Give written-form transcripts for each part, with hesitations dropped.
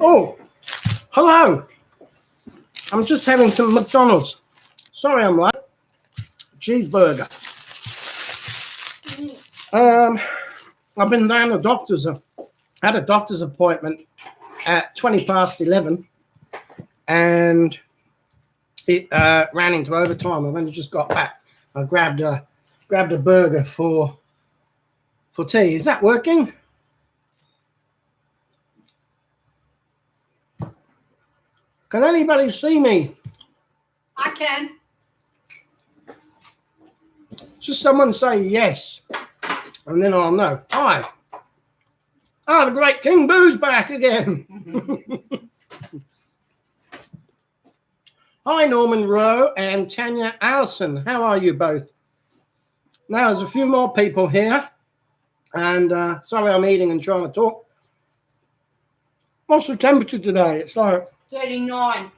Oh, hello. I'm just having some McDonald's. Sorry I'm late. Cheeseburger. I've been down to the doctor's. I had a doctor's appointment at 11:20, and it ran into overtime. I've only just got back. I grabbed a burger for tea. Is that working? Can anybody see me? I can. Just someone say yes, and then I'll know. Hi. Ah, the great King Boo's back again. Hi, Norman Rowe and Tanya Allison. How are you both? Now, there's a few more people here, and sorry I'm eating and trying to talk. What's the temperature today? It's like 39.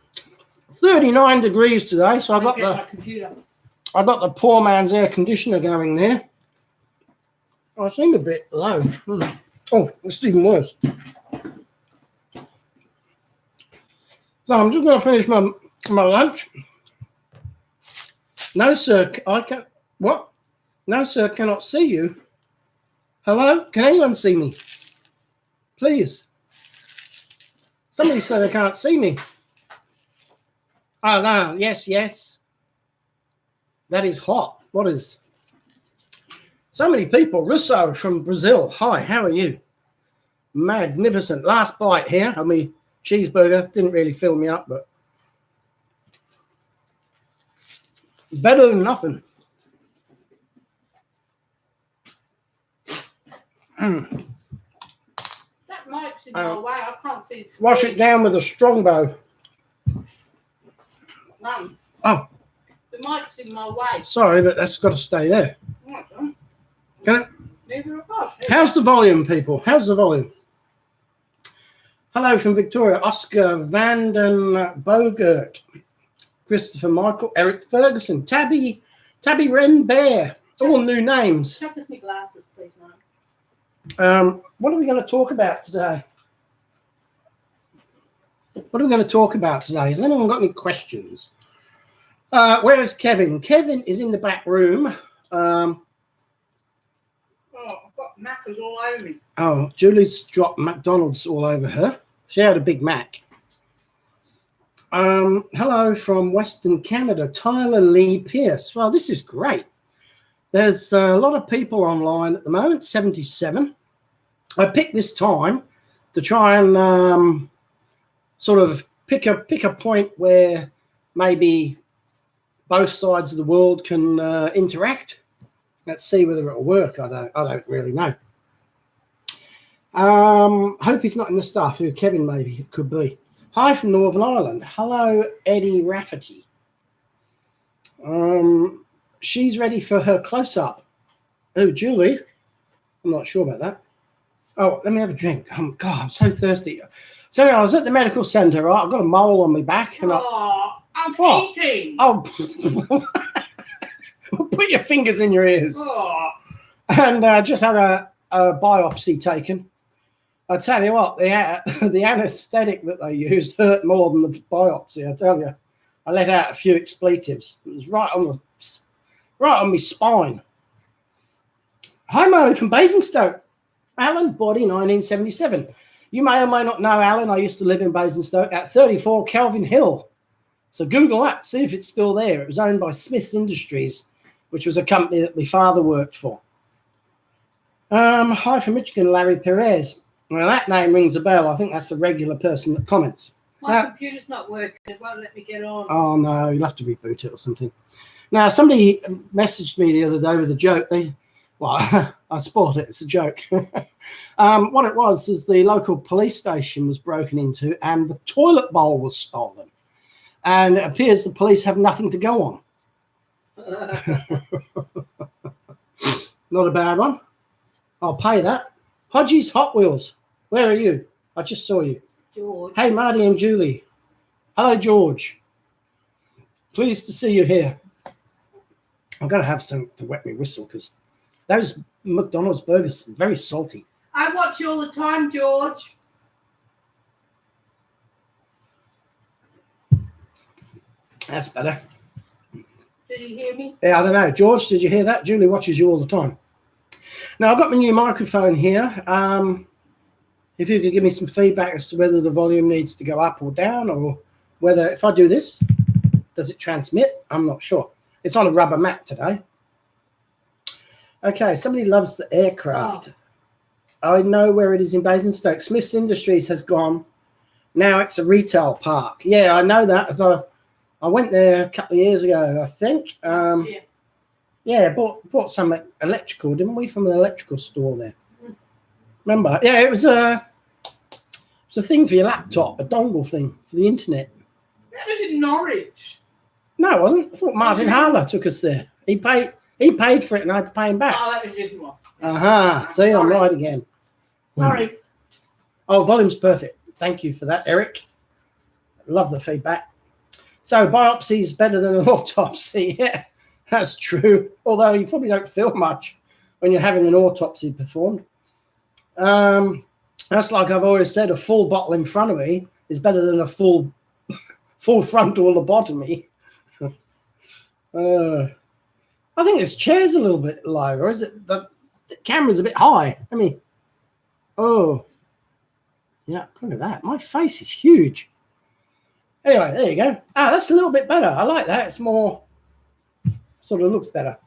39 degrees today, so my computer. I got the poor man's air conditioner going there. I seem a bit low. Oh, it's even worse. So I'm just going to finish my lunch. No, sir, I can't. What? No, sir, cannot see you. Hello? Can anyone see me? Please. Somebody said they can't see me. Oh, no. Yes, yes. That is hot. What is? So many people. Russo from Brazil. Hi, how are you? Magnificent. Last bite here. I mean, cheeseburger. Didn't really fill me up, but better than nothing. That mic's in my way. I can't see. Wash it down with a strongbow. Oh. The mic's in my way. Sorry, but that's got to stay there. No, Can it? neither of us. How's the volume, people? How's the volume? Hello from Victoria. Oscar Vanden Bogert. Christopher Michael. Eric Ferguson. Tabby Wren Bear. All new names. Check us my glasses, please, mate. What are we going to talk about today? What are we going to talk about today? Has anyone got any questions? Where is Kevin? Kevin is in the back room. Oh, I've got Maccas all over me. Oh, Julie's dropped McDonald's all over her. She had a Big Mac. Hello from Western Canada, Tyler Lee Pierce. Well, this is great. There's a lot of people online at the moment, 77. I picked this time to try and sort of pick a point where maybe both sides of the world can interact. Let's see whether it'll work. I don't really know. Hope he's not in the staff. Who Kevin maybe it could be. Hi from Northern Ireland. Hello, Eddie Rafferty. She's ready for her close-up. Oh, Julie. I'm not sure about that. Oh, let me have a drink. God, I'm so thirsty. So anyway, I was at the medical centre, right? I've got a mole on my back. And I'm eating. Oh, put your fingers in your ears. Oh. And I just had a biopsy taken. I tell you what, the anaesthetic that they used hurt more than the biopsy. I tell you, I let out a few expletives. It was right on my spine. Hi, Marty from Basingstoke. Alan, body 1977. You may or may not know Alan. I used to live in Basingstoke at 34 Kelvin Hill. So Google that, see if it's still there. It was owned by Smith's Industries, which was a company that my father worked for. Hi from Michigan, Larry Perez. Well, that name rings a bell. I think that's a regular person that comments. My computer's not working. It won't let me get on. Oh, no, you'll have to reboot it or something. Now, somebody messaged me the other day with a joke. I sport it. It's a joke. What it was is the local police station was broken into and the toilet bowl was stolen. And it appears the police have nothing to go on. Not a bad one. I'll pay that. Hodges Hot Wheels. Where are you? I just saw you. George. Hey, Marty and Julie. Hello, George. Pleased to see you here. I've got to have some to wet my whistle because those McDonald's burgers are very salty. I watch you all the time, George. That's better. Did you hear me? Yeah, I don't know. George, did you hear that? Julie watches you all the time. Now, I've got my new microphone here. If you could give me some feedback as to whether the volume needs to go up or down, or whether if I do this, does it transmit? I'm not sure. It's on a rubber mat today. Okay, somebody loves the aircraft. Oh. I know where it is in Basingstoke. Smith's Industries has gone. Now it's a retail park. Yeah, I know that, as I went there a couple of years ago, I think. Yeah, bought some electrical, didn't we, from an electrical store there? Remember? Yeah, it was a thing for your laptop, a dongle thing for the internet. That was in Norwich. No, it wasn't. I thought Martin Harler took us there. He paid for it, and I had to pay him back. Oh, that was a different one. See, I'm right again. Sorry. Oh, volume's perfect. Thank you for that, Eric. Love the feedback. So, biopsy's better than an autopsy. Yeah, that's true. Although you probably don't feel much when you're having an autopsy performed. That's like I've always said, a full bottle in front of me is better than a full frontal lobotomy. I think this chair's a little bit low, or is it the camera's a bit high? I mean, oh, yeah, look at that. My face is huge. Anyway, there you go. That's a little bit better. I like that. It's more, sort of looks better.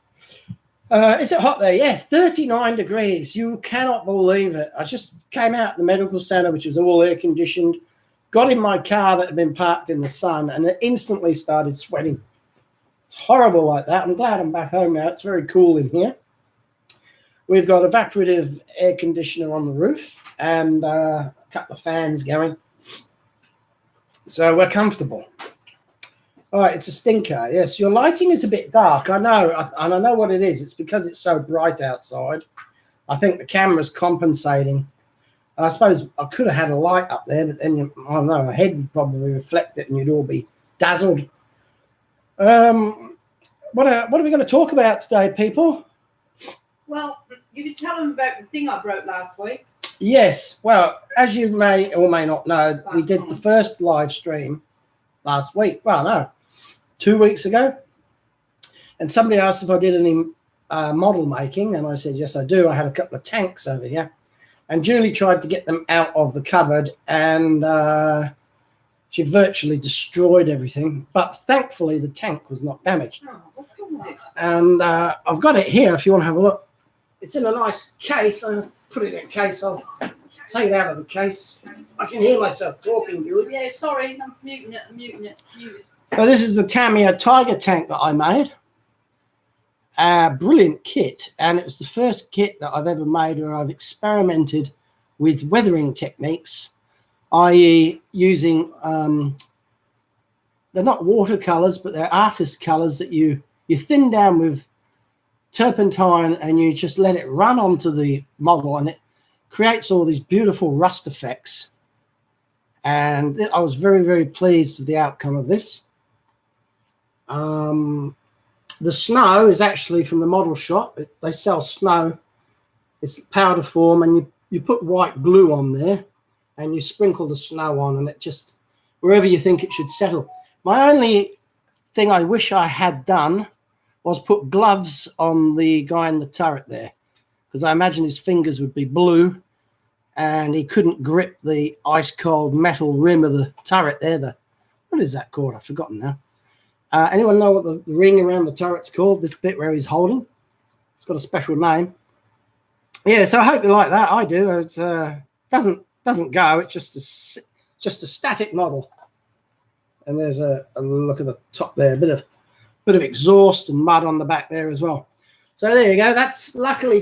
Is it hot there? Yeah, 39 degrees. You cannot believe it. I just came out of the medical center, which was all air conditioned, got in my car that had been parked in the sun, and it instantly started sweating. It's horrible like that. I'm glad I'm back home now. It's very cool in here. We've got evaporative air conditioner on the roof and a couple of fans going. So we're comfortable. All right, it's a stinker. Yes, your lighting is a bit dark. I know, and I know what it is. It's because it's so bright outside. I think the camera's compensating. I suppose I could have had a light up there, but then, I don't know, my head would probably reflect it and you'd all be dazzled. What are we going to talk about today, people? Well, you could tell them about the thing I broke last week. Yes. Well, as you may or may not know, we did the first live stream last week. Well, no, 2 weeks ago. And somebody asked if I did any model making, and I said, yes, I do. I have a couple of tanks over here. And Julie tried to get them out of the cupboard, and she virtually destroyed everything. But thankfully, the tank was not damaged. Oh, what's wrong with it? And I've got it here if you want to have a look. It's in a nice case. I'll put it in a case. I'll take it out of the case. I can hear myself talking, Julie. Yeah, sorry. I'm muting it. Well, this is the Tamiya Tiger tank that I made. Brilliant kit, and it was the first kit that I've ever made where I've experimented with weathering techniques, i.e. using they're not watercolors, but they're artist colors that you thin down with turpentine and you just let it run onto the model, and it creates all these beautiful rust effects. And I was very, very pleased with the outcome of this. The snow is actually from the model shop. They sell snow. It's powder form, and you put white glue on there and you sprinkle the snow on, and it just, wherever you think it should settle. My only thing I wish I had done was put gloves on the guy in the turret there, because I imagine his fingers would be blue and he couldn't grip the ice cold metal rim of the turret there. What is that called? I've forgotten now. Anyone know what the ring around the turret's called? This bit where he's holding? It's got a special name. Yeah, so I hope you like that. I do. It doesn't go. It's just a static model. And there's a look at the top there. A bit of exhaust and mud on the back there as well. So there you go. Thankfully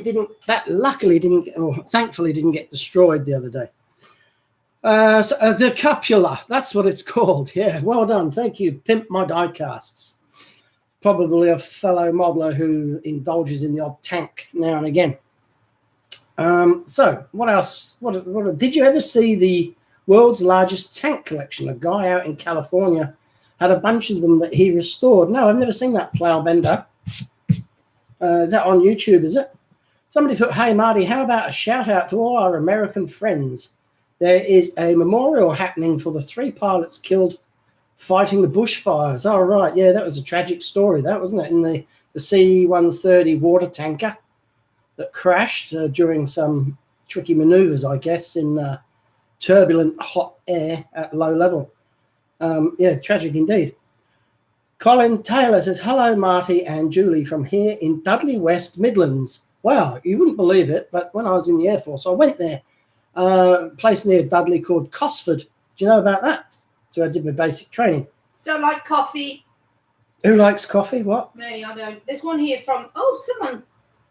didn't get destroyed the other day. The cupula, that's what it's called. Yeah, well done. Thank you. Pimp my die casts. Probably a fellow modeler who indulges in the odd tank now and again. So what else? What did you ever see the world's largest tank collection? A guy out in California had a bunch of them that he restored. No, I've never seen that plow bender. Is that on YouTube, is it? Somebody put, hey, Marty, how about a shout out to all our American friends? There is a memorial happening for the 3 pilots killed fighting the bushfires. Oh, right. Yeah, that was a tragic story, that, wasn't it? In the C-130 water tanker that crashed during some tricky maneuvers, I guess, in turbulent hot air at low level. Yeah, tragic indeed. Colin Taylor says, hello, Marty and Julie from here in Dudley West Midlands. Wow, you wouldn't believe it, but when I was in the Air Force, I went there. A place near Dudley called Cosford. Do you know about that? So I did my basic training. Don't like coffee. Who likes coffee? What? Me, I don't. There's one here from, someone.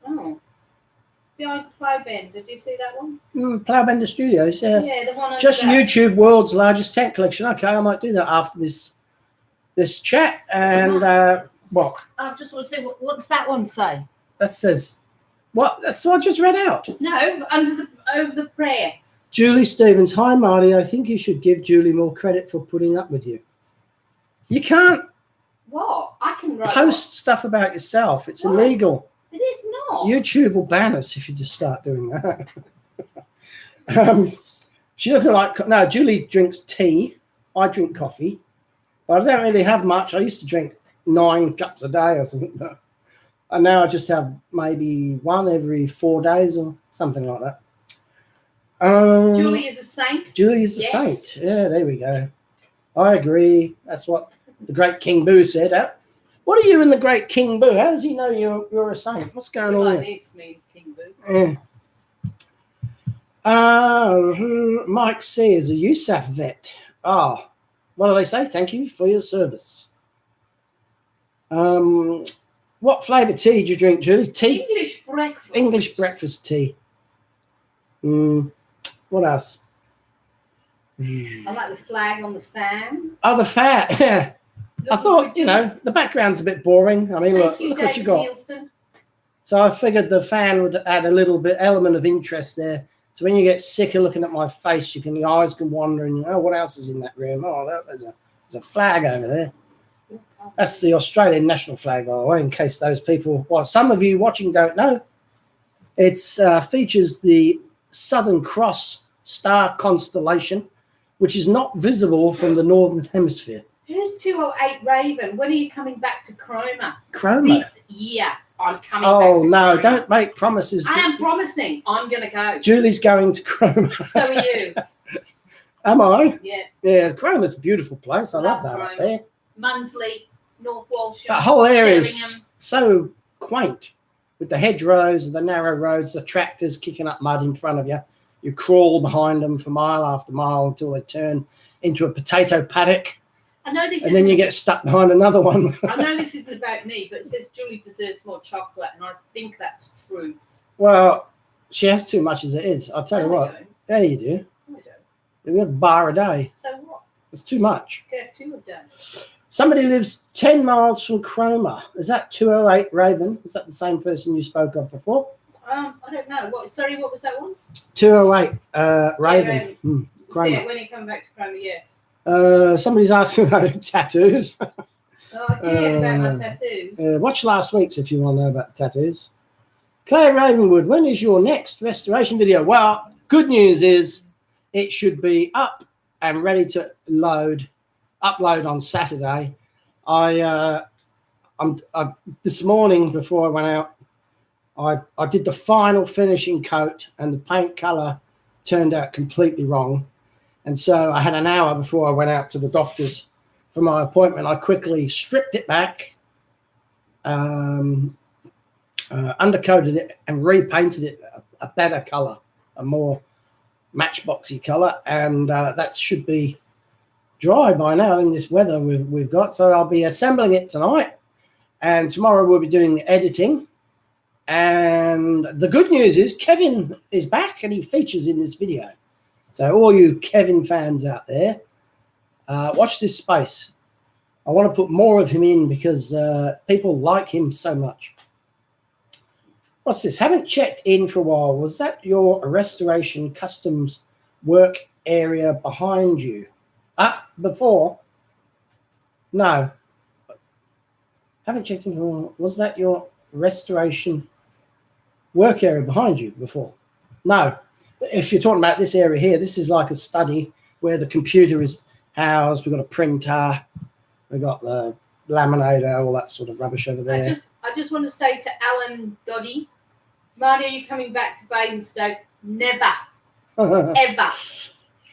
Oh. Behind Plowbend. Did you see that one? Plowbender Studios, yeah. Yeah, the one. Just YouTube, world's largest tent collection. Okay, I might do that after this chat. And what? I just want to say, what's that one say? That says, what? That's what I just read out. No, over the prayers. Julie Stevens, hi Marty. I think you should give Julie more credit for putting up with you. You can't. What? I can write post stuff about yourself. It's illegal. It is not. YouTube will ban us if you just start doing that. She doesn't like. No, Julie drinks tea. I drink coffee, but I don't really have much. I used to drink 9 cups a day or something. And now I just have maybe one every 4 days or something like that. Julie is a saint. Julie is a saint. Yeah, there we go. I agree. That's what the great King Boo said. What are you in the great King Boo? How does he know you're a saint? What's going on there? King Boo. Yeah. Mike C is a USAF vet. Oh, what do they say? Thank you for your service. What flavour tea do you drink, Julie? Tea? English breakfast. English breakfast tea. What else? I like the flag on the fan. Oh, the fan. Yeah. I thought, the background's a bit boring. I mean, look what you got. Nielsen. So I figured the fan would add a little bit element of interest there. So when you get sick of looking at my face, your eyes can wander and what else is in that room? Oh, there's a flag over there. That's the Australian national flag, by the way, in case those people, some of you watching don't know. It features the Southern Cross star constellation, which is not visible from the Northern Hemisphere. Who's 208 Raven? When are you coming back to Chroma? Chroma? This year. I'm coming back Oh, to no, Chroma. Don't make promises. I am promising. I'm going to go. Julie's going to Chroma. So are you. Am I? Yeah. Yeah, Chroma's a beautiful place. I love that Chroma. up there. Munsley, North Walsham. That whole area is Sheringham. so quaint with the hedgerows, the narrow roads, the tractors kicking up mud in front of you. You crawl behind them for mile after mile until they turn into a potato paddock. I know this and then you get stuck behind another one. I know this isn't about me, but it says Julie deserves more chocolate, and I think that's true. Well, she has too much as it is. I'll tell you what. Don't. Yeah, you do. I don't. We have a bar a day. So what? It's too much. You have 2 of them. Somebody lives 10 miles from Chroma. Is that 208 Raven? Is that the same person you spoke of before? I don't know. Sorry, what was that one? 208 Raven. Yeah, Chroma. See it when you come back to Chroma, yes. Somebody's asking about tattoos. Oh, I care about my tattoos. Watch last week's if you want to know about the tattoos. Claire Ravenwood, when is your next restoration video? Well, good news is it should be up and ready to upload on Saturday. This morning before I went out, I did the final finishing coat and the paint color turned out completely wrong. And so I had an hour before I went out to the doctor's for my appointment. I quickly stripped it back, undercoated it and repainted it a better color, a more matchboxy color. And that should be dry by now in this weather we've got. So I'll be assembling it tonight. And tomorrow we'll be doing the editing. And the good news is Kevin is back and he features in this video. So all you Kevin fans out there, watch this space. I want to put more of him in because people like him so much. What's this? Haven't checked in for a while. Was that your restoration customs work area behind you? Before? No. Haven't checked in for a while. Was that your restoration work area behind you before? No. If you're talking about this area here, this is like a study where the computer is house. We've got a printer. We've got the laminator, all that sort of rubbish over there. I just want to say to Alan Doddy, Marty, are you coming back to Basingstoke? Never. Ever.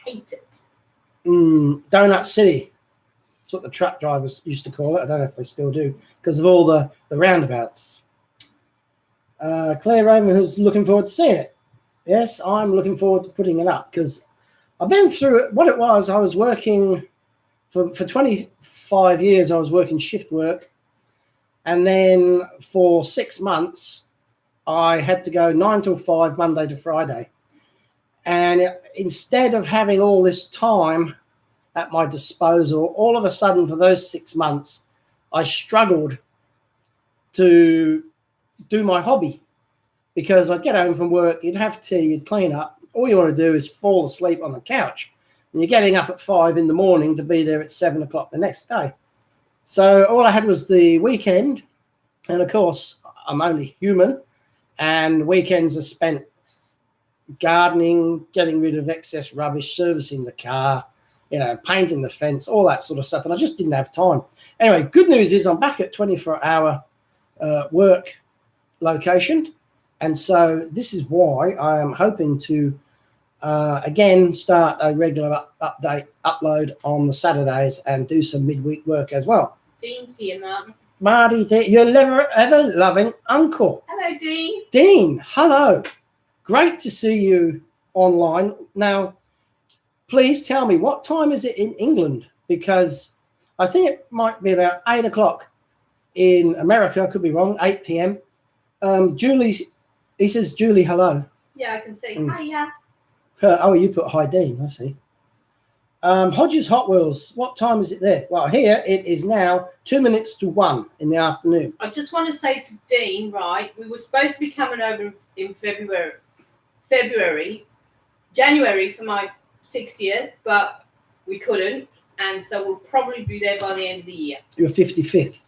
Hate it. Donut City. That's what the truck drivers used to call it. I don't know if they still do because of all the roundabouts. Claire Raven is looking forward to seeing it. Yes, I'm looking forward to putting it up because I've been through it. What it was, I was working for 25 years. I was working shift work. And then for 6 months, I had to go 9 till 5, Monday to Friday. And instead of having all this time at my disposal, all of a sudden for those 6 months, I struggled to do my hobby because I'd get home from work, you'd have tea, you'd clean up. All you want to do is fall asleep on the couch. And you're getting up at 5 in the morning to be there at 7 o'clock the next day. So all I had was the weekend. And of course, I'm only human. And weekends are spent gardening, getting rid of excess rubbish, servicing the car, painting the fence, all that sort of stuff. And I just didn't have time. Anyway, good news is I'm back at 24-hour work location. And so this is why I am hoping to, again, start a regular upload on the Saturdays and do some midweek work as well. Dean's here, Martin. Marty, your ever-loving uncle. Hello, Dean. Dean, hello. Great to see you online. Now, please tell me, what time is it in England? Because I think it might be about 8 o'clock in America. I could be wrong, 8 p.m. He says, Julie, hello. Yeah, I can see. Hiya. Oh, you put hi, Dean. I see. Hodges Hot Wheels, what time is it there? Well, here it is now 2 minutes to 1 in the afternoon. I just want to say to Dean, right, we were supposed to be coming over in January for my 60th, but we couldn't. And so we'll probably be there by the end of the year. Your 55th.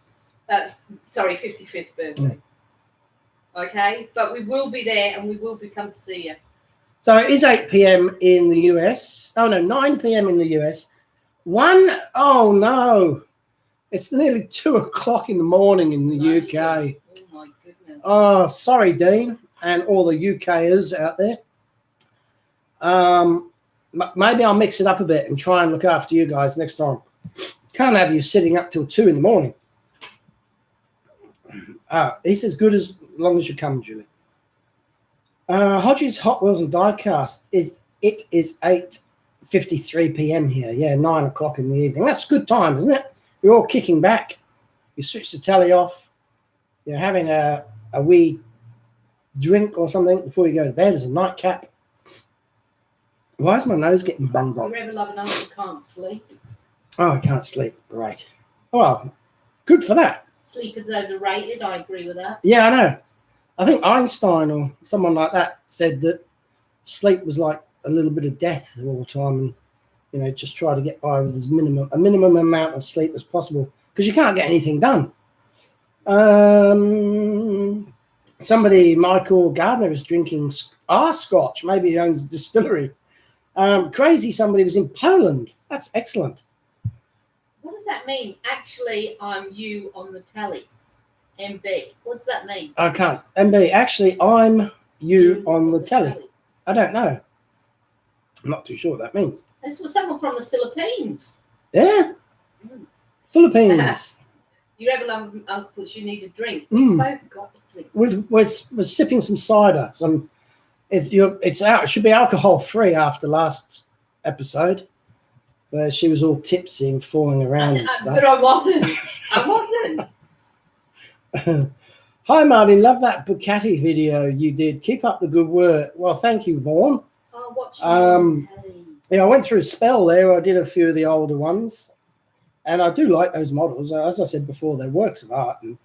55th birthday. Okay, but we will be there and we will be come to see you. So it is 8 p.m. in the US. Oh, no, 9 p.m. in the US. Oh, no. It's nearly 2 o'clock in the morning in the UK. Oh, my goodness. Oh, sorry, Dean, and all the UKers out there. Maybe I'll mix it up a bit and try and look after you guys next time. Can't have you sitting up till 2 in the morning. He's as good as long as you come, Julie. Hodges Hot Wheels and Diecast is 8:53 p.m. here. Yeah, 9 o'clock in the evening. That's a good time, isn't it? You're all kicking back. You switch the telly off. You're having a wee drink or something before you go to bed as a nightcap. Why is my nose getting bunged up? Your ever-loving uncle can't sleep. Oh, I can't sleep. Great. Well, good for that. Sleep is overrated. I agree with that. Yeah, I know. I think Einstein or someone like that said that sleep was like a little bit of death all the time, and just try to get by with a minimum amount of sleep as possible because you can't get anything done. Michael Gardner, is drinking scotch. Maybe he owns a distillery. Crazy. Somebody was in Poland. That's excellent. What does that mean? Actually, I'm you on the telly. MB. What does that mean? I can't. MB, actually, I'm you on the telly. I don't know. I'm not too sure what that means. That's for someone from the Philippines. Yeah. Philippines. Your ever-loving uncle, you need a drink. Mm. We've both got a drink. We're sipping some cider. It's out. It should be alcohol-free after last episode, where she was all tipsy and falling around and stuff. But I wasn't. Hi, Marty. Love that Bucati video you did. Keep up the good work. Well, thank you, Vaughan. Oh, what's I went through a spell there. I did a few of the older ones, and I do like those models. As I said before, they're works of art, and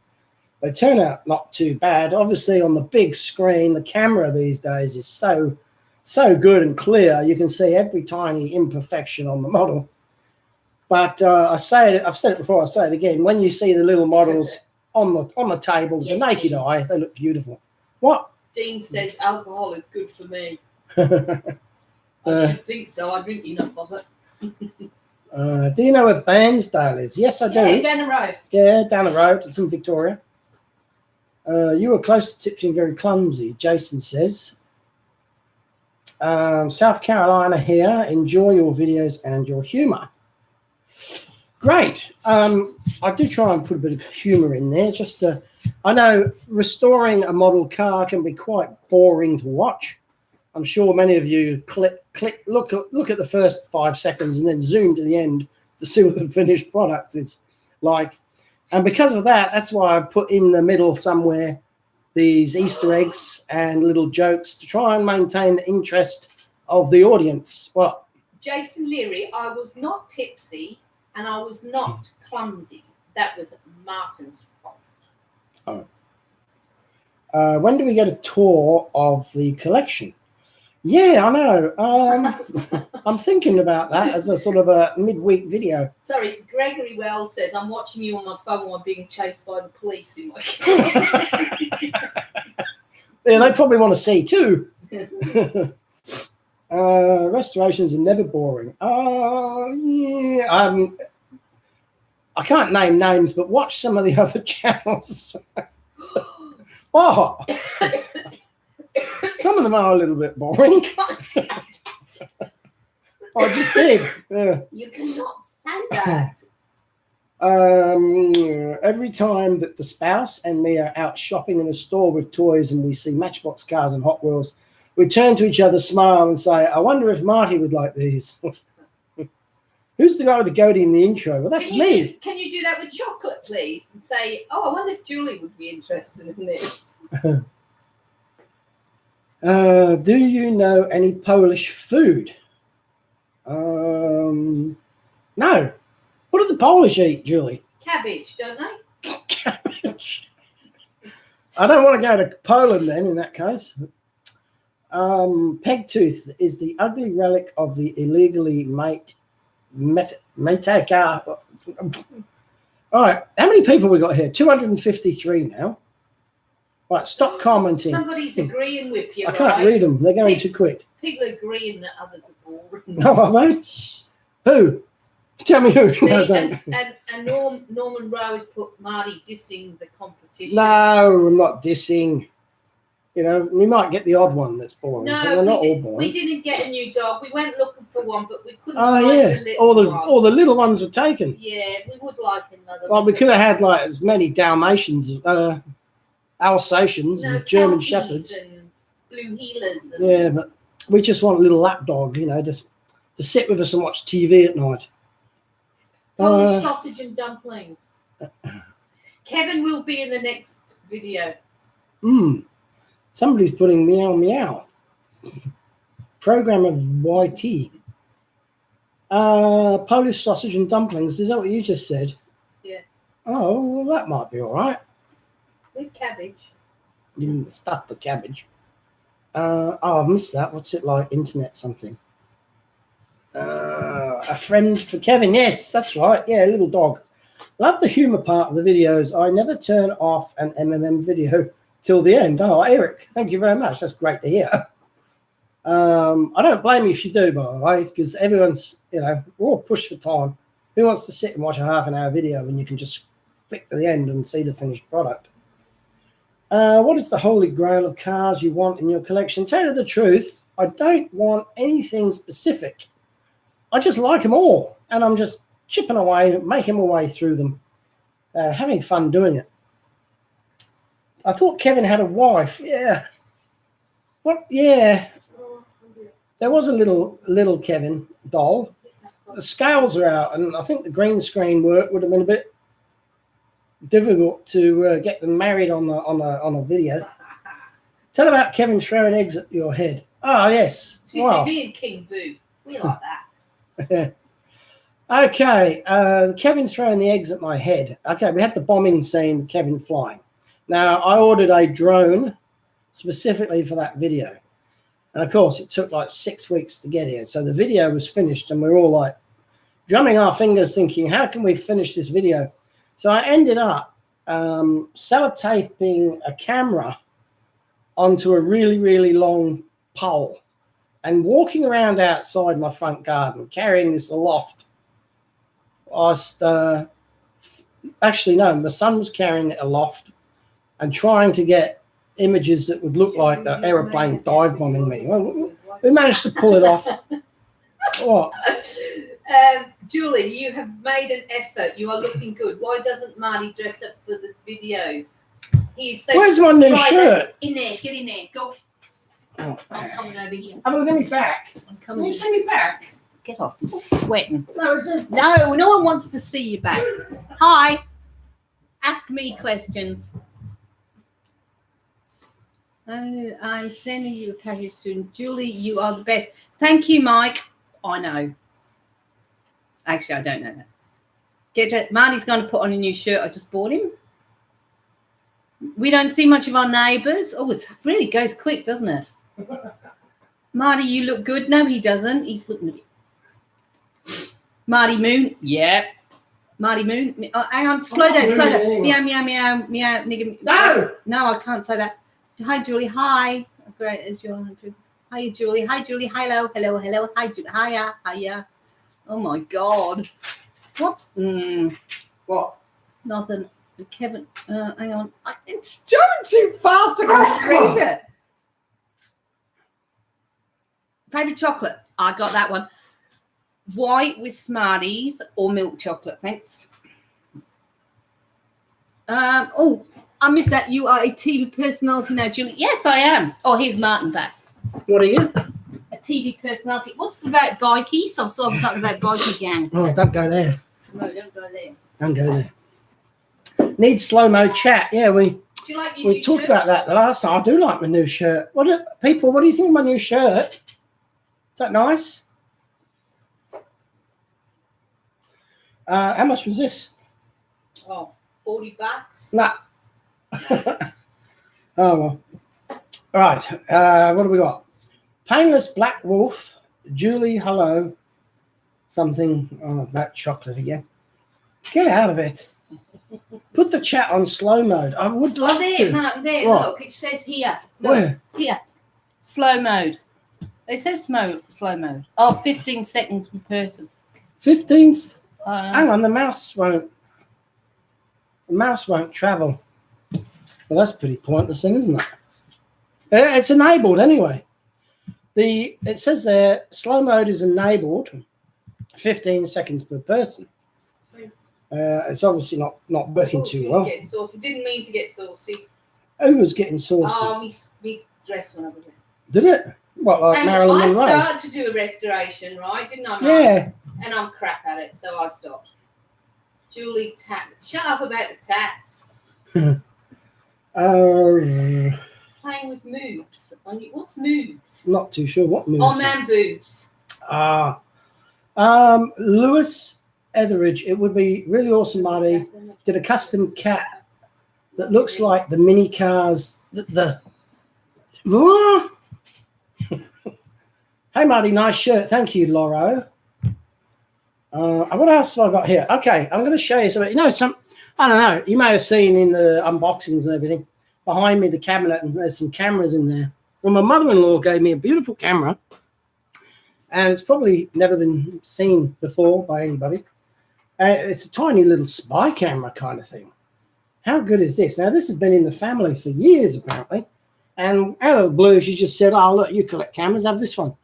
they turn out not too bad. Obviously, on the big screen, the camera these days is so good and clear. You can see every tiny imperfection on the model. But I've said it before. I'll say it again. When you see the little models on the table, yes, the naked eye, they look beautiful. What? Dean says alcohol is good for me. I should think so. I drink enough of it. Do you know where Bairnsdale is? Yes, I do. Yeah, down the road. Yeah, down the road. It's in Victoria. You were close to tipsy and very clumsy, Jason says. South Carolina here. Enjoy your videos and your humour. Great. I do try and put a bit of humour in there. I know restoring a model car can be quite boring to watch. I'm sure many of you look at the first 5 seconds and then zoom to the end to see what the finished product is like. And because of that, that's why I put in the middle somewhere these Easter eggs and little jokes to try and maintain the interest of the audience. Well, Jason Leary, I was not tipsy and I was not clumsy. That was Martin's fault. Oh. When do we get a tour of the collection? Yeah, I know. I'm thinking about that as a sort of a midweek video. Sorry, Gregory Wells says, I'm watching you on my phone while I'm being chased by the police in my car. Yeah, they probably want to see too. Restorations are never boring. Yeah, I can't name names, but watch some of the other channels. Oh, some of them are a little bit boring. I just did. Yeah. You cannot say that. Every time that the spouse and me are out shopping in a store with toys and we see Matchbox cars and Hot Wheels, we turn to each other, smile, and say, I wonder if Marty would like these. Who's the guy with the goatee in the intro? Well, that's me. Can you do that with chocolate, please? And say, I wonder if Julie would be interested in this. Do you know any Polish food? No. What do the Polish eat, Julie? Cabbage, don't they? Cabbage. I don't want to go to Poland then, in that case. Pegtooth is the ugly relic of the illegally made car. All right, how many people we got here? 253 now. Right, stop commenting. Somebody's agreeing with you. I can't read them. They're going too quick. People agreeing that others are boring. Oh, are they? Who? Tell me who. See, No, and Norman Rowe has put Marty dissing the competition. No, I'm not dissing. You know, we might get the odd one that's boring. No, but they're not all boring. We didn't get a new dog. We went looking for one, but we couldn't Oh, find yeah. a All little one. all the little ones were taken. Yeah, we would like another Well, one. we could have had like as many Dalmatians, Alsatians, and German Kelpies Shepherds. and blue heelers. And Yeah, but we just want a little lap dog, you know, just to sit with us and watch TV at night. Polish sausage and dumplings. Kevin will be in the next video. Somebody's putting meow meow. Program of YT. Polish sausage and dumplings. Is that what you just said? Yeah. Oh, well, that might be all right. With cabbage. You didn't stuff the cabbage. I've missed that. What's it like? Internet something. A friend for Kevin. Yes, that's right. Yeah, a little dog. Love the humour part of the videos. I never turn off an MMM video till the end. Oh, Eric, thank you very much. That's great to hear. I don't blame you if you do, by the way, because everyone's, you know, we're all pushed for time. Who wants to sit and watch a half-an-hour video when you can just flick to the end and see the finished product? What is the holy grail of cars you want in your collection? Tell you the truth, I don't want anything specific. I just like them all, and I'm just chipping away, making my way through them, having fun doing it. I thought Kevin had a wife. Yeah. What? Yeah. There was a little Kevin doll. The scales are out, and I think the green screen work would have been a bit difficult to get them married on a video. Tell about Kevin throwing eggs at your head. Oh yes. Excuse me, being King Boo. We like that. Okay, Kevin throwing the eggs at my head. Okay, we had the bombing scene, Kevin flying. Now, I ordered a drone specifically for that video. And, of course, it took like 6 weeks to get here. So the video was finished, and we were all like drumming our fingers thinking, how can we finish this video? So I ended up sellotaping a camera onto a really, really long pole and walking around outside my front garden, carrying this aloft Actually, no, my son was carrying it aloft and trying to get images that would look like the aeroplane dive bombing me. Well, we managed to pull it off. What? Julie, you have made an effort. You are looking good. Why doesn't Marty dress up for the videos? He's so Where's my new shirt? In there. Get in there. Go. Oh, I'm coming over here. Have a look at me back. I'm Can coming. you see me back? Get off. You're sweating. No, is it? No, no one wants to see you back. Hi. Ask me questions. I'm sending you a package soon. Julie, you are the best. Thank you, Mike. I know. Actually, I don't know that. Get it. Marty's going to put on a new shirt. I just bought him. We don't see much of our neighbours. Oh, it really goes quick, doesn't it? Marty, you look good. No, he doesn't. He's looking a bit. Marty Moon. Yeah. Marty Moon. Oh, hang on. Slow down. Slow down. Anyway. Meow, meow, meow, meow. Nigga. No. No, I can't say that. Hi, Julie. Hi. Great as your. Hi, Julie. Hi, Julie. Hello. Hello. Hello. Hi, Julie. Hiya. Hiya. Oh my God. What's What? nothing? Kevin. Hang on. It's going too fast. I can't read it. Favorite chocolate? I got that one. White with Smarties or milk chocolate? Thanks. Oh, I missed that. You are a TV personality now, Julie. Yes, I am. Oh, here's Martin back. What are you? A TV personality. What's about bikies? I saw something about bikie gang. Oh, don't go there. No, don't go there. Don't go there. Need slow-mo chat. Yeah, we Do you like your new talked shirt? about that the last time. I do like my new shirt. What do you think of my new shirt? Is that nice? How much was this? Oh, $40. Nah. Oh, well. Right. What have we got? Painless Black Wolf. Julie, hello. Something about chocolate again. Get out of it. Put the chat on slow mode. I would love there, to. Martin, there, What? look. It says here. Look, Where? here. Slow mode. It says slow mode. Oh, 15 seconds per person. 15. Hang on, the mouse won't travel. Well, that's pretty pointless then, isn't it? It's enabled anyway. It says there slow mode is enabled 15 seconds per person. It's obviously not working too well. Getting saucy. Didn't mean to get saucy. Who was getting saucy? Oh, me dress when I was there. Did it? What, like And Marilyn I Monroe? started to do a restoration, right? Didn't I? Mark? Yeah. And I'm crap at it, so I stopped. Julie tats. Shut up about the tats. Playing with moobs. What's moobs? Not too sure what movie. Oh, man boobs. Lewis Etheridge. It would be really awesome, Marty. Did a custom cat that looks like the mini cars. Hey, Marty, nice shirt. Thank you, Loro. What else have I got here? Okay, I'm going to show you something. I don't know. You may have seen in the unboxings and everything behind me the cabinet, and there's some cameras in there. Well, my mother-in-law gave me a beautiful camera, and it's probably never been seen before by anybody. It's a tiny little spy camera kind of thing. How good is this? Now, this has been in the family for years, apparently. And out of the blue, she just said, oh, look, you collect cameras, have this one.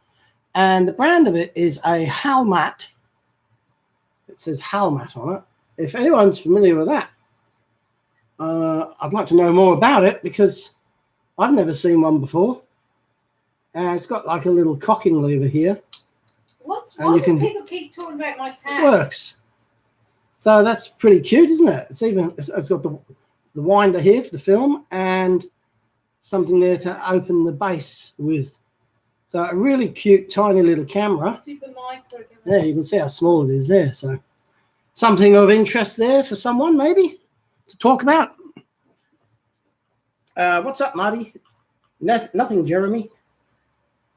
And the brand of it is a Halmat. It says Halmat on it. If anyone's familiar with that, I'd like to know more about it because I've never seen one before. It's got like a little cocking lever here. Why do people keep talking about my tats? It works. So that's pretty cute, isn't it? It's got the winder here for the film and something there to open the base with. So a really cute, tiny little camera. Super micro. Yeah, you can see how small it is there. So something of interest there for someone maybe to talk about. What's up, Marty? Nothing, Jeremy.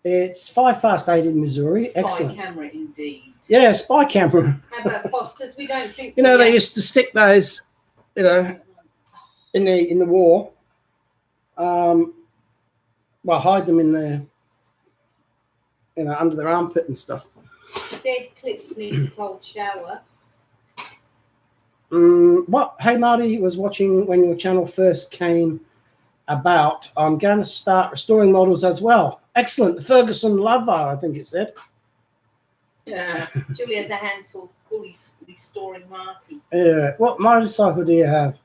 It's 8:05 in Missouri. Spy Excellent. camera, indeed. Yeah, spy camera. How about Foster's? We don't drink. They used to stick those, in the war. Hide them in there, under their armpit and stuff. Dead clips need a cold shower. What? Hey, Marty was watching when your channel first came about. I'm going to start restoring models as well. Excellent. The Ferguson Lover, I think it said. Yeah. Julie has a handful fully restoring Marty. Yeah. What motorcycle do you have?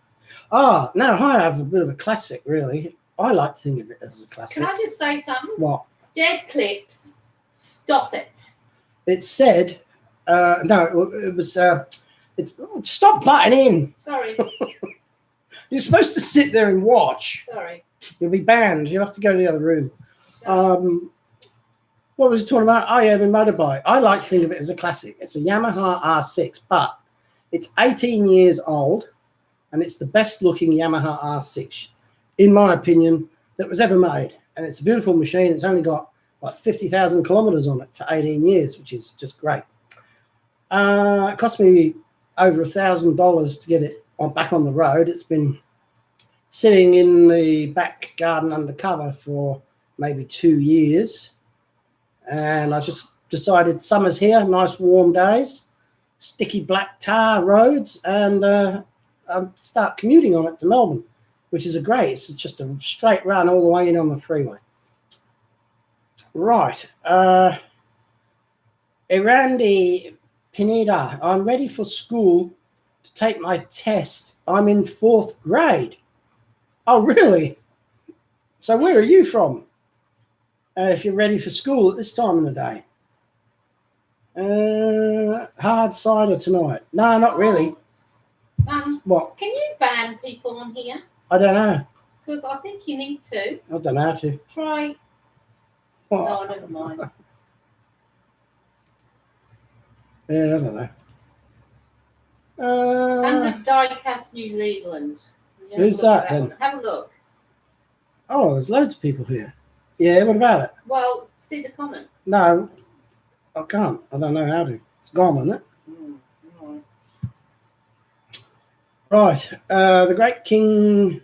Ah, now I have a bit of a classic, really. I like to think of it as a classic. Can I just say something? What? Dead clips. Stop it. It said, no, it was, stop butting in. Sorry. You're supposed to sit there and watch. Sorry. You'll be banned. You'll have to go to the other room. What was he talking about? Oh, yeah, the motorbike. I like to think of it as a classic. It's a Yamaha R6, but it's 18 years old, and it's the best-looking Yamaha R6, in my opinion, that was ever made. And it's a beautiful machine. It's only got like 50,000 kilometers on it for 18 years, which is just great. It cost me over $1,000 to get it back on the road. It's been sitting in the back garden undercover for maybe 2 years. And I just decided summer's here, nice warm days, sticky black tar roads, and start commuting on it to Melbourne, which is it's just a straight run all the way in on the freeway. Right. Irandi Pineda, I'm ready for school to take my test. I'm in 4th grade. Oh, really? So where are you from? If you're ready for school at this time of the day. Hard cider tonight. No, not really. What? Can you ban people on here? I don't know. Because I think you need to. I don't know how to. Try. What? No, never mind. Yeah, I don't know. Under Diecast New Zealand. Who's that then? One. Have a look. Oh, there's loads of people here. Yeah, what about it? Well, see the comment. No, I can't. I don't know how to. It's gone, isn't it? Right. The Great King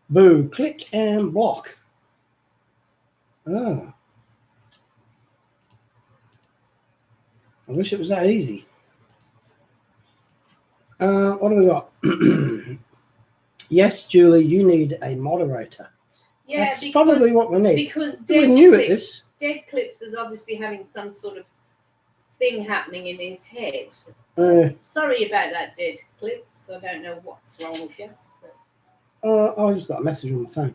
Boo. Click and block. Oh. I wish it was that easy. What do we got? Yes, Julie, you need a moderator. Yeah, that's probably what we need. Because we're new at this. Dead Clips is obviously having some sort of thing happening in his head. Sorry about that, Dead Clips. I don't know what's wrong with you. I just got a message on the phone.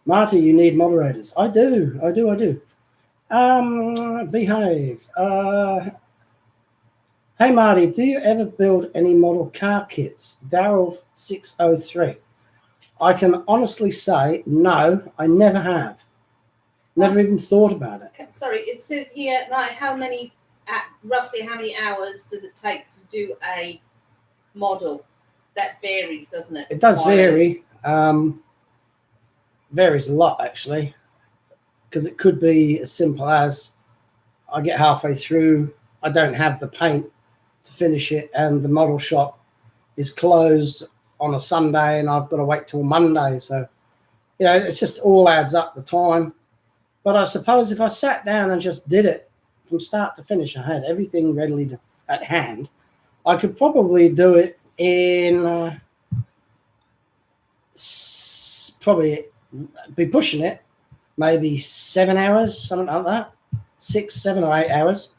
Marty, you need moderators. I do. Behave. Hey, Marty, do you ever build any model car kits? Daryl 603. I can honestly say, no, I never have. Never even thought about it. Sorry, it says here, like, roughly how many hours does it take to do a model? That varies, doesn't it? It does vary. Varies a lot, actually, because it could be as simple as I get halfway through, I don't have the paint to finish it, and the model shop is closed on a Sunday, and I've got to wait till Monday. So, it's just all adds up the time. But I suppose if I sat down and just did it from start to finish, I had everything readily at hand, I could probably do it in probably be pushing it, maybe 7 hours, something like that, 6, 7 or 8 hours.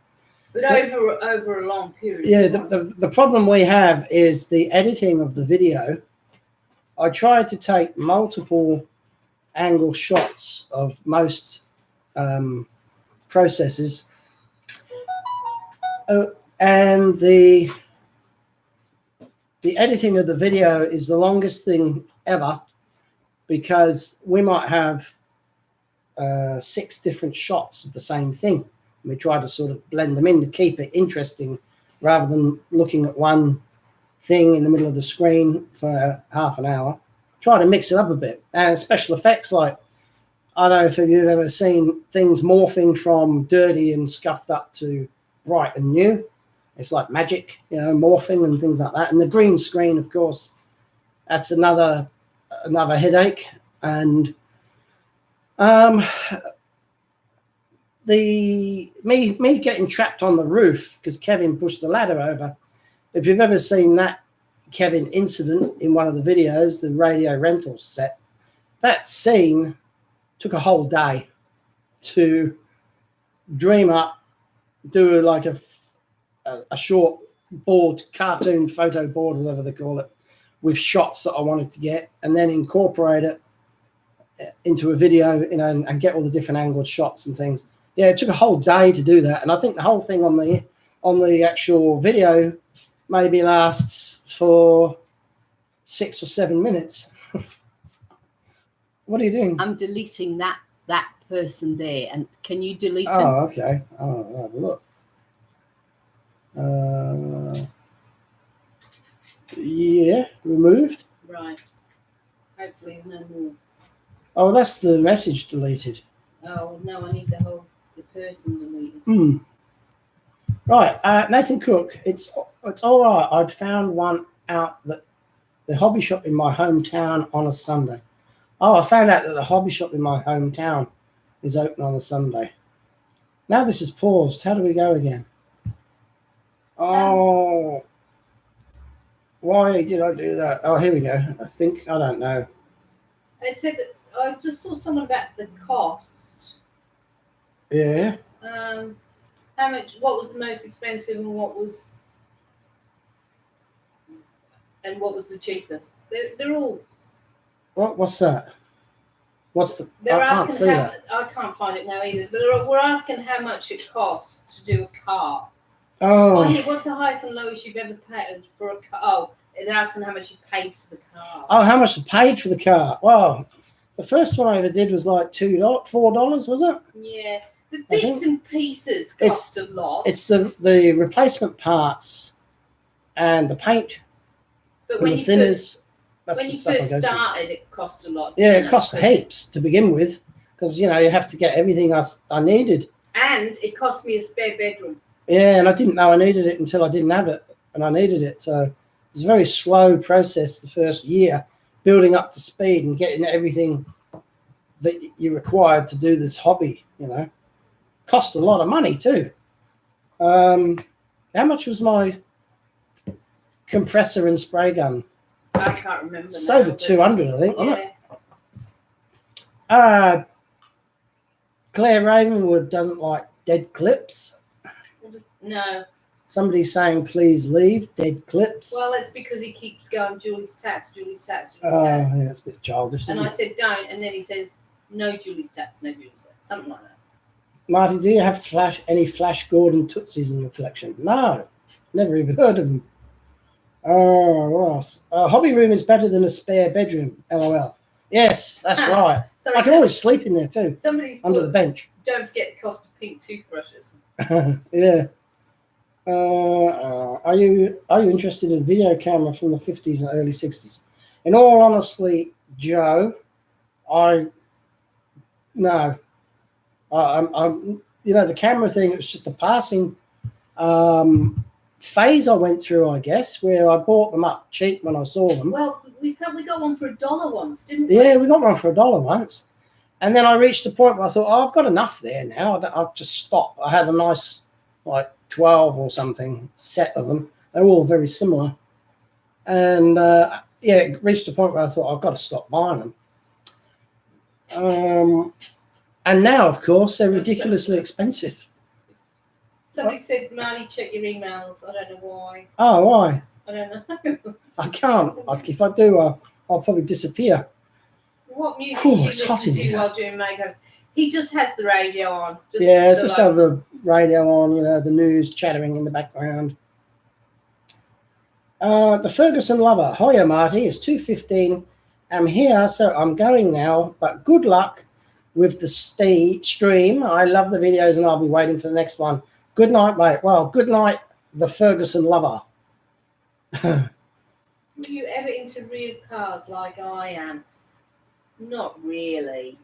But over a long period. Yeah, the problem we have is the editing of the video. I tried to take multiple angle shots of most processes, and the editing of the video is the longest thing ever, because we might have 6 different shots of the same thing. We try to sort of blend them in to keep it interesting, rather than looking at one thing in the middle of the screen for half an hour. Try to mix it up a bit. And special effects, like, I don't know if you've ever seen things morphing from dirty and scuffed up to bright and new. It's like magic, morphing and things like that. And the green screen, of course, that's another headache. And me getting trapped on the roof because Kevin pushed the ladder over. If you've ever seen that Kevin incident in one of the videos, the radio rental set, that scene took a whole day to dream up, do like a short board, cartoon photo board, whatever they call it, with shots that I wanted to get, and then incorporate it into a video, and get all the different angled shots and things. Yeah, it took a whole day to do that, and I think the whole thing on the actual video maybe lasts for 6 or 7 minutes. What are you doing? I'm deleting that person there, and can you delete him? Oh, okay. I'll have a look. Yeah, removed. Right. Hopefully no more. Oh, that's the message deleted. Oh no, I need the person deleted. Right, Nathan Cook. It's all right. I'd found one out that the hobby shop in my hometown on a Sunday. Oh, I found out that the hobby shop in my hometown is open on a Sunday. Now this is paused. How do we go again? Oh, why did I do that? Oh, here we go. I don't know. I said I just saw someone about the cost. Yeah. How much? What was the most expensive, and what was the cheapest? They're all. What's that? They're I can't asking see that. I can't find it now either. But we're asking how much it costs to do a car. Oh. What's the highest and lowest you've ever paid for a car? Oh, they're asking how much you paid for the car. Oh, how much I paid for the car? Well, the first one I ever did was like $4, was it? Yeah, the bits and pieces cost a lot. It's the replacement parts and the paint, but and when the you thinners. When you first started, it cost a lot. Yeah, it cost heaps to begin with, because you have to get everything I needed. And it cost me a spare bedroom. Yeah, and I didn't know I needed it until I didn't have it, and I needed it. So it was a very slow process the first year, building up to speed and getting everything that you required to do this hobby. Cost a lot of money too. How much was my compressor and spray gun? I can't remember. It's over 200, I think, yeah. wasn't it? Claire Ravenwood doesn't like dead clips. No. Somebody's saying, please leave dead clips. Well, it's because he keeps going, Julie's tats. Yeah, it's a bit childish. And I said, don't. And then he says, no Julie's tats, no Julie's tats. Something like that. Marty, do you have any Flash Gordon Tootsies in your collection? No. Never even heard of them. Oh, Ross. Hobby room is better than a spare bedroom. LOL. Yes, that's right. Sorry, I can always sleep in there too. Somebody's under the bench. Don't forget the cost of pink toothbrushes. Yeah. Are you interested in video camera from the 50s and early 60s? In all honesty, Joe, I'm the camera thing, it was just a passing phase I went through, I guess, where I bought them up cheap when I saw them. Well, we got one for $1 once, didn't we? Yeah, we got one for $1 once. And then I reached a point where I thought, I've got enough there now. I'll just stop. I had a nice, 12 or something set of them. They're all very similar. And, it reached a point where I thought, I've got to stop buying them. And now, of course, they're ridiculously expensive. Somebody said, Marty, check your emails. I don't know why. Oh, why? I don't know. I can't. If I do, I'll probably disappear. What music do you listen to while doing makeup? He just has the radio on. Just have the radio on, the news chattering in the background. The Ferguson Lover. Hiya, Marty. It's 2:15. I'm here, so I'm going now. But good luck with the stream. I love the videos, and I'll be waiting for the next one. Good night, mate. Well, good night, the Ferguson Lover. Were you ever into real cars like I am? Not really.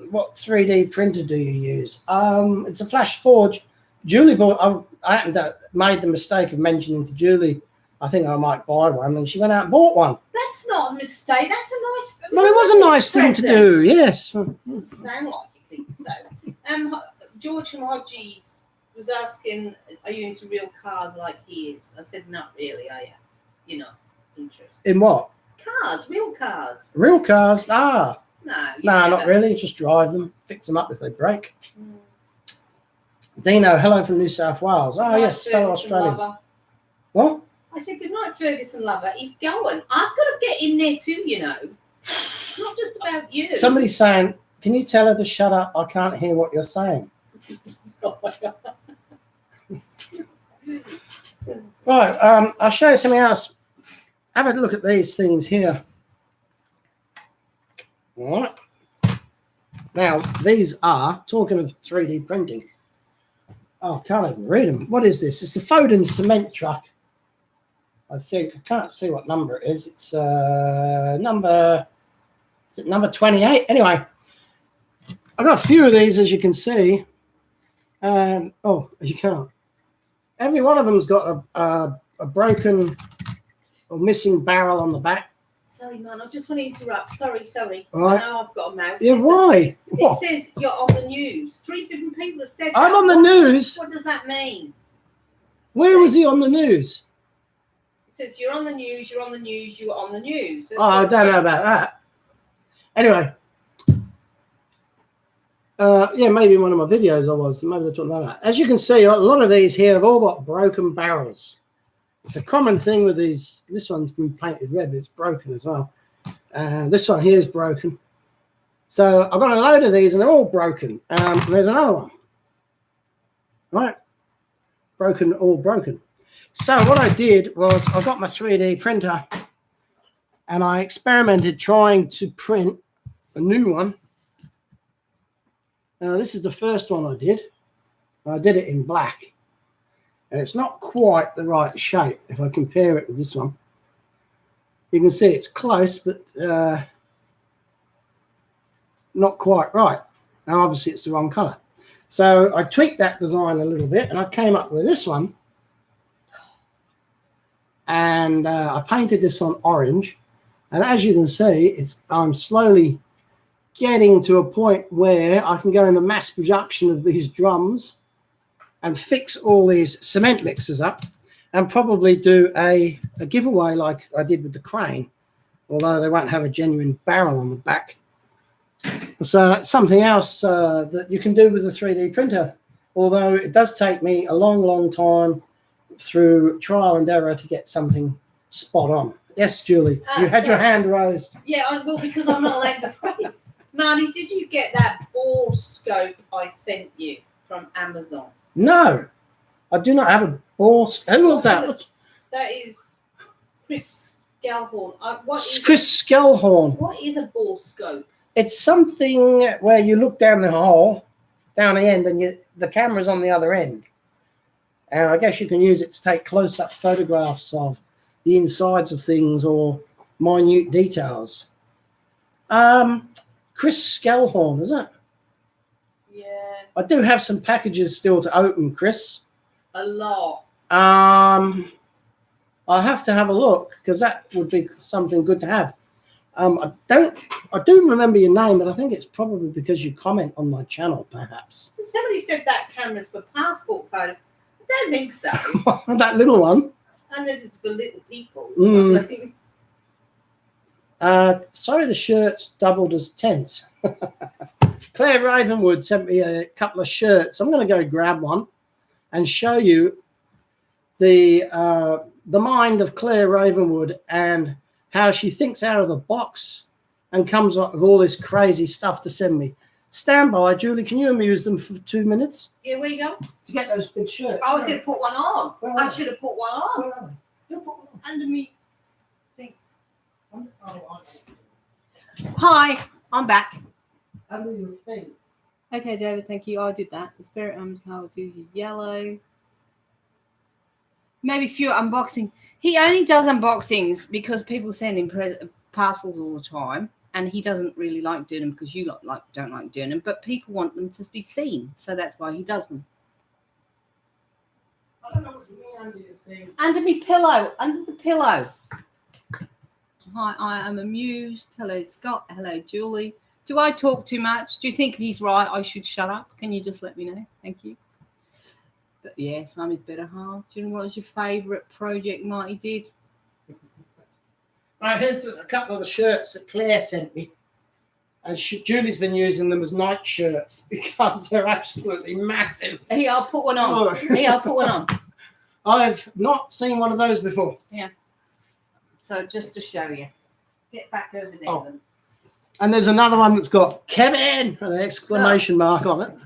What 3D printer do you use? It's a Flash Forge. Julie bought. I happened to made the mistake of mentioning to Julie, I think I might buy one, and she went out and bought one. That's not a mistake. That's a nice. Well, it was a nice thing to do. Yes. Sound like you think so. George from Hodges was asking, "Are you into real cars like he is?" I said, "Not really, are you? interest? In what? Cars, real cars. Real cars? Ah. No. No, not really. Just drive them, fix them up if they break. Mm. Dino, hello from New South Wales. Oh, Good yes, night, fellow Ferguson Australian. lover. What? I said, good night, Ferguson lover. He's going. I've got to get in there too, you know. It's not just about you. Somebody's saying, can you tell her to shut up? I can't hear what you're saying. Right, I'll show you something else. Have a look at these things here. All right. Now, these are, talking of 3D printing. Oh, I can't even read them. What is this? It's the Foden cement truck. I think. I can't see what number it is. It's number 28? Anyway, I've got a few of these, as you can see. And, oh, you can't. Every one of them's got a broken or missing barrel on the back. Sorry, man. I just want to interrupt. Sorry. All right. I know I've got a mouth. Yeah, Listen, why? it What? says you're on the news. 3 different people have said I'm that. on the news. What does that mean? Where was he on the news? It says you're on the news, you're on the news, you're on the news. That's Oh, I what it don't know says. about that. Anyway. Yeah, maybe in one of my videos I was. Maybe they're talking about that. As you can see, a lot of these here have all got broken barrels. It's a common thing with these. This one's been painted red, but it's broken as well. This one here is broken. So I've got a load of these and they're all broken. There's another one. Right? Broken, all broken. So what I did was I got my 3D printer and I experimented trying to print a new one. Now this is the first one I did. I did it in black. And it's not quite the right shape if I compare it with this one. You can see it's close, but not quite right. Now obviously it's the wrong color. So I tweaked that design a little bit and I came up with this one. And I painted this one orange. And as you can see, I'm slowly getting to a point where I can go into mass production of these drums and fix all these cement mixers up and probably do a giveaway like I did with the crane, although they won't have a genuine barrel on the back. So that's something else that you can do with a 3D printer, although it does take me a long, long time through trial and error to get something spot on. Yes, Julie, you had your hand raised. Yeah, well, because I'm not allowed to speak. Marty, did you get that ball scope I sent you from Amazon? No, I do not have a ball. Who was that? That is Chris Skelhorn. Chris Skelhorn. What is a ball scope? It's something where you look down the hole, down the end, and the camera's on the other end. And I guess you can use it to take close-up photographs of the insides of things or minute details. Chris Skelhorn, is it? Yeah. I do have some packages still to open, Chris. A lot. I'll have to have a look because that would be something good to have. I do remember your name, but I think it's probably because you comment on my channel, perhaps. Somebody said that camera's for passport photos. I don't think so. That little one. Unless it's for little people. Sorry, the shirt's doubled as tents. Claire Ravenwood sent me a couple of shirts. I'm going to go grab one and show you the mind of Claire Ravenwood and how she thinks out of the box and comes up with all this crazy stuff to send me. Stand by, Julie. Can you amuse them for 2 minutes? Here we go. To get those big shirts. I was going to put one on. I should have put one on. Where are they? Put one on. Under me. Hi, I'm back. Under your thing. Okay, David, thank you. I did that. The Spirit Undercar was usually yellow. Maybe fewer unboxing. He only does unboxings because people send him parcels all the time, and he doesn't really like doing them because you don't like doing them, but people want them to be seen, so that's why he does them. I don't know what you mean under your thing. Under me pillow. Under the pillow. Hi, I am amused. Hello, Scott. Hello, Julie. Do I talk too much? Do you think he's right? I should shut up. Can you just let me know? Thank you. But yes, I'm his better half. Do you know what was your favourite project Marty did? Right, here's a couple of the shirts that Claire sent me. And Julie's been using them as night shirts because they're absolutely massive. Here, I'll put one on. Oh. Here, I'll put one on. I've not seen one of those before. Yeah. So just to show you. Get back over there. Oh. And there's another one that's got Kevin and an exclamation mark on it.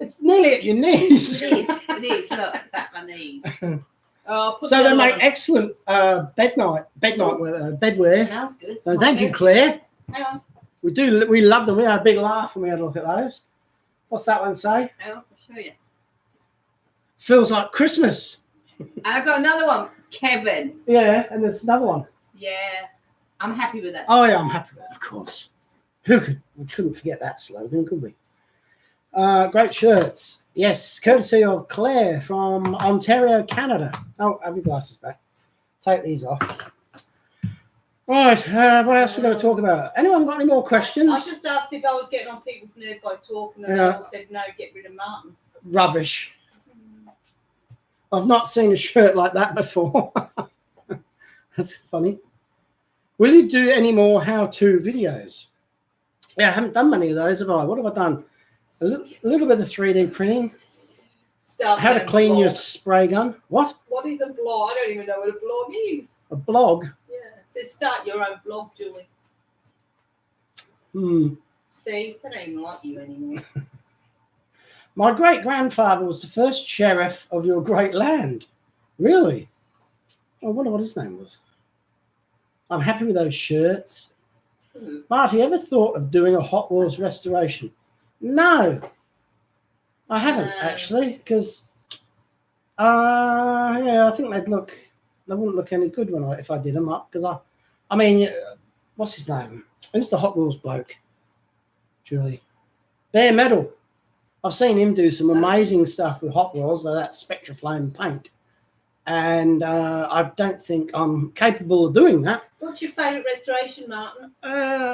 It's nearly at your knees. It is. It is. Look, it's at my knees. So they make excellent bedwear. Smells good. So thank you, Claire. Hang on. We love them. We had a big laugh when we had a look at those. What's that one say? Hang on, I'll show you. Feels like Christmas. I've got another one. Kevin. Yeah, and there's another one. Yeah. I'm happy with that. Oh yeah, I'm happy with that, of course. We couldn't forget that slogan, could we? Great shirts. Yes, courtesy of Claire from Ontario, Canada. Oh, have your glasses back. Take these off. Right, what else are we going to talk about? Anyone got any more questions? I just asked if I was getting on people's nerves by talking, and they all said no, get rid of Martin. Rubbish. I've not seen a shirt like that before. That's funny. Will you do any more how-to videos? Yeah, I haven't done many of those, have I? What have I done? A little bit of 3D printing. How to clean your spray gun. What? What is a blog? I don't even know what a blog is. A blog? Yeah. So start your own blog, Julie. See, they don't even like you anymore. My great-grandfather was the first sheriff of your great land. Really? I wonder what his name was. I'm happy with those shirts. Marty, ever thought of doing a Hot Wheels restoration? No, I haven't actually, because I think they wouldn't look any good if I did them up. Because I mean, what's his name? Who's the Hot Wheels bloke? Julie, Bare Metal. I've seen him do some amazing stuff with Hot Wheels, like that Spectraflame paint, and I don't think I'm capable of doing that. What's your favourite restoration, Martin?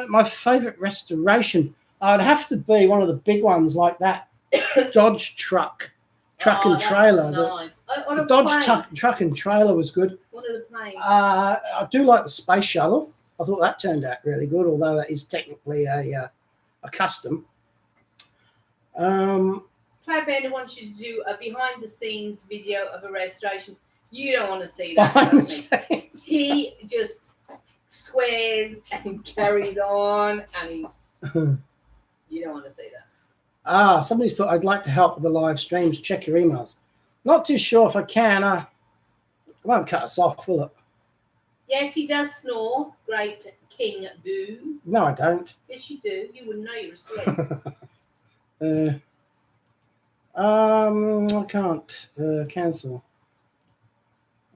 My favourite restoration, I'd have to be one of the big ones like that Dodge truck and trailer. Nice. The Dodge truck and trailer was good. One of the planes. I do like the space shuttle. I thought that turned out really good, although that is technically a custom. Cloud Bender wants you to do a behind-the-scenes video of a restoration. You don't want to see that. He just swears and carries on, and he's. You don't want to see that. Somebody's put, I'd like to help with the live streams. Check your emails. Not too sure if I can. It won't cut us off, will it? Yes, he does snore. Great King Boo. No, I don't. Yes, you do. You wouldn't know you're asleep. I can't cancel.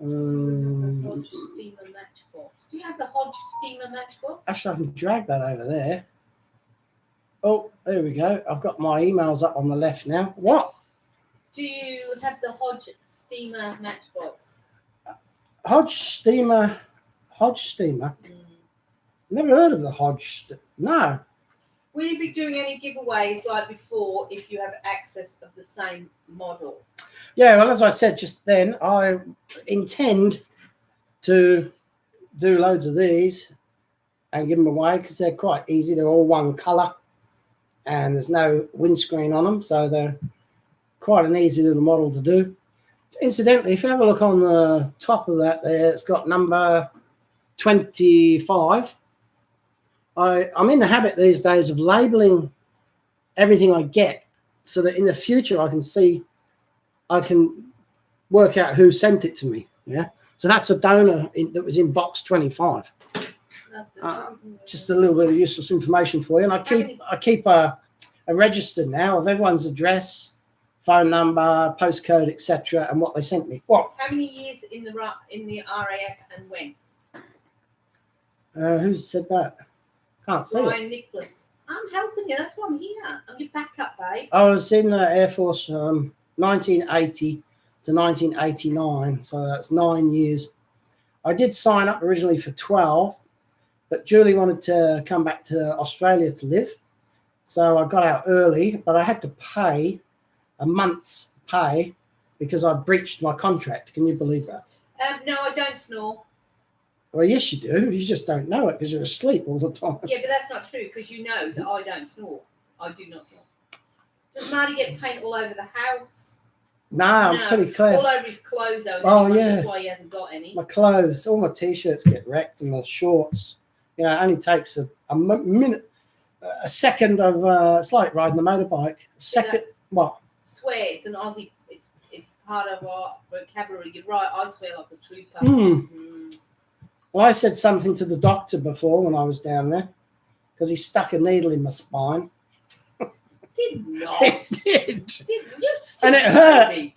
Hodge Steamer Matchbox. Do you have the Hodge Steamer Matchbox? Actually, I can drag that over there. Oh, there we go. I've got my emails up on the left now. What? Do you have the Hodge Steamer Matchbox? Hodge Steamer. Never heard of the Hodge. No. Will you be doing any giveaways like before if you have access of the same model? Yeah, well, as I said just then, I intend to do loads of these and give them away because they're quite easy. They're all one colour and there's no windscreen on them, so they're quite an easy little model to do. Incidentally, if you have a look on the top of that there, it's got number 25. I'm in the habit these days of labelling everything I get so that in the future I can work out who sent it to me. Yeah, so that's a donor that was in box 25. Just a little bit of useless information for you, and I keep a register now of everyone's address, phone number, postcode, etc., and what they sent me. What? How many years in the RAF and when? Who said that? Can't see Ryan it. Nicholas. I'm helping you. That's why I'm here. I'm your backup, babe. I was in the Air Force from 1980 to 1989, so that's 9 years. I did sign up originally for 12, but Julie wanted to come back to Australia to live, so I got out early, but I had to pay a month's pay because I breached my contract. Can you believe that? No, I don't snore. Well, yes, you do. You just don't know it because you're asleep all the time. Yeah, but that's not true because you know that I don't snore. I do not snore. Does Marty get paint all over the house? No, I'm pretty clear. All over his clothes, though. Oh, yeah. That's why he hasn't got any. My clothes, all my t-shirts get wrecked and my shorts. You know, it only takes a minute, a second of, it's like riding a motorbike. A second, what? I swear, it's an Aussie, it's part of our vocabulary. You're right, I swear like a trooper. Well, I said something to the doctor before when I was down there because he stuck a needle in my spine. Did not. It did. And it hurt.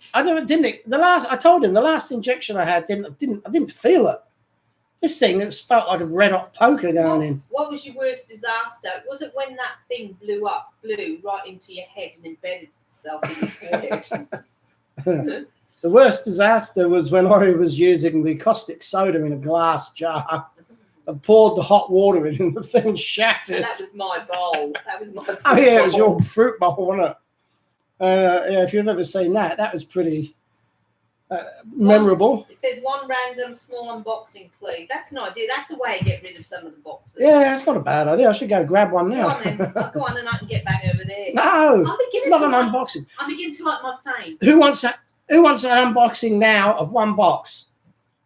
Didn't it? I told him the last injection I had I didn't feel it. This thing, it felt like a red hot poker going in. What was your worst disaster? Was it when that thing blew right into your head and embedded itself in your head? The worst disaster was when I was using the caustic soda in a glass jar. I poured the hot water in and the thing shattered. And that was my bowl. That was my fruit Oh, yeah, bowl. it was your fruit bowl, wasn't it? Yeah, if you've ever seen that, that was pretty memorable. It says one random small unboxing, please. That's an idea. That's a way to get rid of some of the boxes. Yeah, that's not a bad idea. I should go grab one now. Go on, then. Go on and I can get back over there. No, it's not an unboxing. I'm beginning to like my fame. Who wants an unboxing now of one box?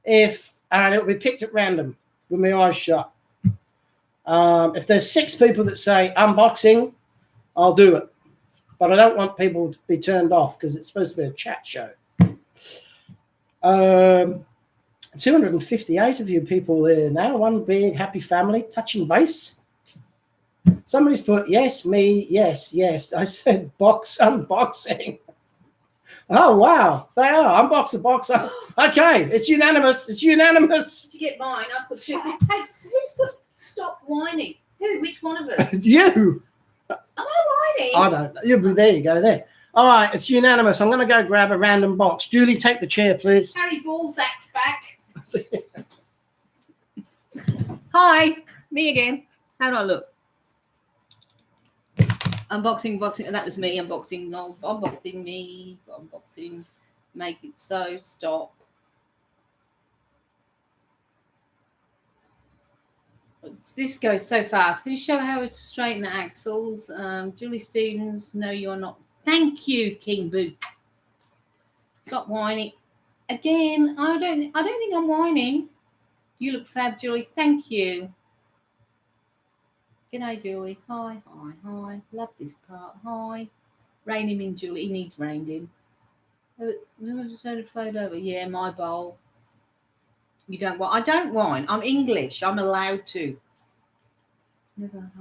And it'll be picked at random with my eyes shut. If there's 6 people that say unboxing, I'll do it. But I don't want people to be turned off because it's supposed to be a chat show. 258 of you people there now. One big happy family touching base. Somebody's put yes, me, yes. I said unboxing. Oh, wow. They are. Unbox a boxer. Okay. It's unanimous. Did you get mine? I put 2. Hey, who's put stop whining? Who? Which one of us? You. Am I whining? I don't know. There you go there. All right. It's unanimous. I'm going to go grab a random box. Julie, take the chair, please. Harry Balzac's back. Hi. Me again. How do I look? Unboxing, that was me unboxing, unboxing, make it so, stop. This goes so fast. Can you show how to straighten the axles? Julie Stevens, no, you're not. Thank you, King Boo. Stop whining. Again, I don't think I'm whining. You look fab, Julie. Thank you. G'day, Julie. Hi. Love this part. Hi. Rein him in, Julie. He needs reined in. Soda flowed over. Yeah, my bowl. You don't whine. I don't whine. I'm English. I'm allowed to. Never.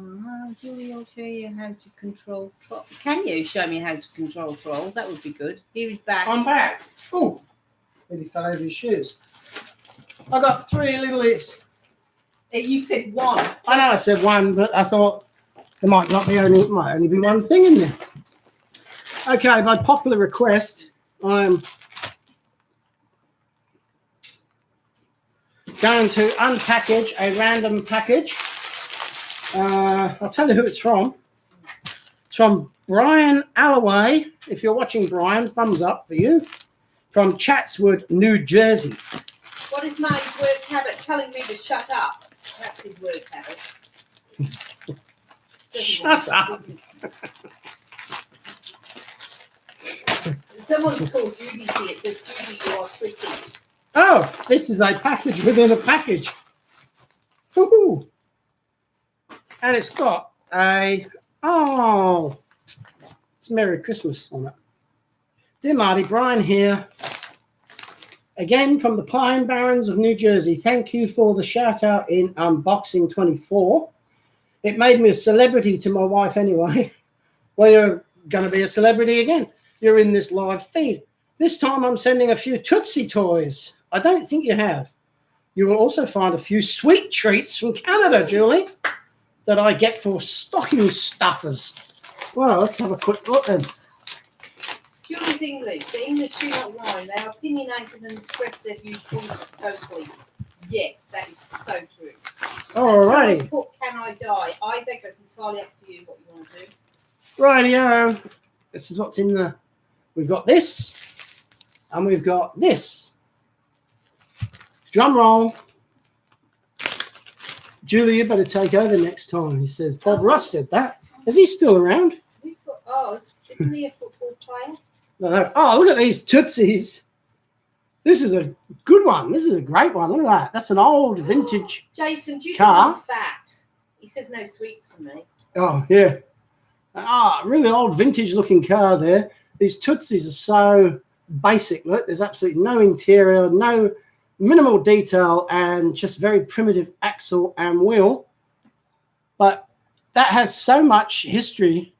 Julie, I'll show you how to control trolls. Can you show me how to control trolls? That would be good. Here he's back. I'm back. Oh, maybe fell over his shoes. I got 3 little hits. You said 1. I know I said 1, but I thought there might only be one thing in there. Okay, by popular request, I'm going to unpackage a random package. I'll tell you who it's from. It's from Brian Alloway. If you're watching, Brian, thumbs up for you. From Chatswood, New Jersey. What is my word habit? Telling me to shut up. That's his word habit. Shut up. Someone's called Judy here. It says, Judy, you are pretty. Oh, this is a package within a package. Woohoo! And it's got it's Merry Christmas on it. Dear Marty, Brian here. Again from the Pine Barrens of New Jersey. Thank you for the shout out in Unboxing 24. It made me a celebrity to my wife anyway. Well, you're going to be a celebrity again. You're in this live feed. This time I'm sending a few Tootsie toys. I don't think you have. You will also find a few sweet treats from Canada, Julie, that I get for stocking stuffers. Well, let's have a quick look then. Julie's English. The English do not whine. They are opinionated and express their views totally. Yes, that is so true. All righty. Put Can I Die? Isaac, that's entirely up to you what you want to do. Rightio. This is what's in the... We've got this. And we've got this. Drum roll. Julie, you better take over next time, he says. Bob Ross said that. Is he still around? Isn't he a football player? No. Oh, look at these Tootsies. This is a good one. This is a great one. Look at that. That's an old vintage Jason, do you car. think I'm fat? He says no sweets for me. Oh, yeah. Really old vintage looking car there. These Tootsies are so basic. Look, there's absolutely no interior, no minimal detail, and just very primitive axle and wheel. But that has so much history.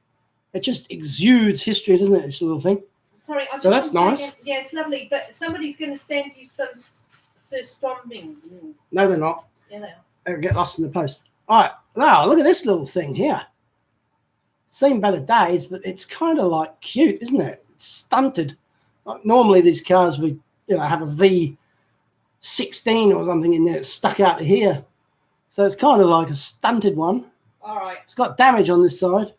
It just exudes history, doesn't it, this little thing? Sorry, so that's nice. Yeah, it's lovely, but somebody's going to send you some surströmming. No, they're not. Yeah, they are. They'll get lost in the post. All right. Now, look at this little thing here. Seen better days, but it's kind of like cute, isn't it? It's stunted. Like normally these cars would, have a V16 or something in there stuck out to here. So it's kind of like a stunted one. All right. It's got damage on this side.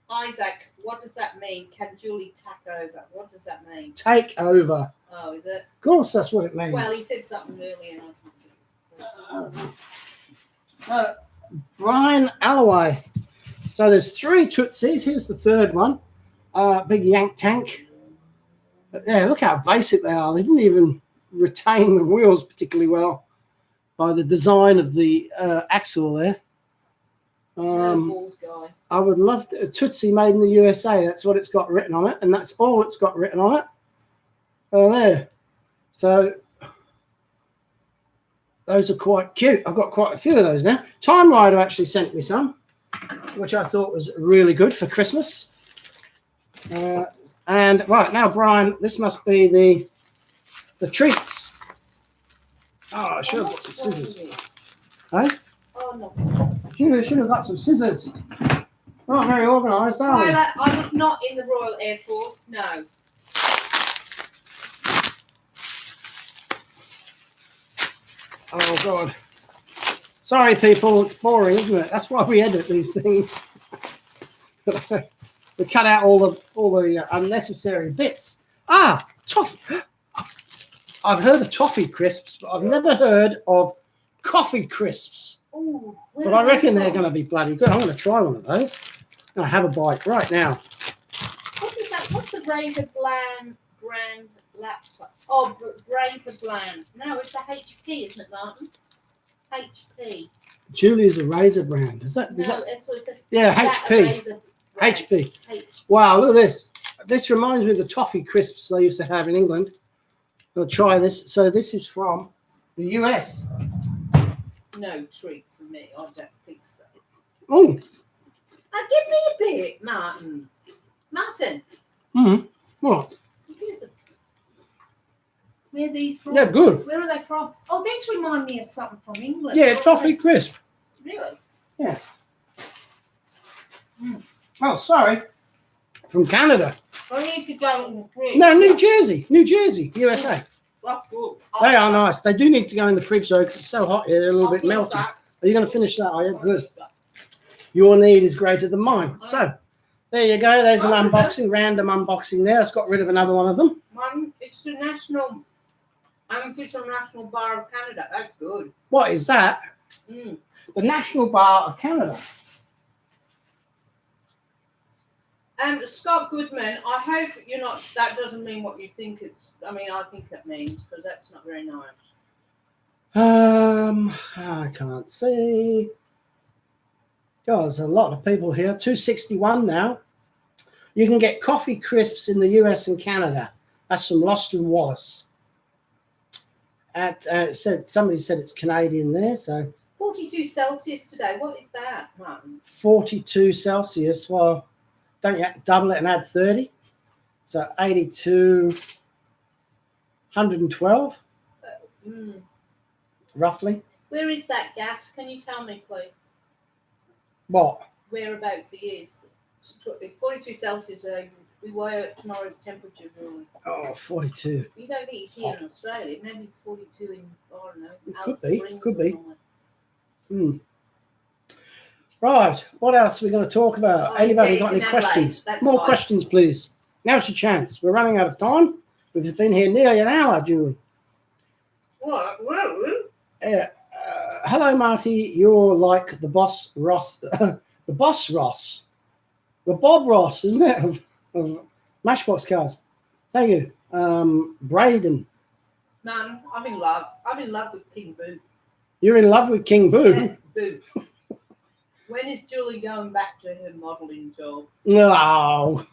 Isaac, what does that mean? Can Julie tack over? What does that mean? Take over. Oh, is it? Of course, that's what it means. Well, he said something earlier. Brian Alloway. So there's 3 Tootsies. Here's the third one. Big Yank tank. But yeah, look how basic they are. They didn't even retain the wheels particularly well by the design of the axle there. Bald guy. I would love a Tootsie made in the USA. That's what it's got written on it, and that's all it's got written on it. There. So those are quite cute. I've got quite a few of those now. Time Rider actually sent me some, which I thought was really good for Christmas. And right now, Brian, this must be the treats. Oh, I should have got some scissors. Hey? Oh, no. Should have got some scissors. We're not very organised, are we? Tyler, I was not in the Royal Air Force, no. Oh, God. Sorry, people. It's boring, isn't it? That's why we edit these things. We cut out all the unnecessary bits. Toffee. I've heard of toffee crisps, but I've never heard of coffee crisps. Ooh, but I reckon they're going to be bloody good. I'm going to try one of those. I'm going to have a bite right now. What is that? What's the Razor brand laptop? Oh, Razor Bland. No, it's a HP, isn't it, Martin? HP. Julie's a Razor brand. Is that? That's what it's a. Yeah, HP. HP. Wow, look at this. This reminds me of the toffee crisps they used to have in England. I'll try this. So this is from the US. No treats for me. I don't think so. Oh. Give me a bit, Martin. Martin. What? Where are these from? Yeah, good. Where are they from? Oh, these remind me of something from England. Yeah, toffee crisp. Really? Yeah. Oh, sorry. From Canada. I need to go in the fridge. No, New Jersey, USA. That's good. They are nice. They do need to go in the fridge though, because it's so hot here. They're a little bit melty. Are you going to finish that? Are you? Good. Your need is greater than mine. So there you go. There's an unboxing, random unboxing there. It's got rid of another one of them. It's the unofficial National Bar of Canada. That's good. What is that? The National Bar of Canada. Scott Goodman, I hope you're not. That doesn't mean what you think it's. I mean, I think it means, because that's not very nice. I can't see. God, there's a lot of people here. 261 now. You can get coffee crisps in the US and Canada. That's from Lost and Wallace. Somebody said it's Canadian there. So 42 Celsius today. What is that, Martin? 42 Celsius. Well, don't you double it and add 30? So 82, 112, roughly. Where is that gaff? Can you tell me, please? What? Whereabouts he is. 42 Celsius. We were at tomorrow's temperature, really. Oh, 42. You don't think he's here in Australia. Maybe it's 42 in, I don't know. Could be. Right, what else are we going to talk about? Anybody got any questions? More questions, please. Now's your chance. We're running out of time. We've been here nearly an hour, Julie. What? Hello, Marty. You're like the boss Ross, the boss Ross, the Bob Ross, isn't it, of Matchbox cars? Thank you, Braden. Man, I'm in love. I'm in love with King Boo. You're in love with King Boo? Boo. When is Julie going back to her modelling job? No.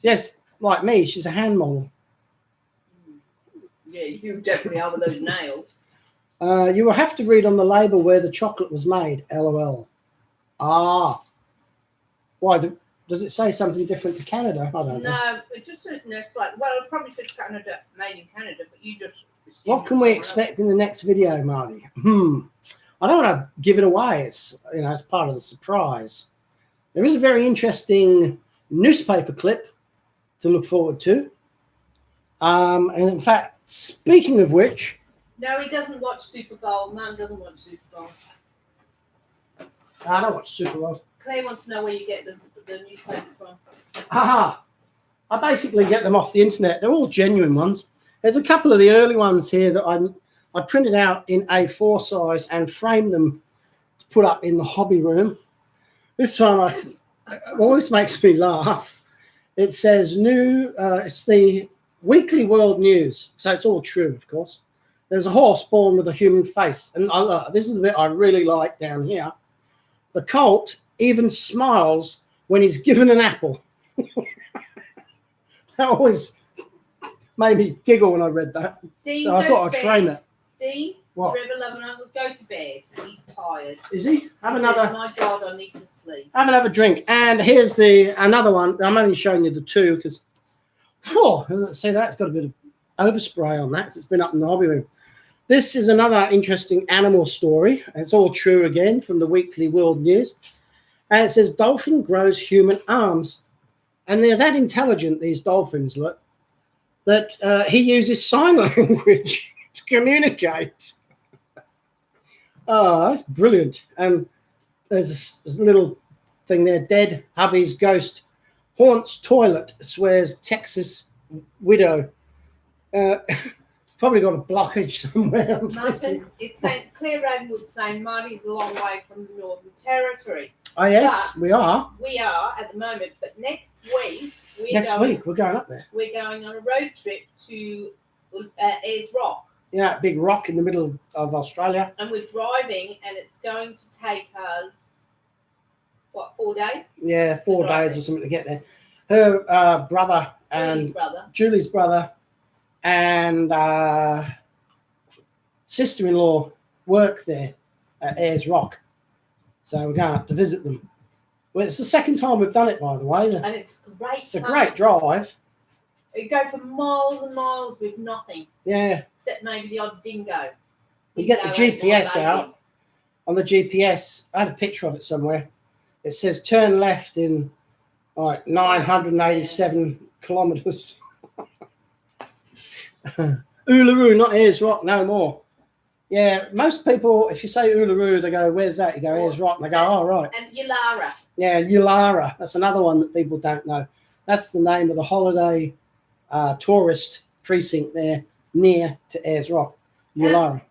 Yes, like me, she's a hand model. Yeah, you definitely are with those nails. You will have to read on the label where the chocolate was made. LOL. Ah. Why? Does it say something different to Canada? I don't know. No, it just says Nestle. Well, it probably says Canada, made in Canada, but you just. What can we expect in the next video, Marty? I don't want to give it away. It's, you know, it's part of the surprise. There is a very interesting newspaper clip to look forward to. And in fact, speaking of which, No, he doesn't watch Super Bowl. Man doesn't watch Super Bowl. I don't watch Super Bowl. Claire wants to know where you get the newspapers from. Aha! I basically get them off the internet. They're all genuine ones. There's a couple of the early ones here that I printed out in A4 size and framed them to put up in the hobby room. This one always makes me laugh. It says it's the Weekly World News, so it's all true, of course. There's a horse born with a human face, and this is the bit I really like down here. The colt even smiles when he's given an apple. That always made me giggle when I read that. Dean, so I thought I'd frame it. Dean, what? River Loving Uncle, go to bed. He's tired. Is he? Have another. My God, I need to sleep. Have another drink. And here's another one. I'm only showing you the two because, see, that's got a bit of overspray on that because it's been up in the hobby room. This is another interesting animal story. It's all true again from the Weekly World News. And it says, dolphin grows human arms. And they're that intelligent, these dolphins, look, that he uses sign language to communicate. Oh, that's brilliant. And there's a little thing there, dead hubby's ghost haunts toilet, swears Texas widow. Probably got a blockage somewhere. Martin, it's saying Claire Ravenwood saying Marty's a long way from the Northern Territory. Oh yes, but we are. We are at the moment, but next week we're going up there. We're going on a road trip to Ayers Rock. Yeah, big rock in the middle of Australia. And we're driving, and it's going to take us 4 days? Yeah, 4 days or something to get there. Her brother and Julie's brother and sister-in-law work there at Ayers Rock. So we're going up to visit them. Well, it's the second time we've done it, by the way. And it's great. It's a great drive. You go for miles and miles with nothing. Yeah. Except maybe the odd dingo. You get the GPS out. On the GPS, I had a picture of it somewhere. It says turn left in like 987 kilometres. Uluru, not Ayers Rock, no more. Yeah, most people, if you say Uluru, they go, where's that? You go, Ayers Rock. And they go, oh, right. And Yulara. Yeah, Yulara. That's another one that people don't know. That's the name of the holiday tourist precinct there near to Ayers Rock. Yulara.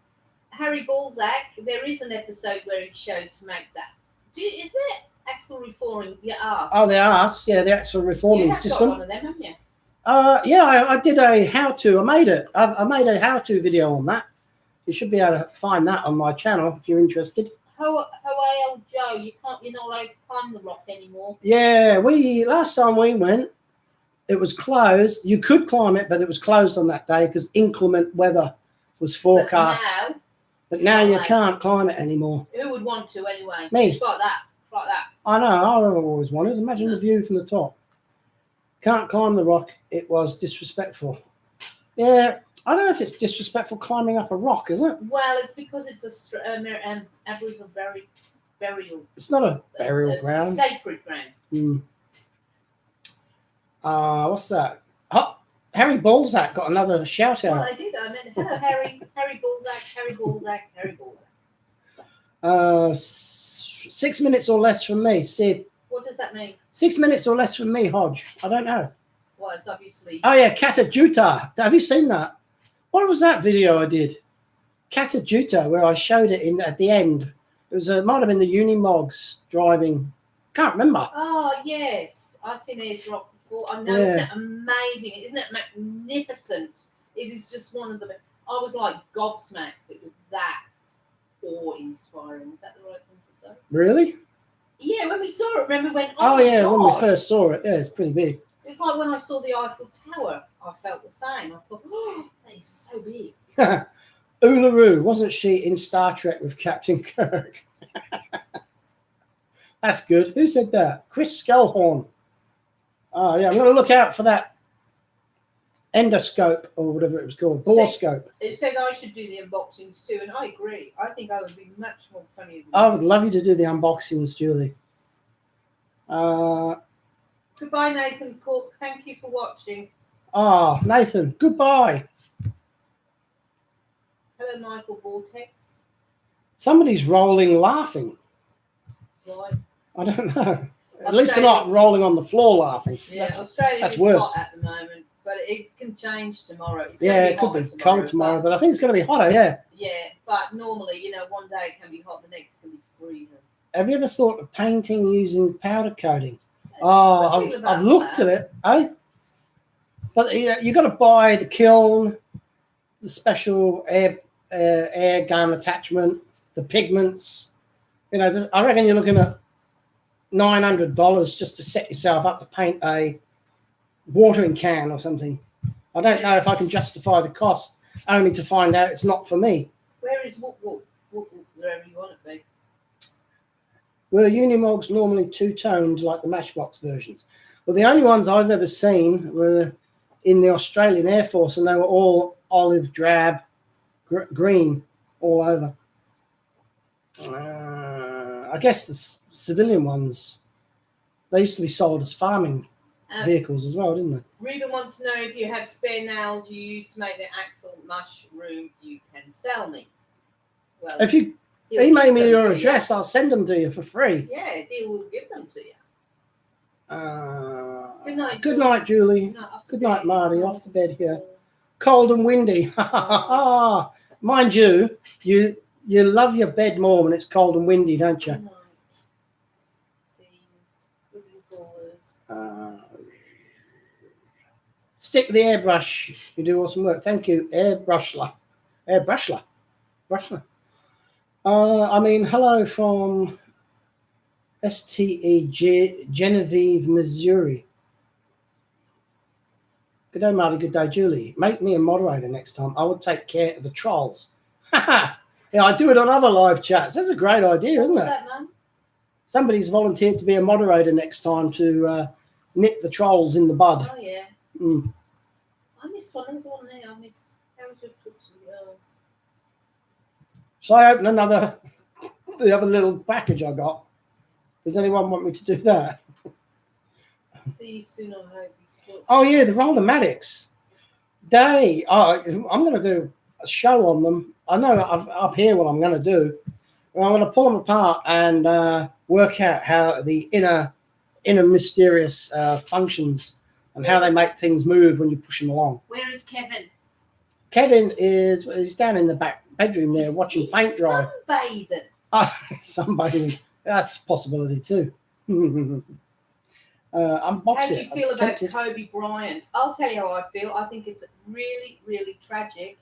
Harry Balzac, there is an episode where he shows to make that. Is there axle reforming your arse? Oh, the arse. Yeah, the axle reforming system. Got one of them, haven't you? Yeah, I did a how-to. I made it. I made a how-to video on that. You should be able to find that on my channel if you're interested. Joe, you're not allowed to climb the rock anymore. Yeah, last time we went, it was closed. You could climb it, but it was closed on that day because inclement weather was forecast. But now you can't climb it anymore. Who would want to anyway? Me. It's like that. I know. I've always wanted. Imagine the view from the top. Can't climb the rock. It was disrespectful. Yeah. I don't know if it's disrespectful climbing up a rock, is it? Well, it's because it's Aboriginal burial. It's not a burial ground. Sacred ground. What's that? Oh, Harry Balzac got another shout out. Well, I did. I meant hello, Harry. Harry Balzac. Harry Balzac. Harry Balzac. 6 minutes or less from me, Sid. What does that mean? 6 minutes or less from me, Hodge. I don't know. was obviously. Oh yeah, Catajuta. Have you seen that? What was that video I did? Catajuta, where I showed it in at the end. It was might have been the Unimogs driving. Can't remember. Oh yes, I've seen airdrop before. I know, isn't it amazing? Isn't it magnificent? It is just one of the. I was like gobsmacked. It was that awe-inspiring. Is that the right thing to say? Really? Yeah, when we saw it, remember when? Oh my yeah, when we God. first saw it. Yeah, it's pretty big. It's like when I saw the Eiffel Tower. I felt the same. I thought, oh, that is so big. Uluru, wasn't she in Star Trek with Captain Kirk? That's good. Who said that? Chris Skelhorn. Oh yeah, I'm going to look out for that endoscope or whatever it was called, borescope. It says I should do the unboxings too, and I agree. I think I would be much more funny. I would love you to do the unboxings, Julie. Goodbye, Nathan Cook. Thank you for watching. Ah, Nathan, goodbye. Hello, Michael Vortex. Somebody's rolling laughing. Right. I don't know. At least they're not rolling on the floor laughing. Yeah, Australia that's is worse. hot at the moment, but it can change tomorrow. It's It could be cold tomorrow, but I think it's going to be hotter, yeah. Yeah, but normally, one day it can be hot, the next can be freezing. Have you ever thought of painting using powder coating? Oh, I've looked at it, eh? But you've got to buy the kiln, the special air gun attachment, the pigments. I reckon you're looking at $900 just to set yourself up to paint a watering can or something. I don't know if I can justify the cost, only to find out it's not for me. Where is Whoop Whoop? Whoop Whoop, wherever you want it to be. Were Unimogs normally two-toned like the Matchbox versions? Well, the only ones I've ever seen were in the Australian Air Force, and they were all olive drab green all over. I guess the civilian ones, they used to be sold as farming vehicles as well, didn't they? Ruben wants to know if you have spare nails you use to make the axle mushroom, you can sell me. Well, if you email me your address, I'll send them to you for free. Yes, he will give them to you. Good night, Good night, Julie. Good night, Marty. Off to bed here. Cold and windy. Mind you, you love your bed more when it's cold and windy, don't you? Stick with the airbrush. You do awesome work. Thank you, airbrushler. Brushler. Hello from STE Genevieve, Missouri. Good day, Marty. Good day, Julie. Make me a moderator next time. I would take care of the trolls. Yeah, I do it on other live chats. That's a great idea, isn't it? That, man? Somebody's volunteered to be a moderator next time to nip the trolls in the bud. Oh, yeah. Mm. I missed one. There was one there. I missed. How was your trip? So I open the other little package I got. Does anyone want me to do that? See you soon, I hope. Oh yeah, the Rollermatics. I'm going to do a show on them. I know up here what I'm going to do. I'm going to pull them apart and work out how the inner mysterious functions and how they make things move when you push them along. Where is Kevin? Kevin he's down in the back bedroom there watching paint dry. Sunbathing. Sunbathing. That's a possibility too. Unbox how do you it. feel about Kobe Bryant? I'll tell you how I feel. I think it's really, really tragic.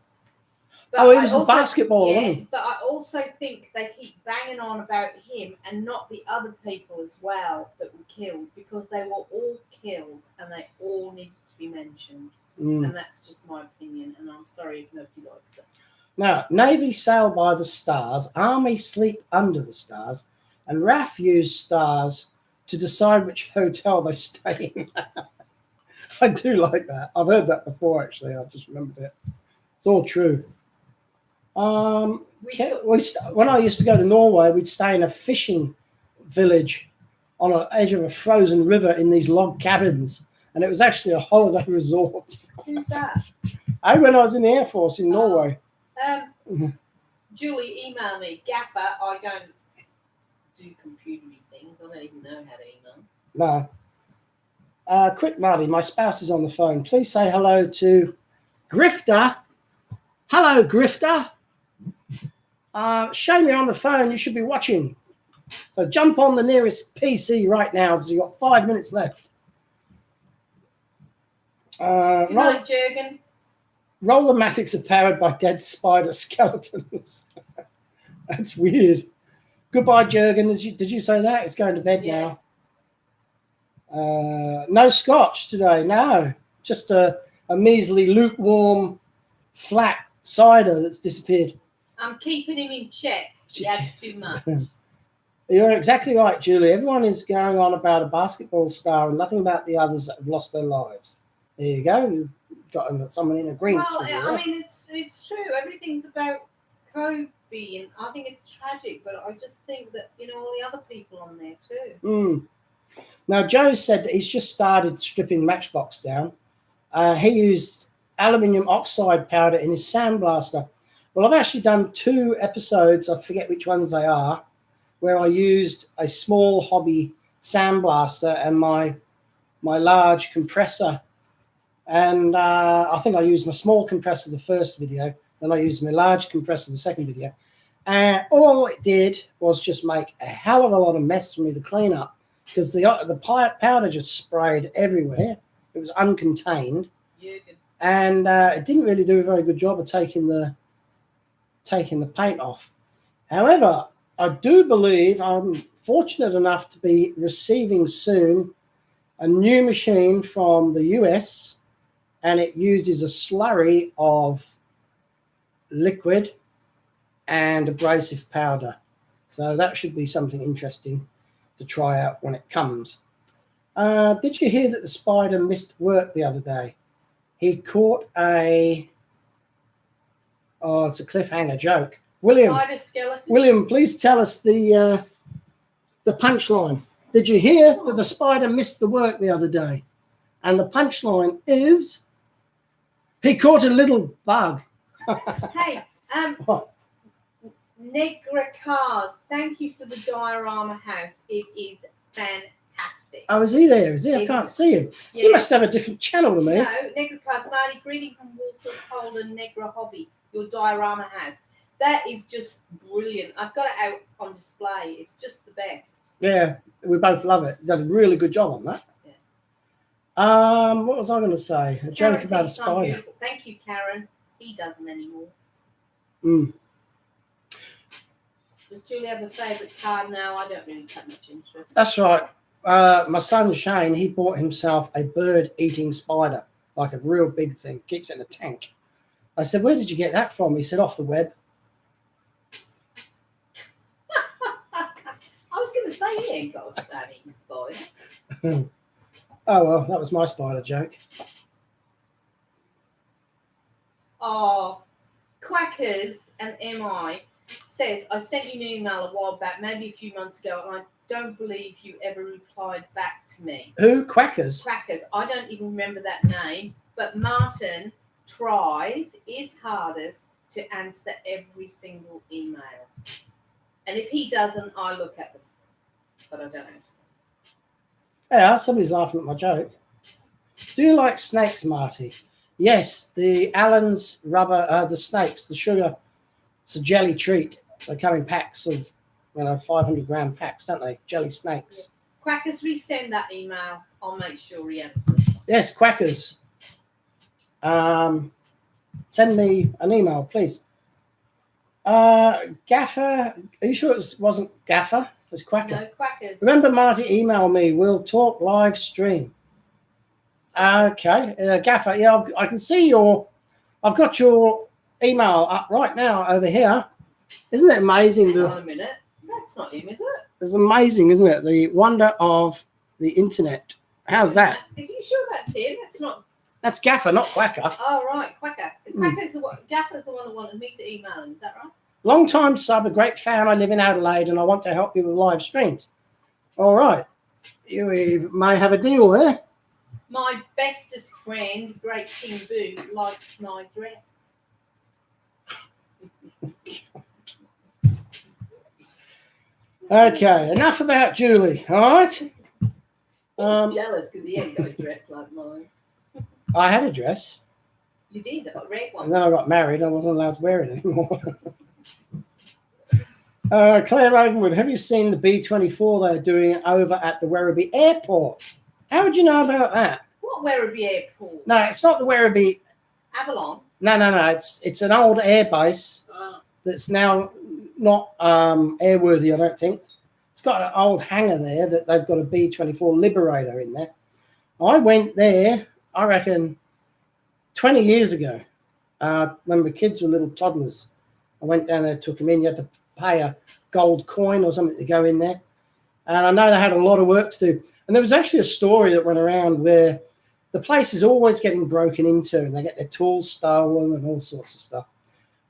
But he was a basketballer, wasn't he? But I also think they keep banging on about him and not the other people as well that were killed, because they were all killed and they all needed to be mentioned. And that's just my opinion, and I'm sorry if nobody likes it. Now, Navy sail by the stars, Army sleep under the stars, and RAF use stars to decide which hotel they stay in. I do like that. I've heard that before, actually. I just remembered it. It's all true. When I used to go to Norway, we'd stay in a fishing village on the edge of a frozen river in these log cabins, and it was actually a holiday resort. Who's that? When I was in the Air Force in Norway. Julie, email me. Gaffer, I don't do computery things. I don't even know how to email. Quick, Marty, my spouse is on the phone. Please say hello to Grifter. Hello, Grifter. Shame you're on the phone. You should be watching. So jump on the nearest PC right now because you've got 5 minutes left. Good night, Jurgen. Rollermatics are powered by dead spider skeletons. That's weird. Goodbye, Jurgen. Did you say that? It's going to bed now. No scotch today. No. Just a measly, lukewarm, flat cider that's disappeared. I'm keeping him in check. He has too much. You're exactly right, Julie. Everyone is going on about a basketball star and nothing about the others that have lost their lives. There you go. You've got someone in agreement. Well, I mean, it's true. Everything's about Kobe, and I think it's tragic. But I just think that all the other people on there too. Now, Joe said that he's just started stripping Matchbox down. He used aluminium oxide powder in his sandblaster. Well, I've actually done 2 episodes. I forget which ones they are, where I used a small hobby sandblaster and my large compressor. And I think I used my small compressor the first video, then I used my large compressor the second video. And all it did was just make a hell of a lot of mess for me to clean up because the powder just sprayed everywhere. It was uncontained. And it didn't really do a very good job of taking the paint off. However, I do believe I'm fortunate enough to be receiving soon a new machine from the US, and it uses a slurry of liquid and abrasive powder. So that should be something interesting to try out when it comes. Did you hear that the spider missed work the other day? He caught it's a cliffhanger joke. William, please tell us the punchline. Did you hear that the spider missed the work the other day? And the punchline is he caught a little bug. Hey, Negra Cars, thank you for the diorama house. It is fantastic. Oh, is he there? Is he? I can't see him. Yeah. He must have a different channel to me. No, Negra Cars, Marty, greeting from Walsall, Poland, Negra Hobby, your diorama house. That is just brilliant. I've got it out on display. It's just the best. Yeah, we both love it. Done a really good job on that. Yeah. What was I going to say? A joke about a spider. Thank you, Karen. He doesn't anymore. Does Julie have a favourite card now? I don't really take much interest. That's right. My son Shane, he bought himself a bird-eating spider, like a real big thing. Keeps it in a tank. I said, "Where did you get that from?" He said, "Off the web." I was going to say he ain't got a bird-eating spider. Oh well, that was my spider joke. Oh, Quackers and MI says, I sent you an email a while back, maybe a few months ago, and I don't believe you ever replied back to me. Who? Quackers? Quackers. I don't even remember that name, but Martin tries his hardest to answer every single email. And if he doesn't, I look at them, but I don't answer. Yeah, somebody's laughing at my joke. Do you like snakes, Marty? Yes, the Allen's rubber, the snakes, the sugar. It's a jelly treat. They come in packs of, 500-gram packs, don't they? Jelly snakes. Quackers, resend that email. I'll make sure he answers. Yes, Quackers. Send me an email, please. Gaffer, are you sure it wasn't Gaffer? It was Quacker. No, Quackers. Remember, Marty, email me. We'll talk live stream. Okay, Gaffer. Yeah, I can see I've got your email up right now over here. Isn't it amazing? Hang on a minute. That's not him, is it? It's amazing, isn't it? The wonder of the internet. How's that? Is you sure that's him? That's not. That's Gaffer, not Quacker. Oh, right, Quacker. Quacker's the one. Gaffer's the one who wanted me to email him. Is that right? Long time sub, a great fan. I live in Adelaide and I want to help you with live streams. All right. You may have a deal there. My bestest friend, Great King Boo, likes my dress. Okay, enough about Julie, all right? He's jealous because he ain't got a dress like mine. I had a dress. You did, a red one. And then I got married. I wasn't allowed to wear it anymore. Claire Ravenwood, have you seen the B-24 they're doing over at the Werribee Airport? How would you know about that? What Werribee Airport? No, it's not the Werribee. Avalon? No. It's an old air base that's now not airworthy, I don't think. It's got an old hangar there that they've got a B-24 Liberator in there. I went there, I reckon, 20 years ago when the kids were little toddlers. I went down there, took them in. You had to pay a gold coin or something to go in there. And I know they had a lot of work to do. And there was actually a story that went around where the place is always getting broken into and they get their tools stolen and all sorts of stuff.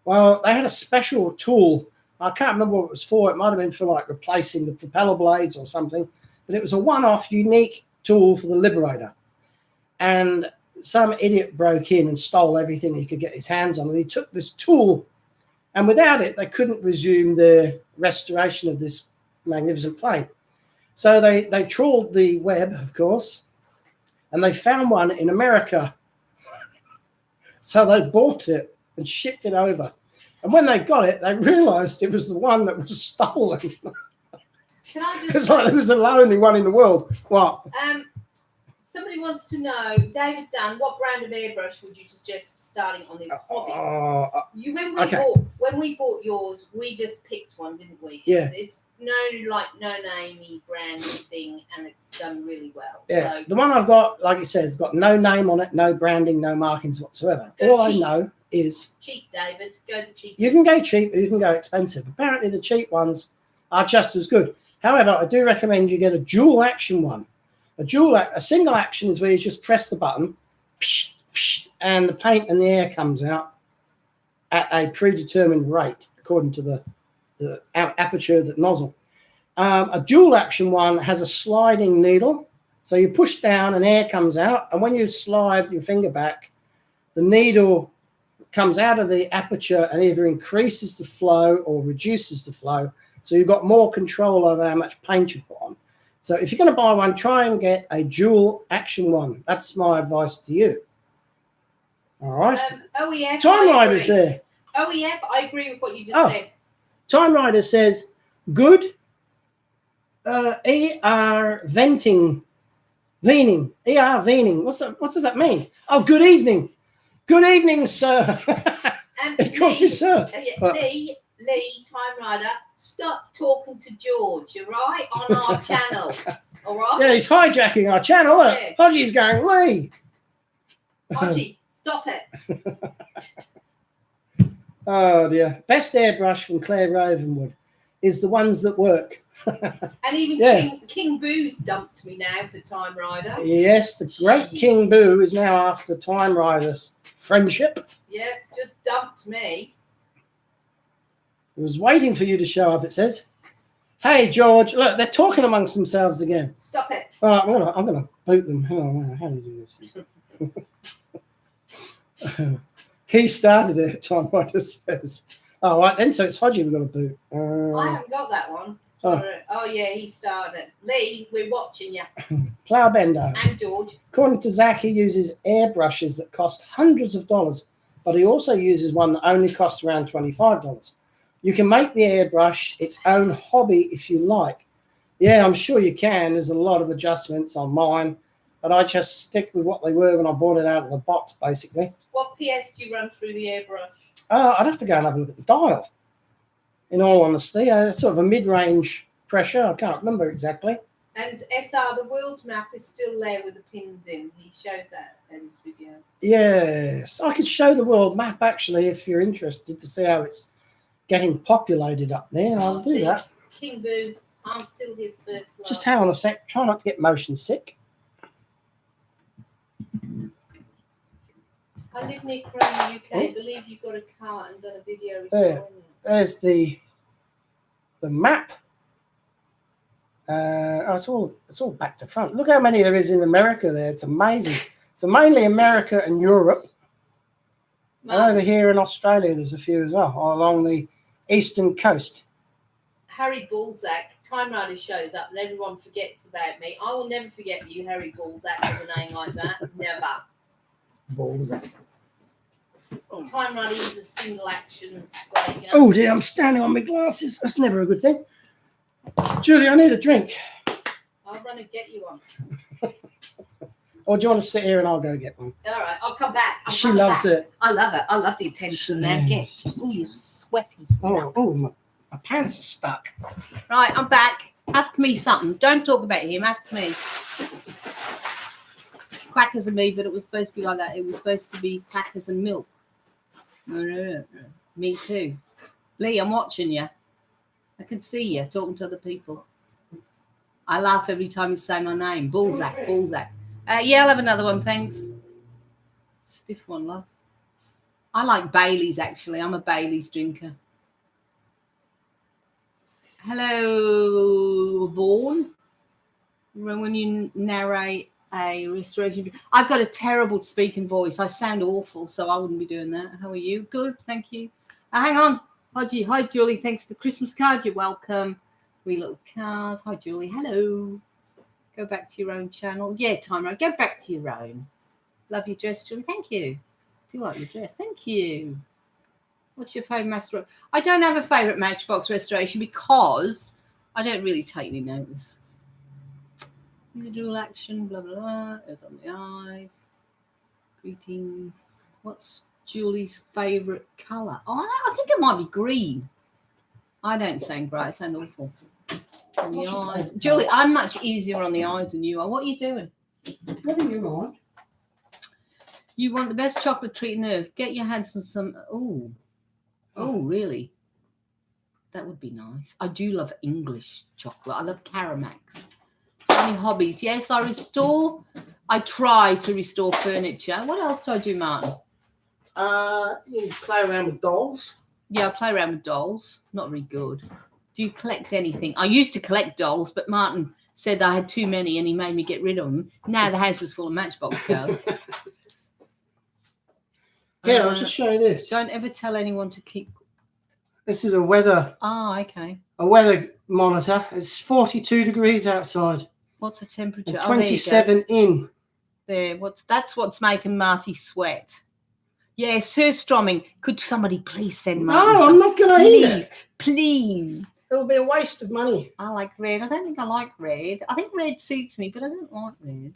Well, they had a special tool. I can't remember what it was for. It might have been for like replacing the propeller blades or something. But it was a one-off unique tool for the Liberator. And some idiot broke in and stole everything he could get his hands on. And he took this tool, and without it, they couldn't resume the restoration of this magnificent plane. So they trawled the web, of course, and they found one in America. So they bought it and shipped it over. And when they got it, they realised it was the one that was stolen. Can I just It's like there was the only one in the world. What? Somebody wants to know, David Dunn, what brand of airbrush would you suggest starting on this hobby? When we bought yours, we just picked one, didn't we? Yeah. It's no namey brand thing, and it's done really well. Yeah. So, the one I've got, like you said, it's got no name on it, no branding, no markings whatsoever. All I know is cheap, David. Go the cheap. You can go cheap or you can go expensive. Apparently the cheap ones are just as good. However, I do recommend you get a dual action one. A single action is where you just press the button and the paint and the air comes out at a predetermined rate according to the aperture of the nozzle. A dual action one has a sliding needle. So you push down and air comes out. And when you slide your finger back, the needle comes out of the aperture and either increases the flow or reduces the flow. So you've got more control over how much paint you put on. So if you're going to buy one, try and get a dual action one. That's my advice to you. All right. OEF. Time Rider's there. OEF, I agree with what you just said. Time Rider says, good. ER venting. Vening. ER vening. What does that mean? Oh, good evening. Good evening, sir. It calls me sir. Lee, Time Rider, stop talking to George, you're right, on our channel, all right? Yeah, he's hijacking our channel. Look, yeah. Hodgie's going, Lee. Hodgie, stop it. Oh, dear. Best airbrush from Claire Ravenwood is the ones that work. And even King Boo's dumped me now for Time Rider. Yes, the great King Boo is now after Time Rider's friendship. Yeah, just dumped me. I was waiting for you to show up, it says. Hey, George. Look, they're talking amongst themselves again. Stop it. All right, I'm gonna boot them. Hang on, how do you do this? He started it, Tom Rider says. Oh, right, then, so it's Hodgie we've got to boot. I haven't got that one. Oh, yeah, he started. Lee, we're watching you. Ploughbender. And George. According to Zach, he uses airbrushes that cost hundreds of dollars, but he also uses one that only costs around $25. You can make the airbrush its own hobby if you like. Yeah, I'm sure you can. There's a lot of adjustments on mine, but I just stick with what they were when I bought it out of the box, basically. What PS do you run through the airbrush? I'd have to go and have a look at the dial, in all honesty. Sort of a mid-range pressure. I can't remember exactly. And SR, the world map is still there with the pins in. He shows that in his video. Yes, I could show the world map, actually, if you're interested to see how it's getting populated up there. I'll do that. King Boo, I'm still his first love. Just hang on a sec. Try not to get motion sick. I live near Croydon, UK. I believe you've got a car and done a video. There's the map. It's all back to front. Look how many there is in America there. It's amazing. So mainly America and Europe. And over here in Australia, there's a few as well, all along the eastern coast. Harry Balzac, Time Rider shows up and everyone forgets about me. I will never forget you, Harry Balzac, with a name like that. Never. Balzac. Time Rider uses single action spray. You know? Oh dear, I'm standing on my glasses. That's never a good thing. Julie, I need a drink. I'll run and get you one. Or do you want to sit here and I'll go get one? All right, I'll come back. She loves it. I love it. I love the attention. Now get. Oh, you're sweaty. Oh, my pants are stuck. Right, I'm back. Ask me something. Don't talk about him. Ask me. Crackers and me, but it was supposed to be like that. It was supposed to be crackers and milk. No. Me too. Lee, I'm watching you. I can see you talking to other people. I laugh every time you say my name. Balzac. Yeah, I'll have another one, thanks. Stiff one, love. I like Baileys, actually. I'm a Baileys drinker. Hello, Vaughan. When you narrate a restoration, I've got a terrible speaking voice. I sound awful, so I wouldn't be doing that. How are you? Good, thank you. Hang on. Hi, Julie. Thanks for the Christmas card. You're welcome. Wee little cars. Hi, Julie. Hello. Go back to your own channel. Yeah, Timer. Go back to your own. Love your dress, Julie. Thank you. Do like your dress. Thank you. What's your favourite master? I don't have a favourite Matchbox restoration because I don't really take any notice. Dual action, blah, blah, blah. It's on the eyes. Greetings. What's Julie's favourite colour? Oh, I think it might be green. I don't sound great. I sound awful. On the eyes. Julie, I'm much easier on the eyes than you are. What are you doing? Never you mind. You want the best chocolate treat on earth. Get your hands on some. Oh, really? That would be nice. I do love English chocolate. I love Caramax. Any hobbies? Yes, I restore. I try to restore furniture. What else do I do, Martin? You play around with dolls. Yeah, I play around with dolls. Not very good. Do you collect anything? I used to collect dolls, but Martin said I had too many and he made me get rid of them. Now the house is full of Matchbox girls. Here, I'll just show you this. Don't ever tell anyone to keep. This is a weather. Oh, okay. A weather monitor. It's 42 degrees outside. What's the temperature? And 27 in. There. That's what's making Marty sweat. Yeah, Sir Stromming. Could somebody please send Marty? No, I'm not going to eat it. Please. It'll be a waste of money. I like red. I don't think I like red. I think red suits me, but I don't like red.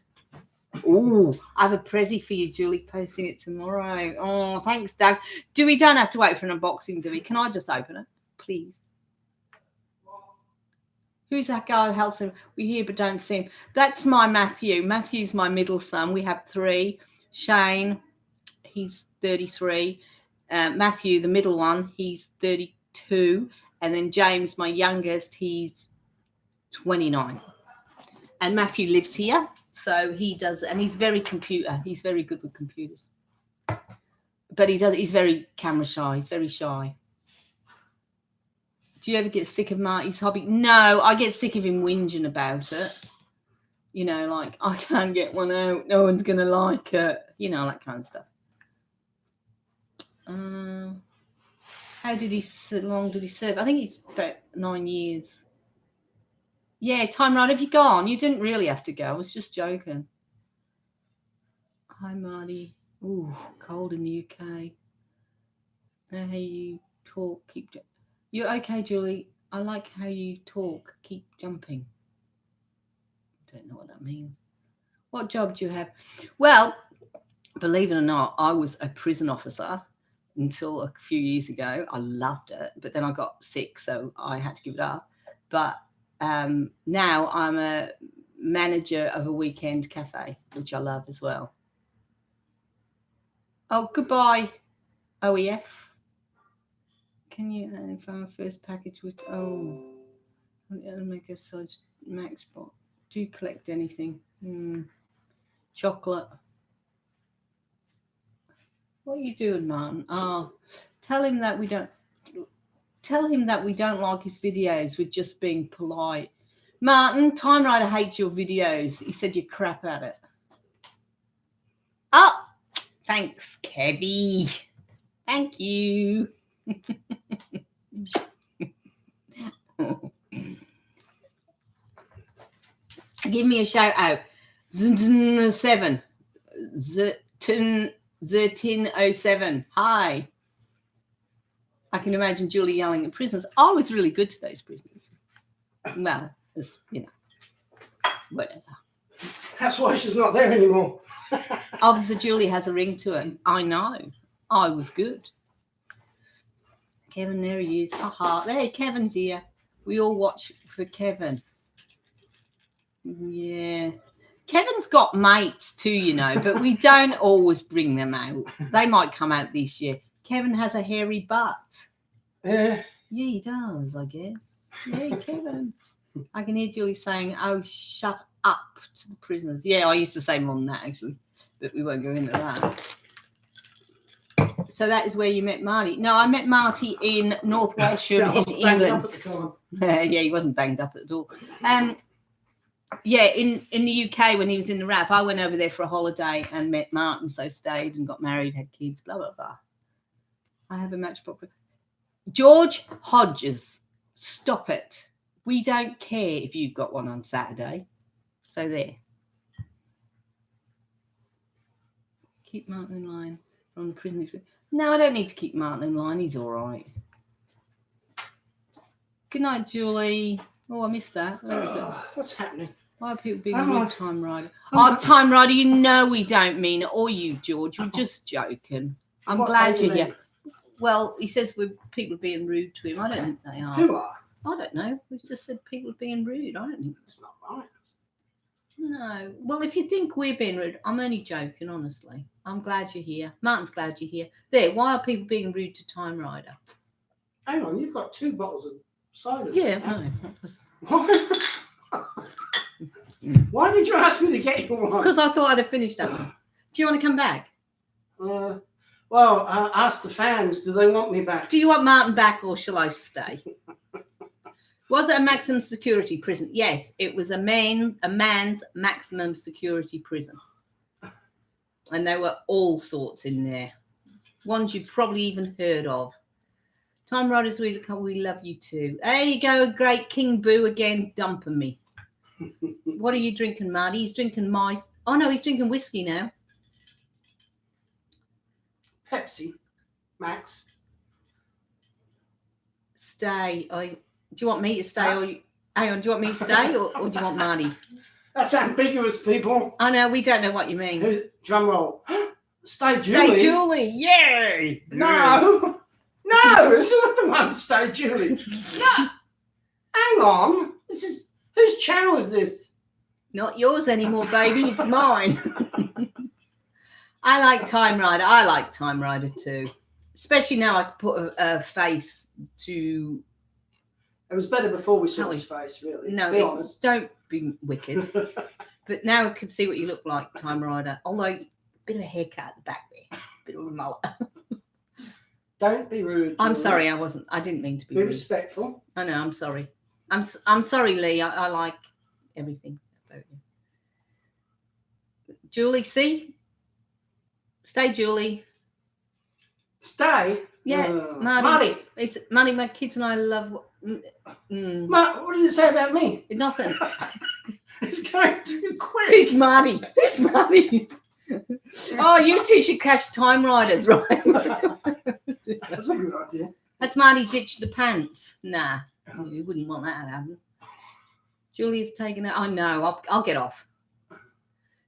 Ooh. I have a prezi for you, Julie, posting it tomorrow. Oh, thanks, Doug. We don't have to wait for an unboxing, do we? Can I just open it, please? Who's that guy that helps him? We hear but don't see him. That's my Matthew. Matthew's my middle son. We have 3. Shane, he's 33. Matthew, the middle one, he's 32. And then James, my youngest, he's 29. And Matthew lives here. So he does, and he's very computer. He's very good with computers. But he's very camera shy. He's very shy. Do you ever get sick of Marty's hobby? No, I get sick of him whinging about it. You know, like, I can't get one out. No one's going to like it. You know, that kind of stuff. How long did he serve? I think he's about 9 years. Yeah, Time Rider, have you gone? You didn't really have to go. I was just joking. Hi, Marty. Ooh, cold in the UK. Know how you talk. You're okay, Julie. I like how you talk. Keep jumping. Don't know what that means. What job do you have? Well, believe it or not, I was a prison officer until a few years ago. I loved it, but then I got sick, so I had to give it up. But now I'm a manager of a weekend cafe, which I love as well. Oh, goodbye, OEF. Can you find my first package with, make a size max bot. Do you collect anything? Chocolate. What are you doing, Martin? Tell him that we don't like his videos. We're just being polite. Martin, Time Rider hates your videos. He said you're crap at it. Oh, thanks, Kevy. Thank you. Give me a shout out. 7 1307. Hi. I can imagine Julie yelling at prisoners. I was really good to those prisoners. Well, it's, whatever. That's why she's not there anymore. Officer Julie has a ring to her. I know. I was good. Kevin, there he is. Aha. There, Kevin's here. We all watch for Kevin. Yeah. Kevin's got mates too, but we don't always bring them out. They might come out this year. Kevin has a hairy butt. Yeah. Yeah, he does, I guess. Yeah, Kevin. I can hear Julie saying, "Oh, shut up" to the prisoners. Yeah, I used to say more than that, actually, but we won't go into that. So that is where you met Marty. No, I met Marty in North Walsham in England. Yeah, he wasn't banged up at all. Yeah, in the UK when he was in the RAF, I went over there for a holiday and met Martin, so stayed and got married, had kids, blah, blah, blah. I have a matchbook. George Hodges, stop it. We don't care if you've got one on Saturday. So there. Keep Martin in line from the prison. No, I don't need to keep Martin in line. He's all right. Good night, Julie. Oh, I missed that. Where is it? What's happening? Why are people being rude, Time Rider? Oh, Time Rider, we don't mean it. Or you, George. We're just joking. I'm glad you're here. Well, he says people are being rude to him. I don't think they are. Who are? I don't know. We've just said people are being rude. I don't think It's not right. No. Well, if you think we're being rude, I'm only joking, honestly. I'm glad you're here. Martin's glad you're here. There, why are people being rude to Time Rider? Hang on, you've got 2 bottles of cider. Yeah, no. Why did you ask me to get you one? Because I thought I'd have finished that one. Do you want to come back? Well, ask the fans, do they want me back? Do you want Martin back or shall I stay? Was it a maximum security prison? Yes, it was a man's maximum security prison. And there were all sorts in there. Ones you've probably even heard of. Time Riders, we love you too. There you go, great King Boo again, dumping me. What are you drinking, Marty? He's drinking oh no, he's drinking whiskey now. Pepsi, Max. Stay. Do you want me to stay? Hang on, do you want me to stay or do you want Marty? That's ambiguous, people. I know, we don't know what you mean. Drum roll. Stay Julie. Stay Julie, yay! No, it's not the one. Stay Julie. No, hang on. Whose channel is this? Not yours anymore, baby. It's mine. I like Time Rider. I like Time Rider too. Especially now I can put a face to... It was better before we saw his face, really. No, don't be wicked. But now I can see what you look like, Time Rider. Although, a bit of a haircut at the back there. A bit of a mullet. Don't be rude. Julie. I'm sorry, I didn't mean to be rude. Be respectful. I know, I'm sorry. I'm sorry, Lee. I like everything about you. Julie, see? Stay, Julie. Stay? Yeah, Marty. It's Marty. My kids and I love. What does it say about me? Nothing. It's going too quick. Who's Marty? Who's Marty? Oh, you two should crash Time Riders, right? That's a good idea. That's Marty ditched the pants. Nah, you wouldn't want that to happen. Julie's taking it. Oh no, I'll get off.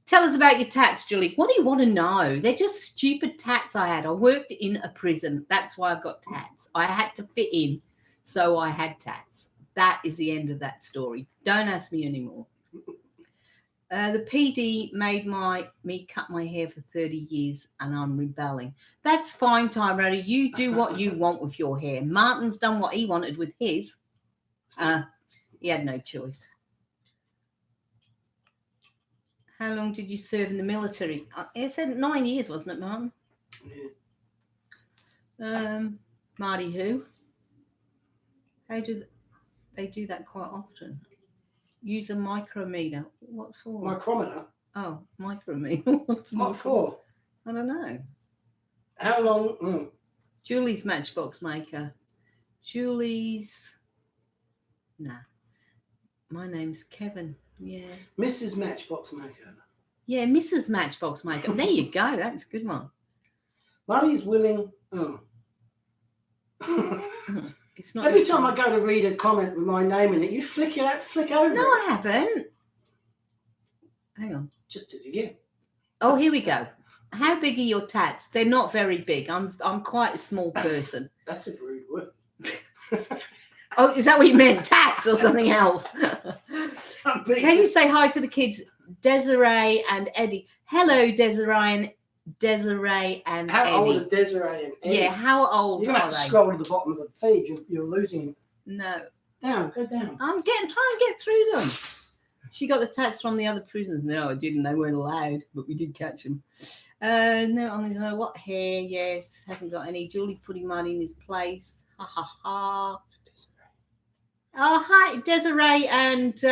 Tell us about your tats, Julie. What do you want to know? They're just stupid tats I had. I worked in a prison. That's why I've got tats. I had to fit in, so I had tats. That is the end of that story. Don't ask me anymore. The PD made me cut my hair for 30 years and I'm rebelling. That's fine, Time Rider. You do what you want with your hair. Martin's done what he wanted with his. He had no choice. How long did you serve in the military? It said 9 years, wasn't it, Martin? Yeah. Marty, who? How do they do that quite often? Use a micrometer. What for? Micrometer? Oh, micrometer. What for? I don't know. How long? Julie's matchbox maker. Julie's Nah. My name's Kevin. Yeah. Mrs. Matchbox Maker. Yeah, Mrs. Matchbox Maker. There you go. That's a good one. Marty's willing. Oh. It's not Every time I go to read a comment with my name in it, you flick over. No, I haven't. Hang on. Just did it again. Oh, here we go. How big are your tats? They're not very big. I'm quite a small person. That's a rude word. Oh, is that what you meant? Tats or something else? Can you say hi to the kids, Desiree and Eddie? Hello, Desiree and how Eddie. old are Desiree and Eddie? Yeah, how old You're going to have to scroll to the bottom of the feed. You're losing. No. Down, go down. I'm trying to get through them. She got the tats from the other prisoners. No, I didn't. They weren't allowed, but we did catch them. No, I mean, what hair? Yes, hasn't got any. Julie putting money in his place. Ha ha ha. Oh, hi, Desiree and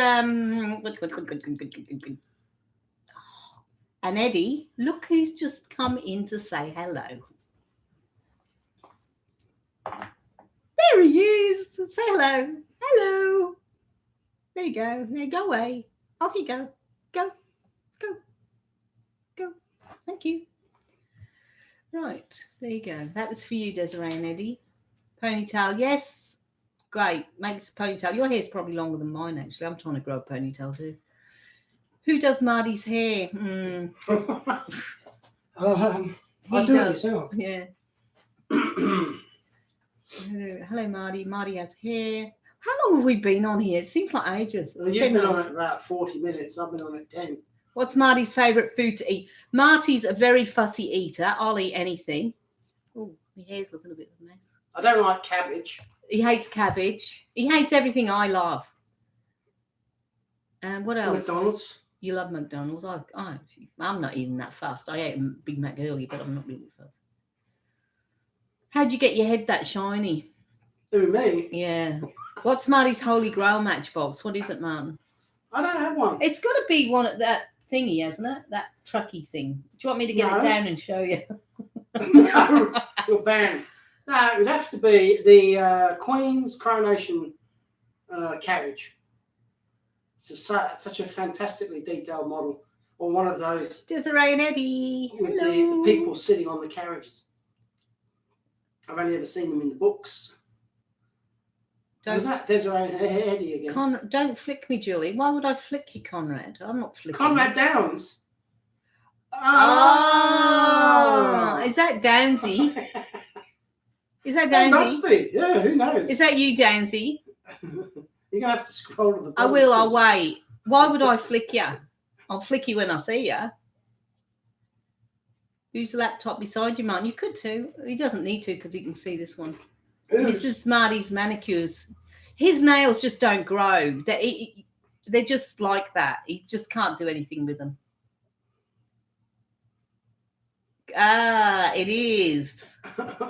and Eddie. Look who's just come in to say hello. There he is. Say hello. Hello. There you go. There, go away. Off you go. Go. Thank you. Right. There you go. That was for you, Desiree and Eddie. Ponytail. Yes. Great. Makes ponytail. Your hair's probably longer than mine, actually. I'm trying to grow a ponytail too. Who does Marty's hair? I He do it does. myself. Yeah. Hello, Marty. Marty has hair. How long have we been on here? It seems like ages. Well, you've been on it about 40 minutes. I've been on it 10. What's Marty's favourite food to eat? Marty's a very fussy eater. I'll eat anything. Oh, my hair's looking a bit of a mess. I don't like cabbage. He hates cabbage. He hates everything I love. And what else? McDonald's. You love McDonald's. I'm not even that fussed. I ate a Big Mac earlier, but I'm not really fussed. How'd you get your head that shiny? Who, me? Yeah. What's Marty's Holy Grail matchbox? What is it, Martin? I don't have one. It's got to be one of that thingy, hasn't it? That trucky thing. Do you want me to get it down and show you? No, you're banned. No, it would have to be the Queen's Coronation carriage. It's such a fantastically detailed model. Or one of those. Desiree and Eddie. With the people sitting on the carriages. I've only ever seen them in the books. Was that Desiree and Eddie again? Don't flick me, Julie. Why would I flick you, Conrad? I'm not flicking Conrad Downs. Oh, is that Downsy? Is that Downsy? It must be. Yeah, who knows? Is that you, Downsy? You're going to have to scroll to the bottom. I will. I'll wait. Why would I flick you? I'll flick you when I see you. Who's the laptop beside you, Martin? You could too. He doesn't need to because he can see this one. Mrs. Marty's manicures. His nails just don't grow. They're just like that. He just can't do anything with them. It is.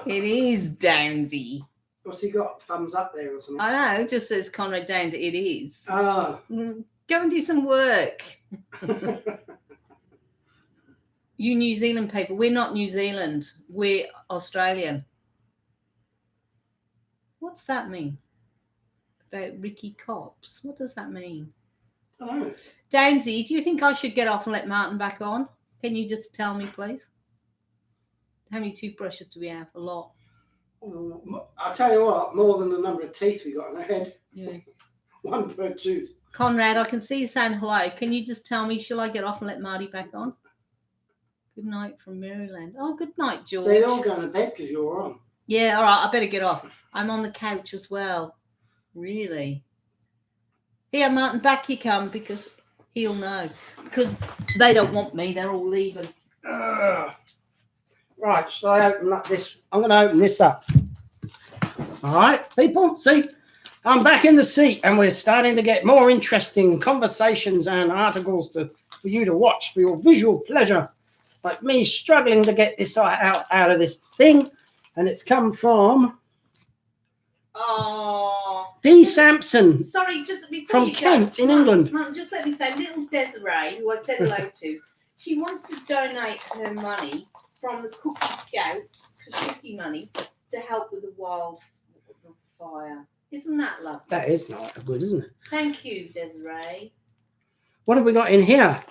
It is Downsy. What's he got? Thumbs up there or something? I know. It just says Conrad Downs. It is. Ah. Go and do some work. You New Zealand people. We're not New Zealand. We're Australian. What's that mean? About Ricky Cops? What does that mean? I don't know. Downsy, do you think I should get off and let Martin back on? Can you just tell me, please? How many toothbrushes do we have? A lot. I'll tell you what, more than the number of teeth we got in our head. Yeah. One per tooth. Conrad, I can see you saying hello. Can you just tell me, shall I get off and let Marty back on? Good night from Maryland. Oh, good night, George. So they're all going to bed because you're on. Yeah, all right, I better get off. I'm on the couch as well. Really? Here, Martin, back you come because he'll know. Because they don't want me. They're all leaving. Right, shall I open up this? I'm going to open this up. All right, people, see? I'm back in the seat and we're starting to get more interesting conversations and articles for you to watch for your visual pleasure. Like me struggling to get this out of this thing. And it's come from D. Sampson. Sorry, just before from Kent in England. Martin, just let me say, little Desiree, who I said hello to, she wants to donate her money from the Cookie Scouts, cookie money, to help with the wildfire. Isn't that lovely? That is not good, isn't it? Thank you, Desiree. What have we got in here?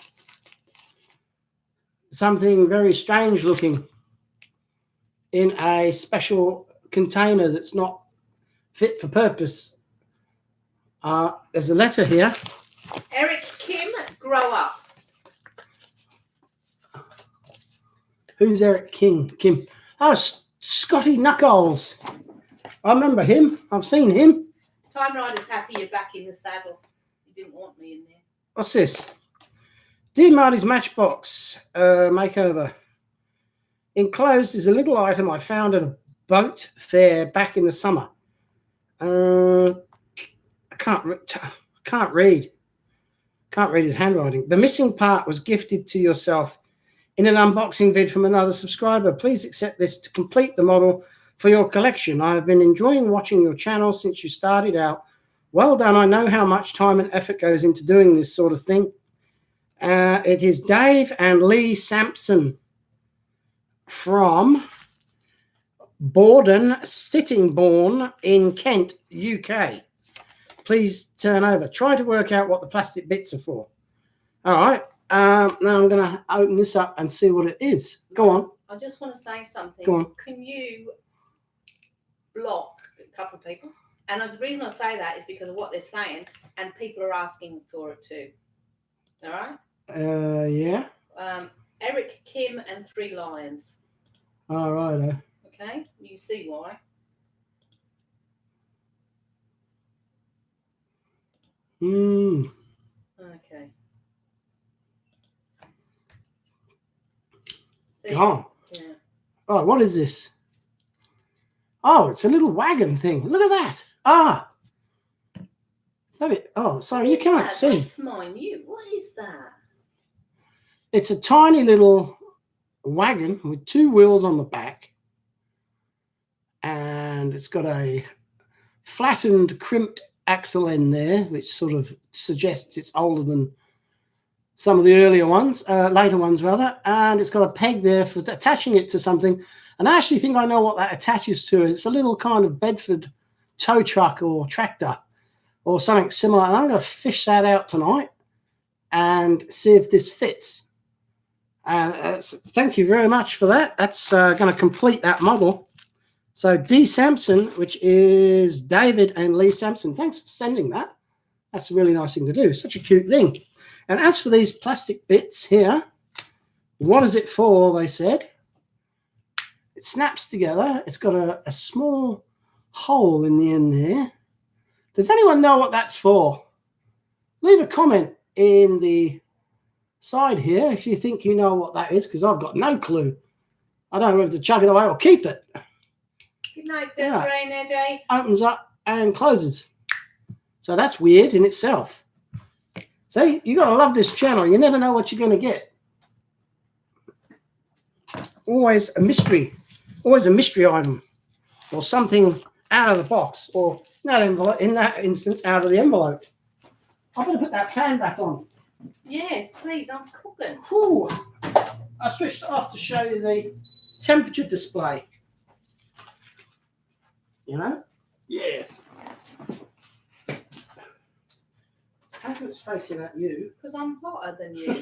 Something very strange looking in a special container that's not fit for purpose. There's a letter here. Eric Kim, grow up. Who's Eric Kim? Oh, Scotty Knuckles. I remember him. I've seen him. Time Rider's happy you're back in the saddle. You didn't want me in there. What's this? Dear Marty's Matchbox makeover. Enclosed is a little item I found at a boat fair back in the summer. I can't read. Can't read his handwriting. The missing part was gifted to yourself in an unboxing vid from another subscriber. Please accept this to complete the model for your collection. I have been enjoying watching your channel since you started out. Well done. I know how much time and effort goes into doing this sort of thing. It is Dave and Lee Sampson from Borden, Sittingbourne in Kent, UK. Please turn over. Try to work out what the plastic bits are for. All right. Now I'm going to open this up and see what it is. Go on. I just want to say something. Go on. Can you block a couple of people? And the reason I say that is because of what they're saying, and people are asking for it too. All right? Yeah. Eric Kim and 3 Lions. All right. Okay? You see why. Okay. See? Oh. Yeah. Oh, what is this? Oh, it's a little wagon thing. Look at that. Ah. Oh, sorry, you can't see. That's minute. What is that? It's a tiny little wagon with 2 wheels on the back. And it's got a flattened, crimped axle end there, which sort of suggests it's older than some of the earlier ones, later ones rather. And it's got a peg there for attaching it to something. And I actually think I know what that attaches to. It's a little kind of Bedford tow truck or tractor or something similar. And I'm going to fish that out tonight and see if this fits. Thank you very much for that. That's going to complete that model. So D. Sampson, which is David and Lee Sampson. Thanks for sending that. That's a really nice thing to do. Such a cute thing. And as for these plastic bits here, what is it for, they said? It snaps together. It's got a small hole in the end there. Does anyone know what that's for? Leave a comment in the side here if you think you know what that is, because I've got no clue. I don't know whether to chuck it away or keep it. Good night, Desiree, Dave. Opens up and closes. So that's weird in itself. See, you got to love this channel. You never know what you're going to get. Always a mystery. Always a mystery item. Or something out of the box. Or in that instance, out of the envelope. I'm going to put that fan back on. Yes, please. I'm cooking. Ooh. I switched it off to show you the temperature display. You know? Yes. How come it's facing at you? Because I'm hotter than you.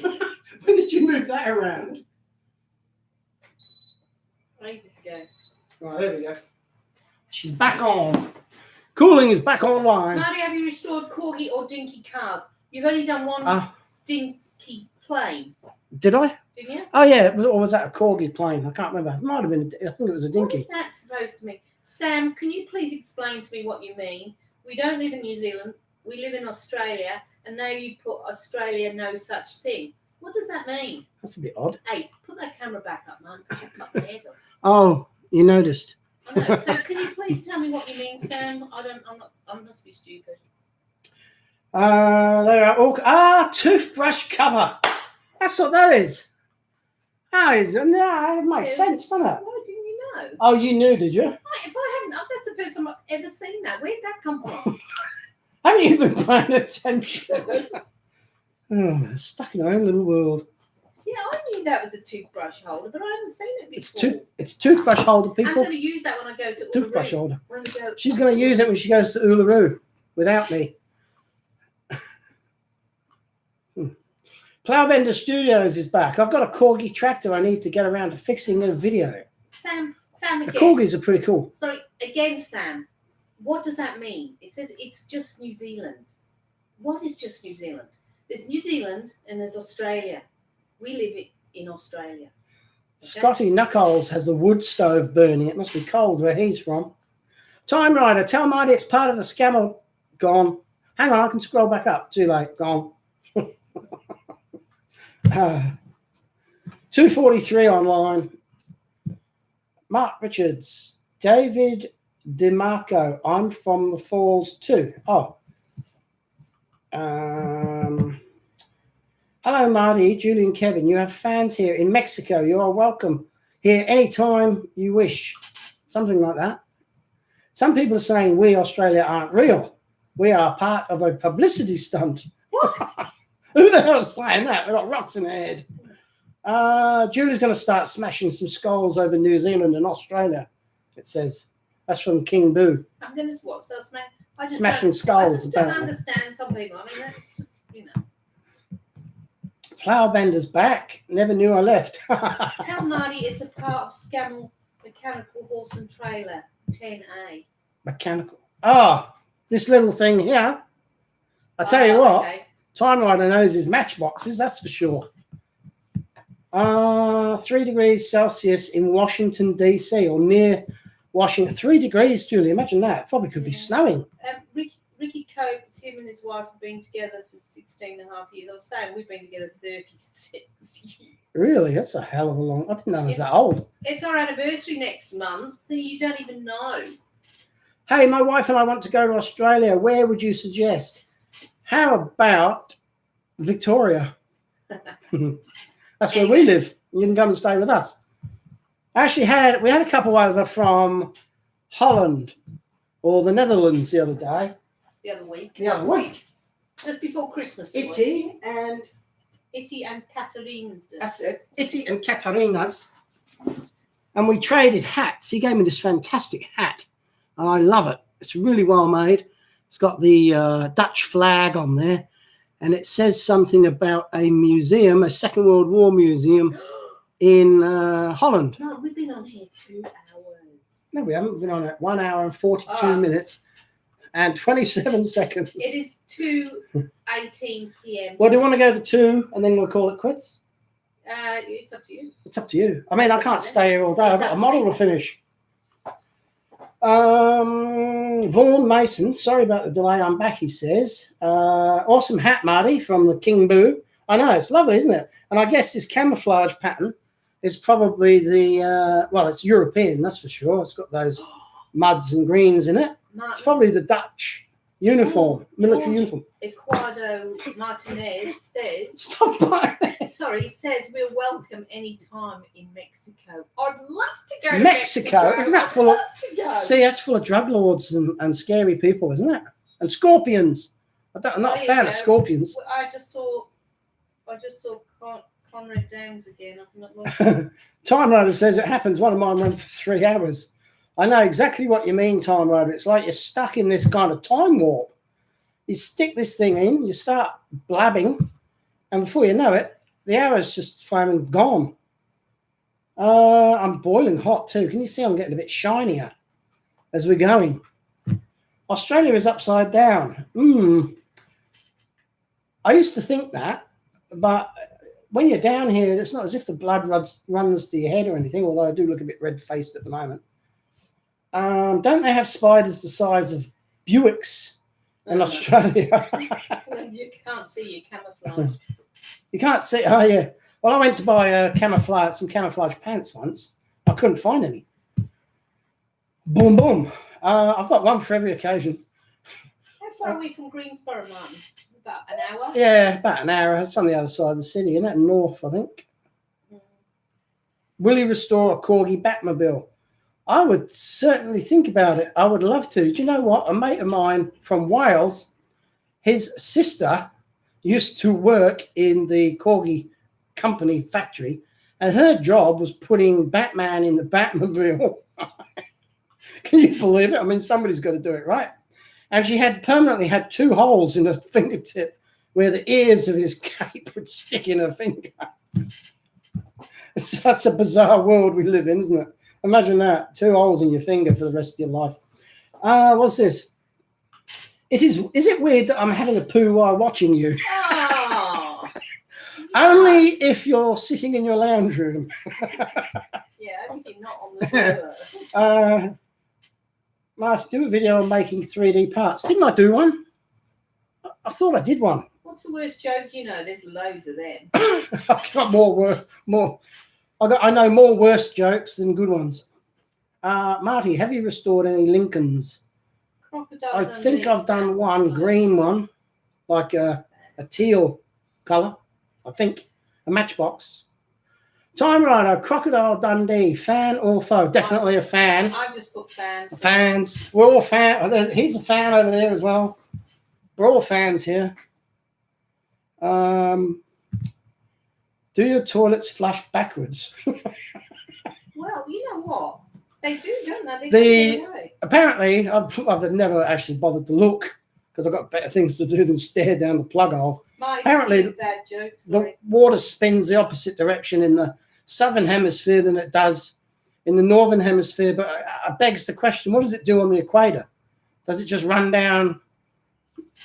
When did you move that around? Ages ago. Right, there we go. She's back on. Cooling is back online. Marty, have you restored corgi or dinky cars? You've only done one dinky plane. Did I? Didn't you? Oh, yeah. Or was that a corgi plane? I can't remember. It might have been. I think it was a dinky. What is that supposed to mean? Sam, can you please explain to me what you mean? We don't live in New Zealand. We live in Australia. And now you put Australia no such thing. What does that mean? That's a bit odd. Hey, put that camera back up, man. I'll cut my head off. Oh, you noticed. I know. So can you please tell me what you mean, Sam? I must be stupid. There are all toothbrush cover. That's what that is. Oh, no, it makes sense, doesn't it? Why didn't you know? Oh, you knew, did you? If I hadn't, that's the first time I've ever seen that. Where'd that come from? Haven't you been paying attention? Stuck in our own little world. Yeah, I knew that was a toothbrush holder, but I haven't seen it before. It's toothbrush holder, I'm people. going to use that when I go to Toothbrush Uluru. holder. When we go She's going to use it when she goes to Uluru without me. Plowbender Studios is back. I've got a corgi tractor I need to get around to fixing a video. Sam The again. corgis are pretty cool. Sorry, again, Sam. What does that mean? It says it's just New Zealand. What is just New Zealand? There's New Zealand and there's Australia. We live in Australia. Okay? Scotty Knuckles has the wood stove burning. It must be cold where he's from. Time Rider, tell Marty it's part of the scammer. Gone. Hang on, I can scroll back up. Too late. Gone. 243 online. Mark Richards, David DeMarco. I'm from the Falls too. Oh. Hello, Marty, Julie, and Kevin. You have fans here in Mexico. You are welcome here anytime you wish. Something like that. Some people are saying we, Australia, aren't real. We are part of a publicity stunt. What? Who the hell's saying that? They've got rocks in their head. Julie's going to start smashing some skulls over New Zealand and Australia, it says. That's from King Boo. I'm going to what? So Smashing skulls, I just don't apparently. understand some people. I mean, that's just, you know. Plowbender's back. Never knew I left. Tell Marty it's a part of Scammell Mechanical Horse and Trailer 10A. Mechanical. Oh, this little thing here. I tell you what, okay. Time Rider knows his matchboxes, that's for sure. 3 degrees Celsius in Washington, D.C. or near Washington. 3 degrees, Julie. Imagine that. Probably could be snowing. Ricky Coates, him and his wife have been together for 16 and a half years. I was saying we've been together 36 years. Really? That's a hell of a long... I didn't know it was that old. It's our anniversary next month. You don't even know. Hey, my wife and I want to go to Australia. Where would you suggest? How about Victoria? That's where we live. You can come and stay with us. We had a couple over from Holland or the Netherlands the other day. The other week. Just before Christmas. Itty and Katarina. That's it. Itty and Katarina's. And we traded hats. He gave me this fantastic hat. And I love it. It's really well made. It's got the Dutch flag on there. And it says something about a museum, a Second World War museum in Holland. No, we've been on here 2 hours. No, we haven't been on it. 1 hour and 42 minutes and 27 seconds. It is 2:18 p.m. Well, do you want to go to 2 and then we'll call it quits? It's up to you. It's up to you. I mean, I can't stay here all day. I've got a model to finish. Vaughan Mason, sorry about the delay. I'm back, he says. Awesome hat, Marty, from the King Boo. I know, it's lovely, isn't it? And I guess this camouflage pattern is probably the, it's European, that's for sure. It's got those muds and greens in it. It's probably the Dutch uniform, military uniform. Eduardo Martinez says... Stop buying it. Sorry, he says we're welcome anytime in Mexico. I'd love to go to Mexico? Isn't that full of... See, that's full of drug lords and scary people, isn't it? And scorpions. I'm not a fan of scorpions. I just saw Conrad Downs again. I'm not lost. Time Rider says it happens. One of mine went for 3 hours. I know exactly what you mean, Time Rider. It's like you're stuck in this kind of time warp. You stick this thing in, you start blabbing, and before you know it, the hour's just flaming gone. I'm boiling hot too. Can you see I'm getting a bit shinier as we're going? Australia is upside down. I used to think that, but when you're down here, it's not as if the blood runs to your head or anything, although I do look a bit red-faced at the moment. Don't they have spiders the size of Buicks in Australia? You can't see your camouflage. You can't see. Oh, yeah. Well, I went to buy some camouflage pants once. I couldn't find any. Boom, boom. I've got one for every occasion. How far are we from Greensboro, Martin? About an hour? Yeah, about an hour. It's on the other side of the city, isn't it? North, I think. Will you restore a Corgi Batmobile? I would certainly think about it. I would love to. Do you know what? A mate of mine from Wales, his sister used to work in the Corgi company factory, and her job was putting Batman in the Batmobile. Can you believe it? I mean, somebody's got to do it, right? And she had permanently had 2 holes in her fingertip where the ears of his cape would stick in her finger. It's such a bizarre world we live in, isn't it? Imagine that, 2 holes in your finger for the rest of your life. What's this? Is it weird that I'm having a poo while watching you? Oh, Only if you're sitting in your lounge room. yeah, only if you're not on the toilet. Marty, do a video on making 3D parts. Didn't I do one? I thought I did one. What's the worst joke you know? There's loads of them. I've got more. I know more worse jokes than good ones. Marty, have you restored any Lincolns? Crocodiles. I think I've done one green one, like a teal colour. I think a matchbox. Time Rider, Crocodile Dundee, fan or foe? Definitely a fan. I've just put fan. Fans. We're all fan. He's a fan over there as well. We're all fans here. Do your toilets flush backwards? Well, you know what? They do, don't they? Apparently, I've never actually bothered to look because I've got better things to do than stare down the plug hole. Apparently, bad joke, the water spins the opposite direction in the southern hemisphere than it does in the northern hemisphere. But it begs the question, what does it do on the equator? Does it just run down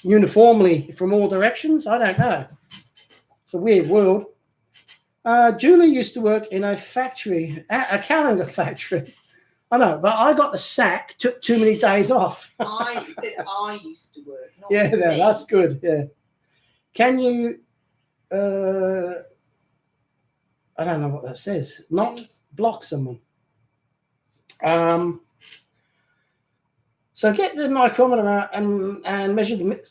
uniformly from all directions? I don't know. It's a weird world. Julie used to work in a factory, a calendar factory. I know, but I got the sack, took too many days off. I said I used to work. Not Yeah, me. that's good. Yeah. Can you, I don't know what that says, not block someone. So get the micrometer out and measure the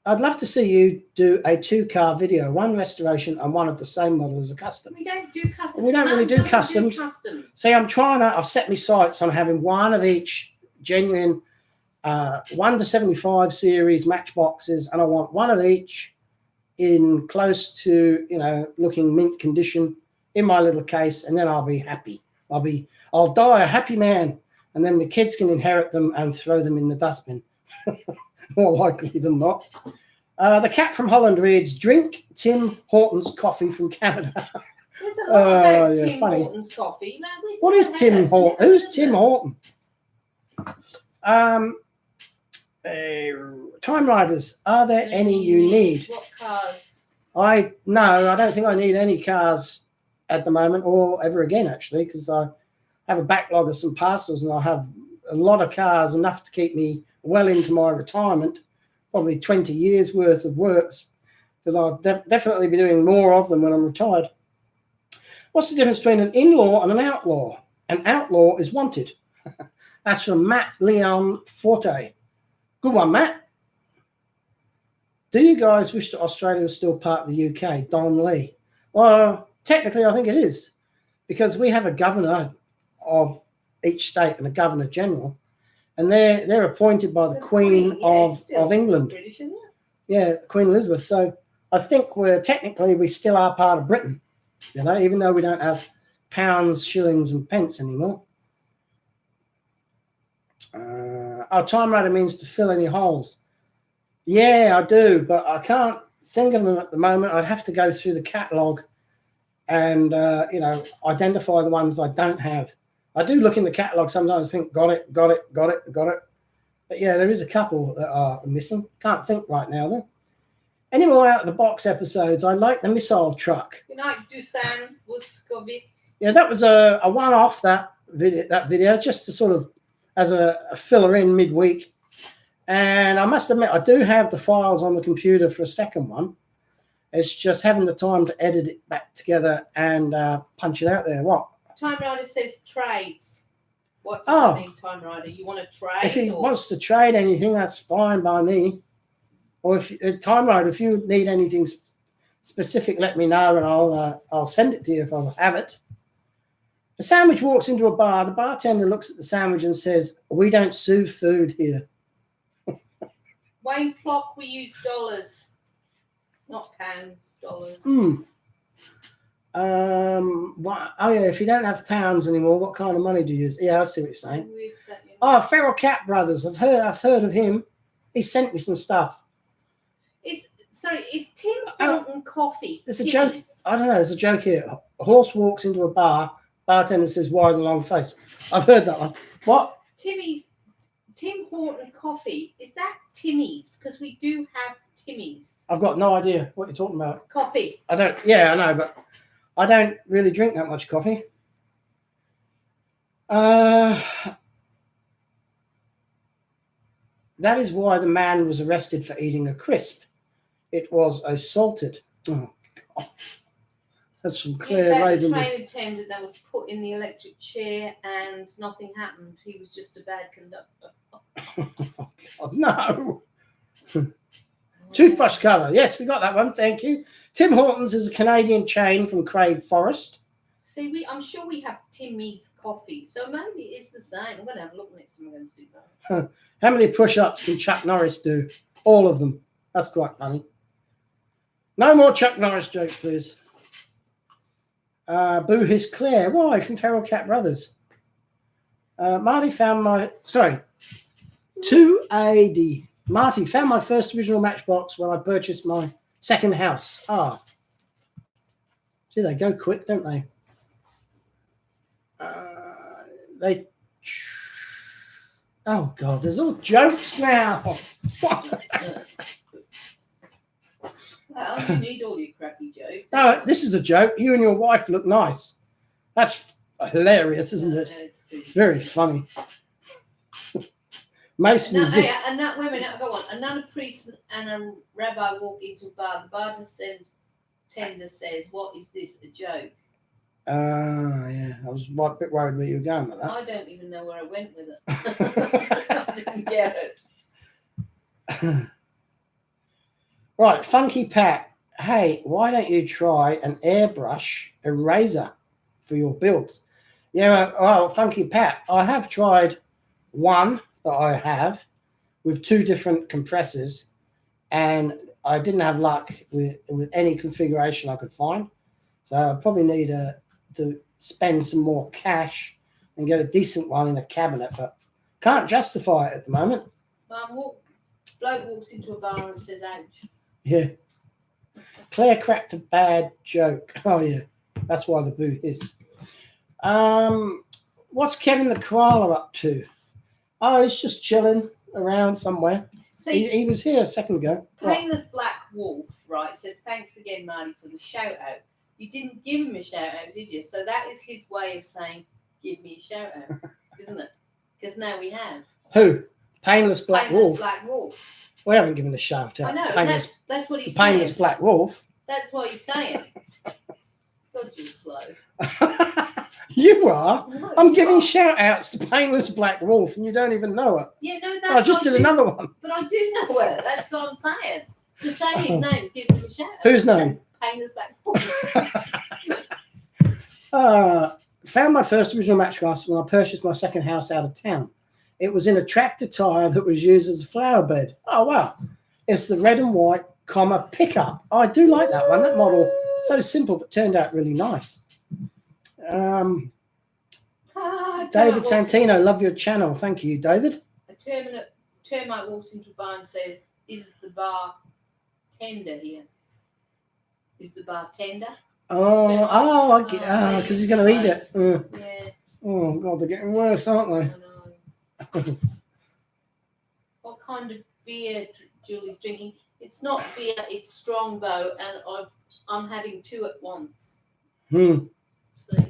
I'd love to see you do a 2-car video, one restoration and one of the same model as a custom. We don't do customs. We don't really do customs. See, I've set my sights on having one of each genuine 1 to 75 series matchboxes, and I want one of each in close to, looking mint condition in my little case, and then I'll be happy. I'll die a happy man, and then the kids can inherit them and throw them in the dustbin. More likely than not. The cat from Holland reads, drink Tim Hortons coffee from Canada. There's a lot about Tim funny. Hortons coffee. What is Tim Horton? Who's Tim Horton? Time Riders, are there any you need? What cars? I don't think I need any cars at the moment or ever again, actually, because I have a backlog of some parcels and I have a lot of cars, enough to keep me well into my retirement, probably 20 years worth of works, because I'll definitely be doing more of them when I'm retired. What's the difference between an in-law and an outlaw? An outlaw is wanted. That's from Matt Leon Forte. Good one, Matt. Do you guys wish that Australia was still part of the UK? Don Lee. Well, technically, I think it is, because we have a governor of each state and a governor general, and they're appointed by the Queen of England. British, isn't it? Yeah, Queen Elizabeth. So I think we still are part of Britain, even though we don't have pounds, shillings, and pence anymore. Our Time Rider means to fill any holes. Yeah, I do, but I can't think of them at the moment. I'd have to go through the catalogue and, identify the ones I don't have. I do look in the catalogue sometimes and think, got it. But yeah, there is a couple that are missing. Can't think right now, though. Any more out-of-the-box episodes? I like the missile truck. You like Dusan Vuskovic? Yeah, that was a one-off, that video, just to sort of, as a filler in midweek. And I must admit, I do have the files on the computer for a second one. It's just having the time to edit it back together and punch it out there. What? Time Rider says trades. What does that mean, Time Rider? You want to trade? If he wants to trade anything, that's fine by me. Or if Time Rider, if you need anything specific, let me know and I'll send it to you if I have it. A sandwich walks into a bar. The bartender looks at the sandwich and says, "We don't serve food here." Wayne Plock, we use dollars. Not pounds, dollars. What? Oh yeah. If you don't have pounds anymore, what kind of money do you use? Yeah, I see what you're saying. Oh, Feral Cat Brothers. I've heard of him. He sent me some stuff. Is Tim Horton coffee? There's a joke. I don't know. There's a joke here. A horse walks into a bar. Bartender says, "Why the long face?" I've heard that one. What? Tim Horton coffee. Is that Timmy's? Because we do have Timmy's. I've got no idea what you're talking about. Coffee. I don't. Yeah, I know, but I don't really drink that much coffee. That is why the man was arrested for eating a crisp. It was a salted. Oh, God. That's from Claire Raven. The train attendant that was put in the electric chair and nothing happened. He was just a bad conductor. Oh, God, no. Toothbrush cover. Yes, we got that one. Thank you. Tim Hortons is a Canadian chain from Craig Forest. See, I'm sure we have Timmy's coffee, so maybe it's the same. I'm going to have a look next time I'm going to Super. How many push-ups can Chuck Norris do? All of them. That's quite funny. No more Chuck Norris jokes, please. Boo His Claire. Why? From Feral Cat Brothers. Marty found my... Sorry. 2AD. Marty found my first original Matchbox when I purchased my second house. Ah. See, they go quick, don't they? Oh, God, there's all jokes now. Well, you need all your crappy jokes. No, this is a joke. You and your wife look nice. That's hilarious, isn't it? Very funny. Mason is this. Wait a minute, go on. A nun, a priest, and a rabbi walk into a bar. The bartender says, "What is this? A joke?" Yeah. I was a bit worried where you were going with that. I don't even know where I went with it. I didn't get it. Right, Funky Pat. Hey, why don't you try an airbrush eraser for your builds? Yeah, well, Funky Pat, I have tried one that I have with two different compressors, and I didn't have luck with any configuration I could find. So I probably need to spend some more cash and get a decent one in a cabinet, but can't justify it at the moment. Bloke walks into a bar and says, "Ouch." Yeah. Claire cracked a bad joke. Oh, yeah. That's why the boo is. What's Kevin the Koala up to? Oh, he's just chilling around somewhere. See, he was here a second ago. Painless Black Wolf, right, says, "Thanks again, Marty, for the shout-out." You didn't give him a shout-out, did you? So that is his way of saying, "Give me a shout-out," isn't it? Because now we have. Who? Painless Black Wolf? Black Wolf. We haven't given a shout-out. I know, Painless, that's what he's saying. Painless Black Wolf. That's what he's saying. God, you're slow. You are. No, I'm giving shout-outs to Painless Black Wolf, and you don't even know it. Yeah, no, that's I just did another one. But I do know it. That's what I'm saying. To say his name is giving him a shout-out. Whose name? Painless Black Wolf. Found my first original Matchbox when I purchased my second house out of town. It was in a tractor tyre that was used as a flower bed. Oh, wow. It's the red and white, pickup. Oh, I do like that one. That model, so simple, but turned out really nice. David Santino, love your channel. Thank you, David. A termite walks into a bar and says, "Is the bar tender here?" Is the bar tender? I get because he's going to eat it. Yeah. Oh, God, they're getting worse, aren't they? I know. What kind of beer Julie's drinking? It's not beer, it's Strongbow, and I'm having two at once. So,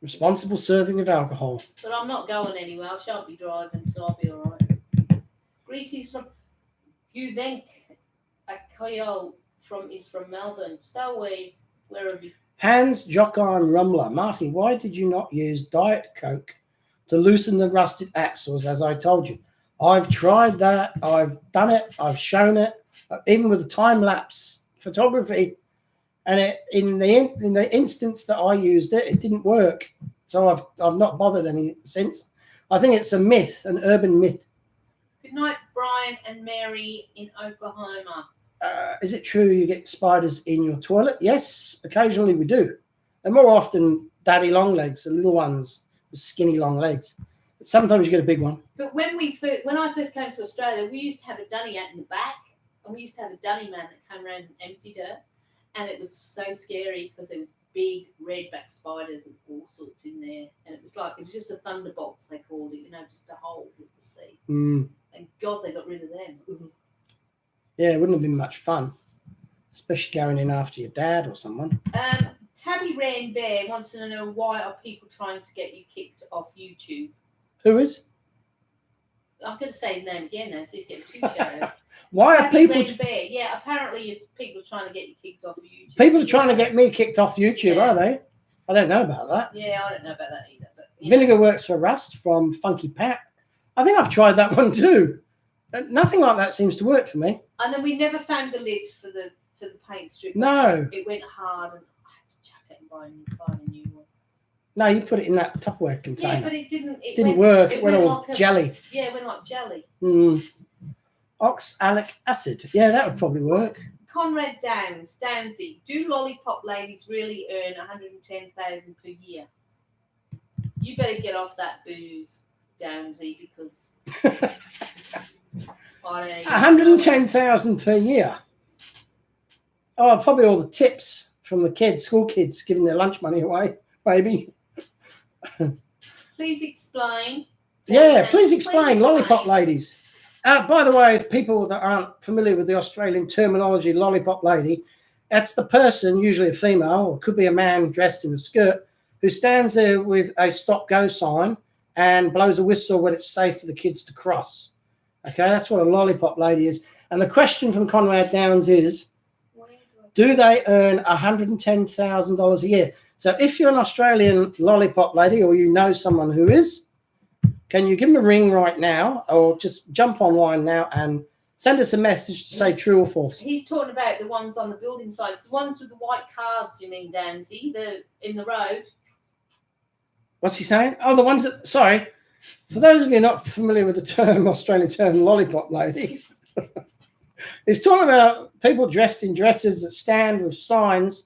responsible serving of alcohol. But I'm not going anywhere. I shan't be driving, so I'll be all right. Greetings from Guvenk. Akoyol is from Melbourne. So where are we? Hans Jockarn Rumbler. Marty, why did you not use Diet Coke to loosen the rusted axles, as I told you? I've tried that. I've done it. I've shown it, even with the time-lapse photography. And in the instance that I used it, it didn't work. So I've not bothered any since. I think it's a myth, an urban myth. Good night, Brian and Mary in Oklahoma. Is it true you get spiders in your toilet? Yes, occasionally we do. And more often daddy long legs, the little ones with skinny long legs. But sometimes you get a big one. But when I first came to Australia, we used to have a dunny out in the back, and we used to have a dunny man that came around and emptied her, and it was so scary because there was big redback spiders and all sorts in there, and it was just a thunderbox, they called it, just a hole with the sea. Thank God they got rid of them. Yeah, it wouldn't have been much fun, especially going in after your dad or someone. Tabby Rain Bear wants to know, why are people trying to get you kicked off YouTube? Who is? I'm going to say his name again now, so he's getting 2 shout-outs. Why are people? Rain Bear. Yeah, apparently people are trying to get you kicked off YouTube. People are trying to get me kicked off YouTube, are they? I don't know about that. Yeah, I don't know about that either. But, Vinegar works for Rust from Funky Pat. I think I've tried that one too. Nothing like that seems to work for me. And then we never found the lid for the paint strip. No. It went hard, and I had to chuck it and buy a new one. No, you put it in that Tupperware container. Yeah, but it didn't. It didn't work. It went all like jelly. Yeah, it went like jelly. Oxalic acid. Yeah, that would probably work. Conrad Downsy. Do lollipop ladies really earn 110,000 per year? You better get off that booze, Downsy, because 110,000 per year. Oh, probably all the tips from the school kids, giving their lunch money away, maybe. Please explain. Yeah, please explain, lollipop ladies. By the way, if people that aren't familiar with the Australian terminology, lollipop lady, that's the person, usually a female, or could be a man dressed in a skirt, who stands there with a stop-go sign and blows a whistle when it's safe for the kids to cross. Okay, that's what a lollipop lady is. And the question from Conrad Downs is, do they earn $110,000 a year? So if you're an Australian lollipop lady, or you know someone who is, can you give them a ring right now, or just jump online now and send us a message to say true or false? He's talking about the ones on the building sites, the ones with the white cards, you mean, Dancy, in the road. What's he saying? Oh, the ones that, sorry, for those of you not familiar with the term, Australian term, lollipop lady, he's talking about people dressed in dresses that stand with signs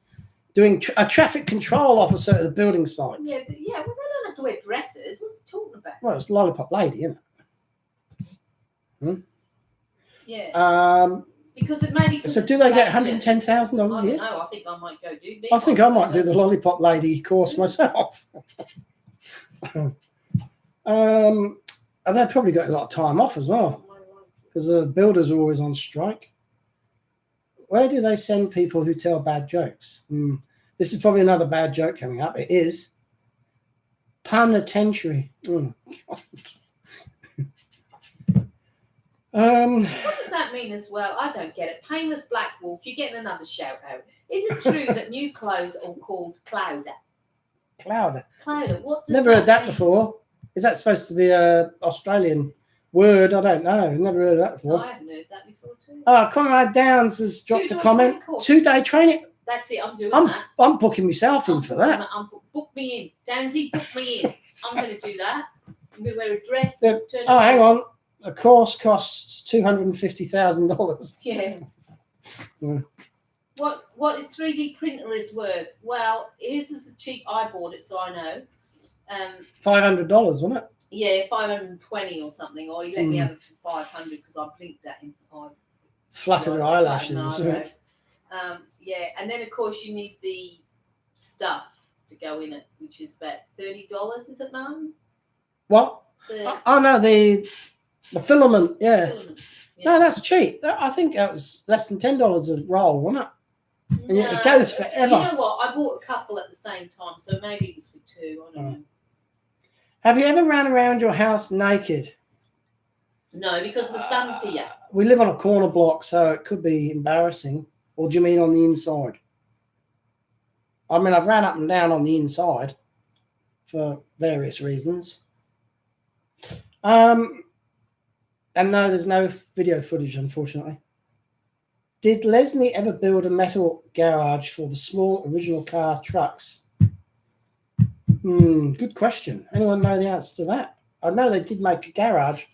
doing a traffic control officer at a building site. Yeah, well, they don't have to wear dresses. What are you talking about? Well, it's lollipop lady, isn't it? Yeah. Because it may be. So do they get $110,000 a year? No, I think I might go do. I think I might do the lollipop lady course myself. And they've probably got a lot of time off as well, because the builders are always on strike. Where do they send people who tell bad jokes? This is probably another bad joke coming up. It is penitentiary. Oh, God. What does that mean as well? I don't get it. Painless Black Wolf, you're getting another shout out. Is it true that new clothes are called clouder? Clouder. Clouder. What does Never heard that before. Is that supposed to be an Australian word? I don't know. Never heard of that before. I haven't heard that before too. Conrad Downs has dropped a comment. 2-day training. That's it. I'm doing that. I'm booking myself in for that. Book me in. Downsy, book me in. I'm going to do that. I'm going to wear a dress. Yeah. Hang on. The course costs $250,000. Yeah. What is 3D printer is worth? Well, this is the cheap. I bought it, so I know. $500, wasn't it? Yeah, 520 or something. Or he let me have it for 500 because I blinked at him. Fluttered her eyelashes. Yeah, and then of course you need the stuff to go in it, which is about $30. Is it, Mum? What? No, the filament. Yeah. Filament. No, that's cheap. I think that was less than $10 a roll, wasn't it? And it goes forever. You know what? I bought a couple at the same time, so maybe it was for 2. I don't know. Have you ever ran around your house naked? No, because my son's here. We live on a corner block, so it could be embarrassing. Or do you mean on the inside? I mean, I've ran up and down on the inside for various reasons. And no, there's no video footage, unfortunately. Did Leslie ever build a metal garage for the small original car trucks? Good question. Anyone know the answer to that? I know they did make a garage.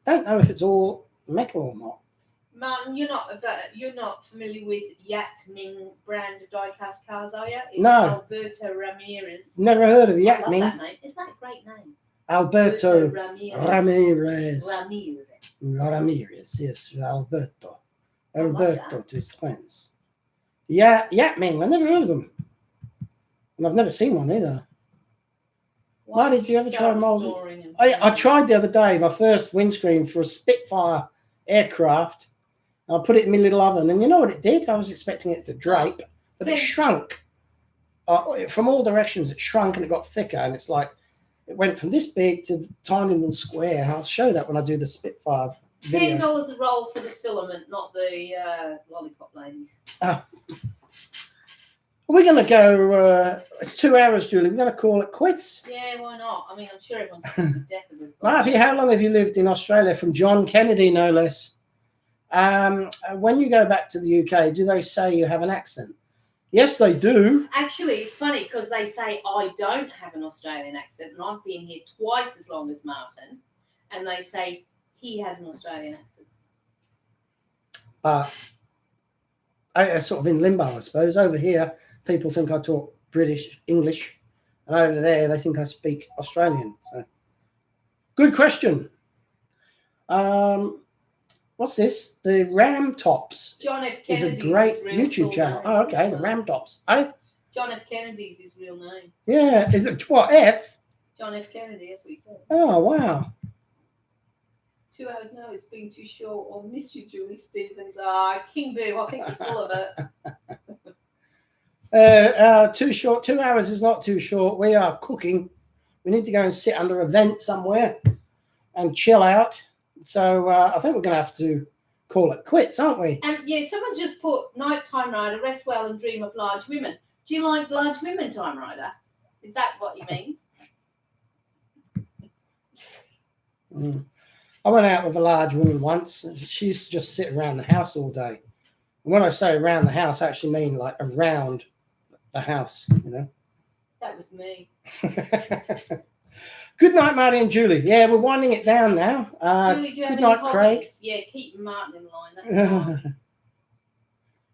Don't know if it's all metal or not. Martin, you're not familiar with Yatming brand of die-cast cars, are you? It's No. Alberto Ramirez. Never heard of I love Yatming. that name. Is that a great name? Alberto Ramirez. Ramirez. Yes, Alberto. I love Alberto that. to his friends. Yeah, Yatming. I never heard of them. And I've never seen one either. Why did you ever try molding? I tried the other day, my first windscreen for a Spitfire aircraft. I put it in my little oven, and you know what it did? I was expecting it to drape, but it shrunk. From all directions, it shrunk and it got thicker, and it's like it went from this big to tiny little square. I'll show that when I do the Spitfire video. $10 a roll for the filament, not the lollipop ladies. We're going to go, it's 2 hours, Julie. We're going to call it quits. Yeah, why not? I mean, I'm sure everyone's sick to death of it. Marty, how long have you lived in Australia? From John Kennedy, no less. When you go back to the UK, do they say you have an accent? Yes, they do. Actually, it's funny because they say I don't have an Australian accent, and I've been here twice as long as Martin, and they say he has an Australian accent. I sort of in limbo, I suppose. Over here, people think I talk British English, and over there, they think I speak Australian. So, good question. What's this? The Ram Tops. John F. Is Kennedy's a great real YouTube channel. name. Oh, okay, the Ram Tops. John F. Kennedy's his real name. Yeah, is it what, F? John F. Kennedy, that's what he said. Oh, wow. 2 hours, no, it's been too short. Or miss you, Julie Stevens. King Boo, I think you're full of it. Too short. 2 hours is not too short. We are cooking. We need to go and sit under a vent somewhere and chill out. So I think we're going to have to call it quits, aren't we? And yeah, someone's just put nighttime rider, rest well and dream of large women. Do you like large women, Time Rider? Is that what he means? I went out with a large woman once. She used to just sit around the house all day. And when I say around the house, I actually mean like around the house, you know. That was me. Good night, Marty and Julie. Yeah, we're winding it down now. Julie, do you have good any night, Craig. hobbies? Yeah, keep Martin in line. That's fine.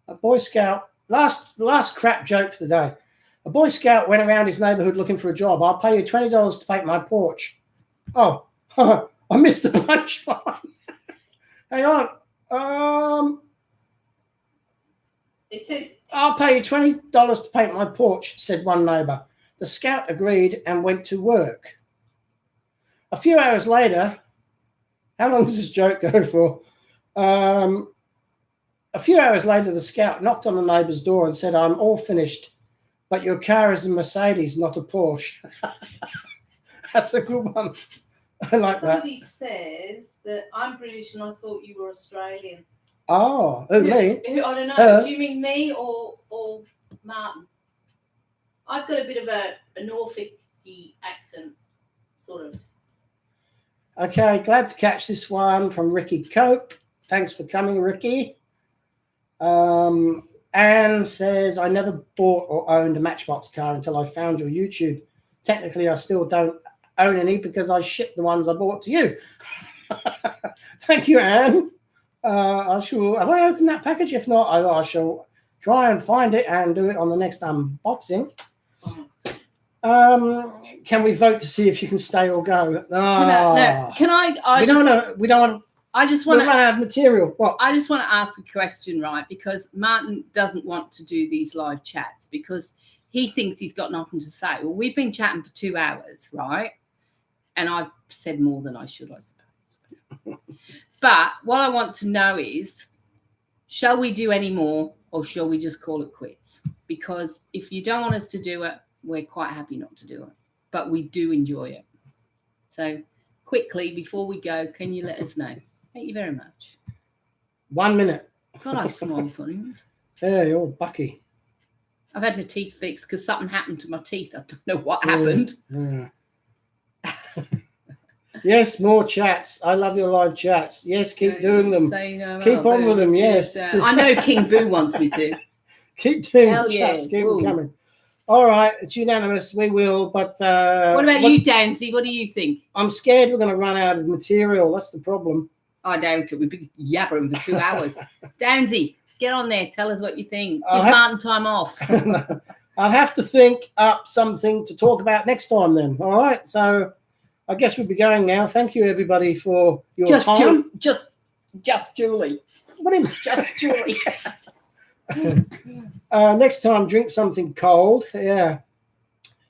A Boy Scout. Last crap joke for the day. A Boy Scout went around his neighbourhood looking for a job. I'll pay you $20 to paint my porch. Oh, I missed the punchline. Hang on. It says, I'll pay you $20 to paint my porch, said one neighbour. The scout agreed and went to work. A few hours later, how long does this joke go for? A few hours later, the scout knocked on the neighbour's door and said, I'm all finished, but your car is a Mercedes, not a Porsche. That's a good one. I like somebody says that I'm British and I thought you were Australian. Oh, who, me? I don't know. Do you mean me or Martin? I've got a bit of a Norfolk-y accent, sort of. Okay, glad to catch this one from Ricky Cope. Thanks for coming, Ricky. Anne says, I never bought or owned a Matchbox car until I found your YouTube. Technically, I still don't own any because I shipped the ones I bought to you. Thank you, Anne. I shall. Have I opened that package? If not, I shall try and find it and do it on the next unboxing. Can we vote to see if you can stay or go? No, can I? We don't want. I just want to have material. What? I just want to ask a question, right? Because Martin doesn't want to do these live chats because he thinks he's got nothing to say. Well, we've been chatting for 2 hours, right? And I've said more than I should, I suppose. But what I want to know is, shall we do any more or shall we just call it quits? Because if you don't want us to do it, we're quite happy not to do it. But we do enjoy it. So quickly, before we go, can you let us know? Thank you very much. 1 minute. God, I smile funny. Yeah, you're Bucky. I've had my teeth fixed because something happened to my teeth. I don't know what happened. Yeah. Yes, more chats. I love your live chats. Yes, keep doing them. Keep on with them, yes. I know King Boo wants me to. Keep doing the chats. Keep them coming. All right, it's unanimous. We will, but... what about you, Dancy? What do you think? I'm scared we're going to run out of material. That's the problem. I doubt it. We'd be yabbering for 2 hours. Downsy, get on there. Tell us what you think. I'll Give have- Martin time off. I'll have to think up something to talk about next time then. All right. So I guess we'll be going now. Thank you, everybody, for your time. Just Julie. What do you mean? Just Julie. Next time, drink something cold. Yeah.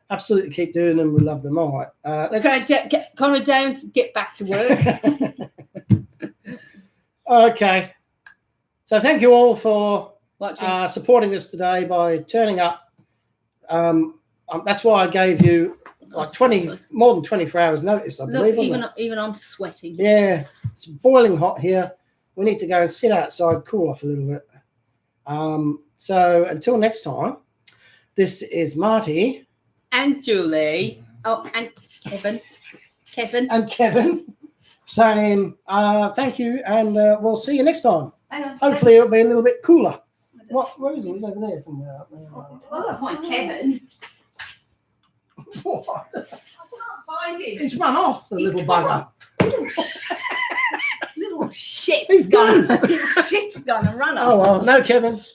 Absolutely keep doing them. We love them. All right. Let's Get Conrad down to get back to work. Okay. So thank you all for Watching. supporting us today by turning up. That's why I gave you like more than 24 hours notice, I believe. Look, even I'm sweating. Yeah, it's boiling hot here. We need to go and sit outside, cool off a little bit. So until next time, this is Marty And Julie. Oh, and Kevin. and Kevin saying thank you, and we'll see you next time. Hang on. Hopefully it'll be a little bit cooler. Where is he? He's over there somewhere. Oh, I find Kevin. What? I can't find him. He's run off, the little bugger. Little shit's He's gone. gone. Shit's gone and run off. Oh well, no Kevin. See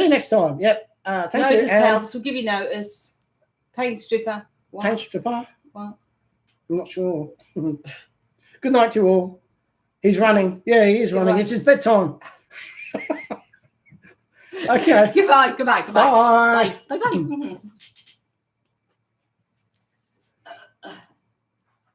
you next time. Yep. Thank Notice you. And helps. We'll give you notice. Paint stripper. What? Paint stripper. What? I'm not sure. Good night to you all. He's running. Yeah, he is running. Goodbye. It's his bedtime. Okay. Goodbye. Bye. Bye. Bye.